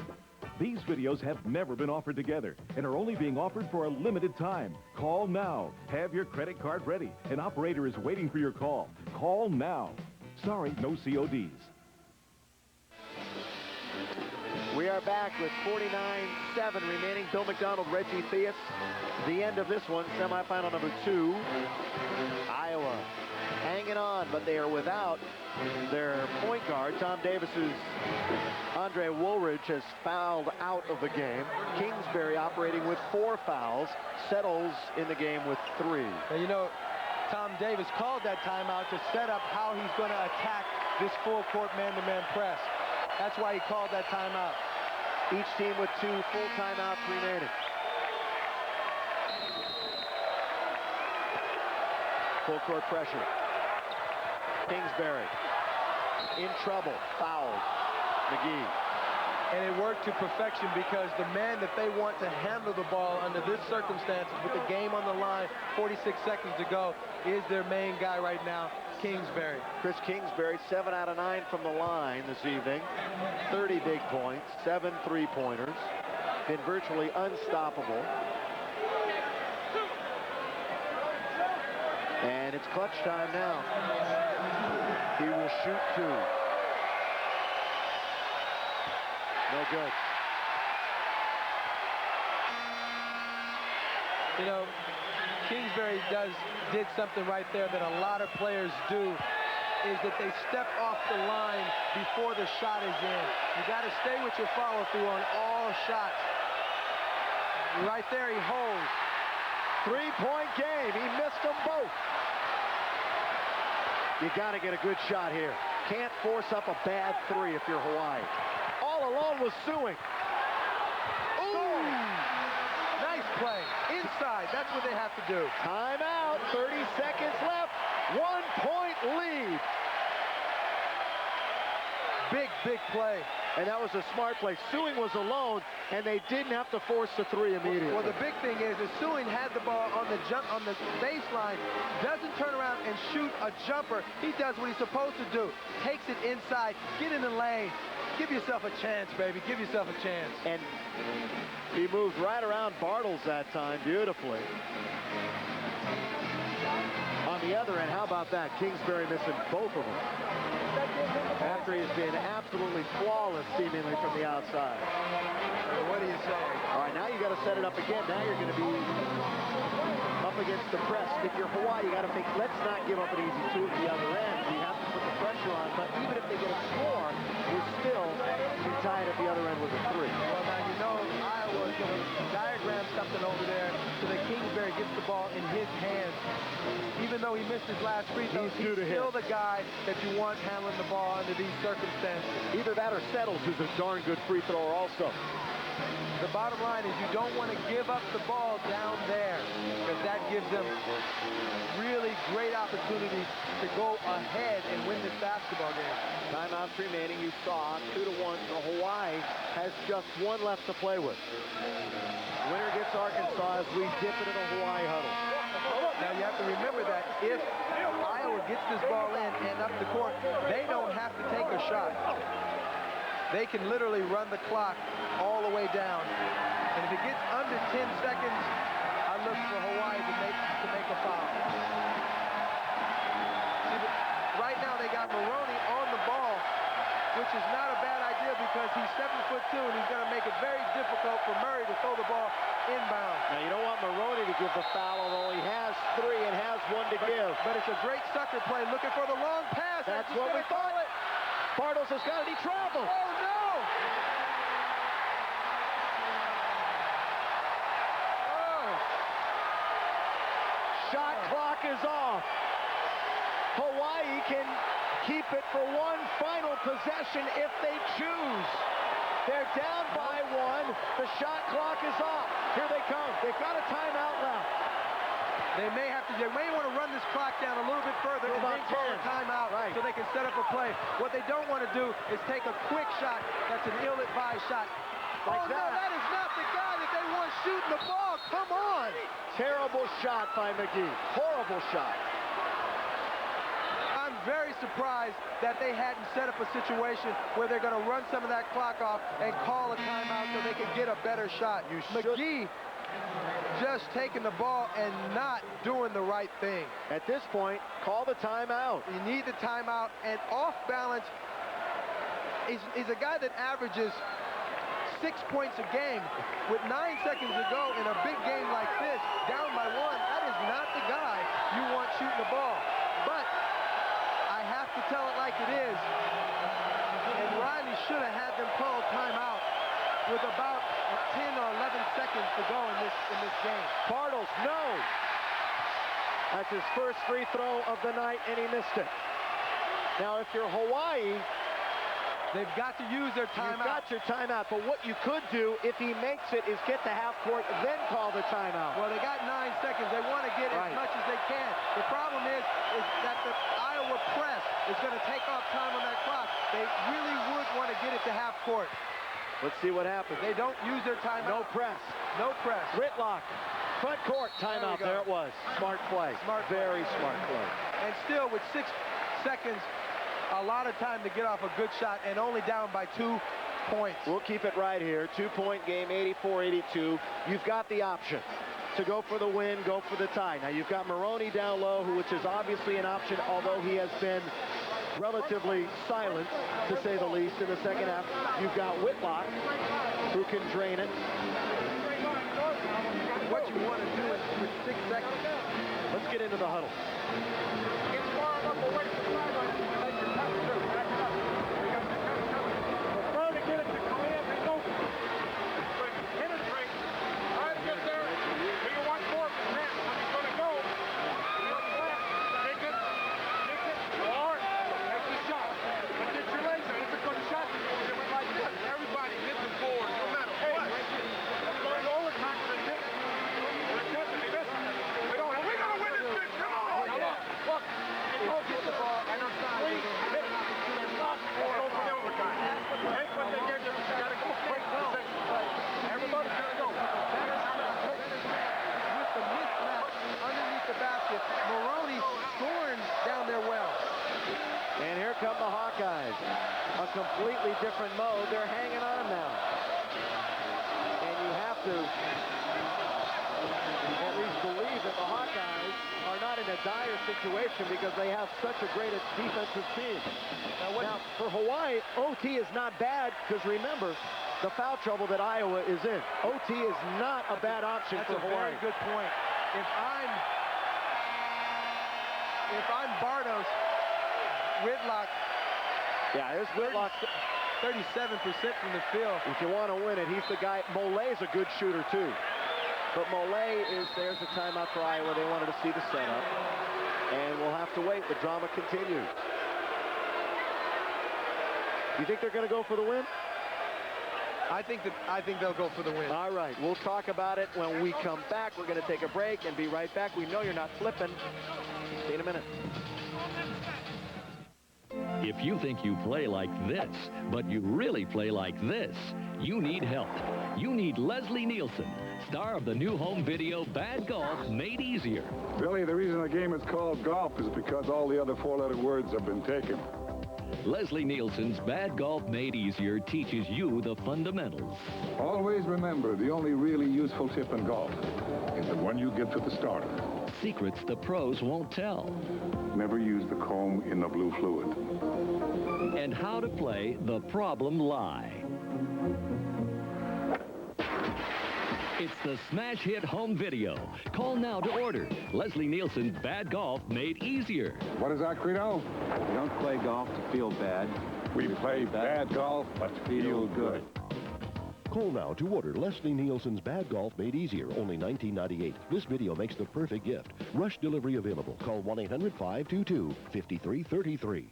These videos have never been offered together and are only being offered for a limited time. Call now. Have your credit card ready. An operator is waiting for your call. Call now. Sorry, no CODs. We are back with 49-7 remaining. Bill McDonald, Reggie Theus. The end of this one, semifinal number 2. Iowa hanging on, but they are without their point guard. Tom Davis's Andre Woolridge has fouled out of the game. Kingsbury operating with 4 fouls. Settles in the game with 3. And you know, Tom Davis called that timeout to set up how he's going to attack this full-court man-to-man press. That's why he called that timeout. Each team with 2 full timeouts remaining. Full court pressure. Kingsbury in trouble, fouled. McGee. And it worked to perfection because the man that they want to handle the ball under this circumstances with the game on the line, 46 seconds to go, is their main guy right now, Kingsbury. Chris Kingsbury, 7 out of 9 from the line this evening. 30 big points, 7 3-pointers. Been virtually unstoppable. And it's clutch time now. He will shoot 2. No good. You know, Kingsbury did something right there that a lot of players do, is that they step off the line before the shot is in. You got to stay with your follow-through on all shots. Right there, he holds. 3-point game. He missed them both. You got to get a good shot here. Can't force up a bad 3 if you're Hawaii. All alone was suing. Ooh! Nice play. Inside. That's what they have to do. Timeout. 30 seconds left. 1-point lead. Big play. And that was a smart play. Sewing was alone, and they didn't have to force the 3 immediately. Well, the big thing is that Sewing had the ball on the baseline, doesn't turn around and shoot a jumper. He does what he's supposed to do. Takes it inside, get in the lane. Give yourself a chance, baby. Give yourself a chance. And he moved right around Bartles that time beautifully. On the other end, how about that? Kingsbury missing both of them. After he's been absolutely flawless, seemingly, from the outside. What do you say? All right, now you got to set it up again. Now you're going to be up against the press. If you're Hawaii, you got to think, let's not give up an easy 2 at the other end. You have to put the pressure on. But even if they get a score, we're still tied at the other end with a 3. Well, now you know Iowa's going to diagram something over there so that Kingsbury gets the ball in his hands. Even though he missed his last free throw, he's still the guy that you want handling the ball under these circumstances. Either that or Settles, who's a darn good free thrower also. The bottom line is you don't want to give up the ball down there, because that gives them really great opportunities to go ahead and win this basketball game. Timeouts remaining. You saw 2-1. So Hawaii has just 1 left to play with. Winner gets Arkansas as we dip into the Hawaii huddle. Now you have to remember that if Iowa gets this ball in and up the court, they don't have to take a shot. They can literally run the clock all the way down. And if it gets under 10 seconds, I look for Hawaii to make a foul. See, right now they got Maroney on the ball, which is not a bad idea because he's 7'2" and he's going to make it very difficult for Murray to throw the ball inbound. Now you don't want Maroney to give the foul, although he has 3 and has 1 to give. But it's a great sucker play, looking for the long pass. That's what we thought. Bartles has got it. He traveled. Oh no! Oh! Shot clock is off. Hawaii can keep it for 1 final possession if they choose. They're down by 1. The shot clock is off. Here they come. They've got a timeout left. They may want to run this clock down a little bit further and then call a timeout so they can set up a play. What they don't want to do is take a quick shot that's an ill-advised shot. Like that. No, that is not the guy that they want shooting the ball. Come on. Terrible shot by McGee. Horrible shot. I'm very surprised that they hadn't set up a situation where they're going to run some of that clock off and call a timeout so they can get a better shot. McGee just taking the ball and not doing the right thing. At this point, call the timeout. You need the timeout, and off balance is a guy that averages 6 points a game. With 9 seconds to go in a big game like this, down by 1, that is not the guy you want shooting the ball. But I have to tell it like it is, and Riley should have had them call timeout with about 10 or 11 seconds to go in this game. Bartles, no! That's his first free throw of the night, and he missed it. Now, if you're Hawaii, they've got to use their timeout. You've got your timeout, but what you could do, if he makes it, is get to half court, then call the timeout. Well, they got 9 seconds. They want to get as much as they can. The problem is that the Iowa press is going to take off time on that clock. They really would want to get it to half court. Let's see what happens. They don't use their timeout. No press. No press. Whitlock, front court, timeout. There it was. Smart play. Very smart play. And still, with 6 seconds, a lot of time to get off a good shot, and only down by 2 points. We'll keep it right here. 2-point game, 84-82. You've got the option to go for the win, go for the tie. Now, you've got Maroney down low, which is obviously an option, although he has been relatively silent, to say the least, in the second half. You've got Whitlock, who can drain it. What you want to do is, with 6 seconds, let's get into the huddle. Come the Hawkeyes. A completely different mode. They're hanging on now. And you have to at least believe that the Hawkeyes are not in a dire situation because they have such a great defensive team. Now for Hawaii, OT is not bad because remember, the foul trouble that Iowa is in. OT is not a bad option for Hawaii. That's a very good point. If I'm Bartos, Whitlock. Yeah, there's Whitlock. 37% from the field. If you want to win it, he's the guy. Molet's a good shooter, too. But Molet there's a timeout for Iowa. They wanted to see the setup. And we'll have to wait. The drama continues. You think they're going to go for the win? I think they'll go for the win. All right, we'll talk about it when we come back. We're going to take a break and be right back. We know you're not flipping. See you in a minute. If you think you play like this, but you really play like this, you need help. You need Leslie Nielsen, star of the new home video Bad Golf Made Easier. Billy, the reason the game is called golf is because all the other four-letter words have been taken. Leslie Nielsen's Bad Golf Made Easier teaches you the fundamentals. Always remember, the only really useful tip in golf is the one you give to the starter. Secrets the pros won't tell. Never use the comb in the blue fluid. And how to play the problem lie. It's the smash hit home video. Call now to order. Leslie Nielsen's Bad Golf Made Easier. What is our credo? We don't play golf to feel bad. We play bad golf, but feel good. Call now to order Leslie Nielsen's Bad Golf Made Easier, only $19.98. This video makes the perfect gift. Rush delivery available. Call 1-800-522-5333.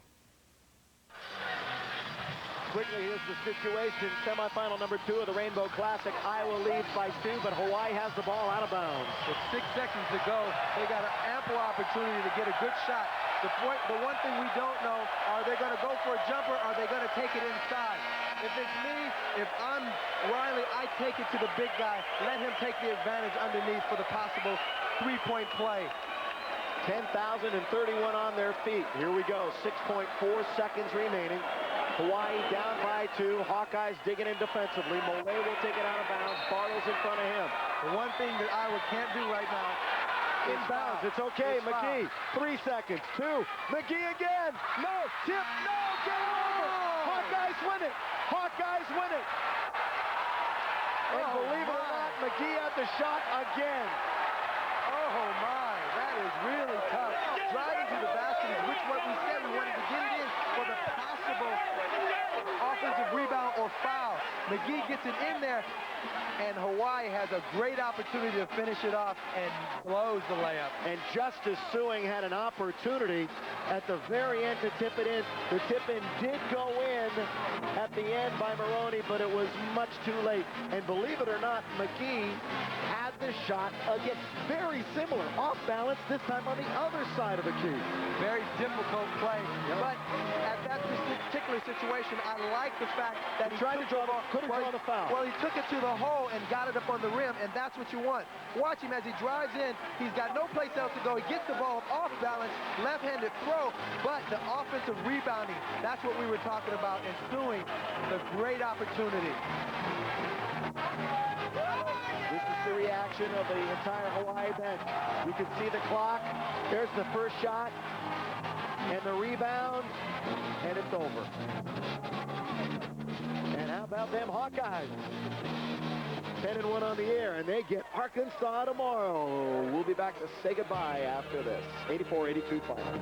Quickly, here's the situation. Semifinal number 2 of the Rainbow Classic. Iowa leads by 2, but Hawaii has the ball out of bounds. With 6 seconds to go, they got an ample opportunity to get a good shot. The one thing we don't know, are they going to go for a jumper? Or are they going to take it inside? If it's me, if I'm Riley, I take it to the big guy. Let him take the advantage underneath for the possible 3-point play. 10,031 on their feet. Here we go. 6.4 seconds remaining. Hawaii down by 2. Hawkeyes digging in defensively. Mole will take it out of bounds. Bartles in front of him. The one thing that Iowa can't do right now is inbounds. It's okay. It's McGee. 3 seconds. 2. McGee again. No. Tip. No. Get it over. Hawkeyes win it. Hawkeyes win it. And believe it or not, McGee had the shot again. Oh my, that is really tough. Driving to the basket is what we said we wanted to get it in for the possible offensive rebound or foul. McGee gets it in there, and Hawaii has a great opportunity to finish it off and blows the layup. And Justice Suing had an opportunity at the very end to tip it in. The tip-in did go in at the end by Maroney, but it was much too late. And believe it or not, McGee had the shot again. Very similar, off balance, this time on the other side of the key. Very difficult play, but at that particular situation, I like the fact that he tried to draw, couldn't draw the foul. Well, he took it to the hole and got it up on the rim, and that's what you want. Watch him as he drives in. He's got no place else to go. He gets the ball off balance, left-handed throw, but the offensive rebounding, that's what we were talking about, and Suing, the great opportunity. This is the reaction of the entire Hawaii bench. You can see the clock. There's the first shot and the rebound, and it's over. And how about them Hawkeyes? 10-1 on the air, and they get Arkansas tomorrow. We'll be back to say goodbye after this. 84-82 final.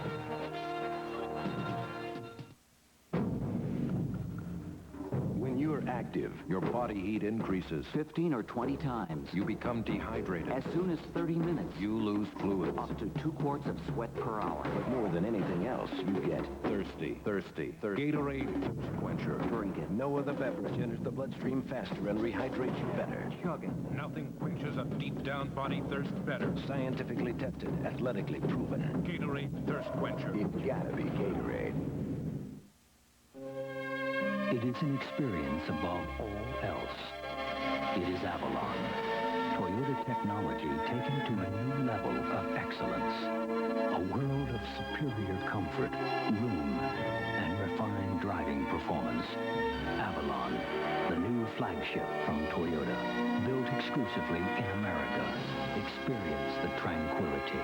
When you're active, your body heat increases 15 or 20 times. You become dehydrated. As soon as 30 minutes, you lose fluids. Up to 2 quarts of sweat per hour. But more than anything else, you get thirsty. Gatorade Thirst Quencher. Drink it. No other beverage enters the bloodstream faster and rehydrates you better. Chug it. Nothing quenches a deep-down body thirst better. Scientifically tested, athletically proven. Gatorade Thirst Quencher. It's gotta be Gatorade. It is an experience above all else. It is Avalon. Toyota technology taken to a new level of excellence. A world of superior comfort, room, and refined driving performance. Avalon, the new flagship from Toyota. Built exclusively in America. Experience the tranquility.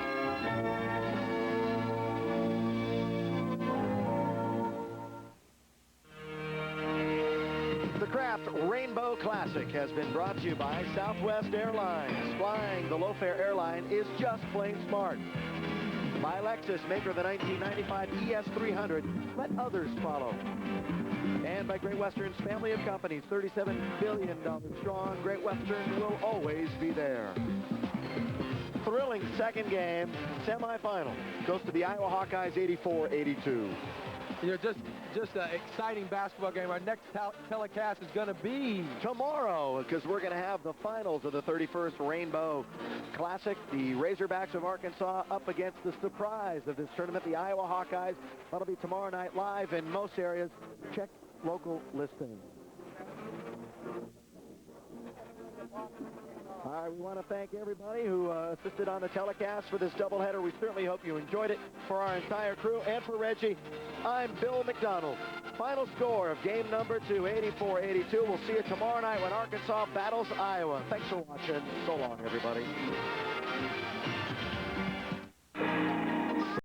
The Kraft Rainbow Classic has been brought to you by Southwest Airlines. Flying the low-fare airline is just plain smart. By Lexus, maker of the 1995 ES300. Let others follow. And by Great Western's family of companies, $37 billion strong. Great Western will always be there. Thrilling second game, semifinal. Goes to the Iowa Hawkeyes 84-82. You know, just an exciting basketball game. Our next telecast is going to be tomorrow, because we're going to have the finals of the 31st Rainbow Classic. The Razorbacks of Arkansas up against the surprise of this tournament, the Iowa Hawkeyes. That'll be tomorrow night live in most areas. Check local listings. All right, we want to thank everybody who assisted on the telecast for this doubleheader. We certainly hope you enjoyed it. For our entire crew and for Reggie, I'm Bill McDonald. Final score of game number 2, 84-82. We'll see you tomorrow night when Arkansas battles Iowa. Thanks for watching. So long, everybody.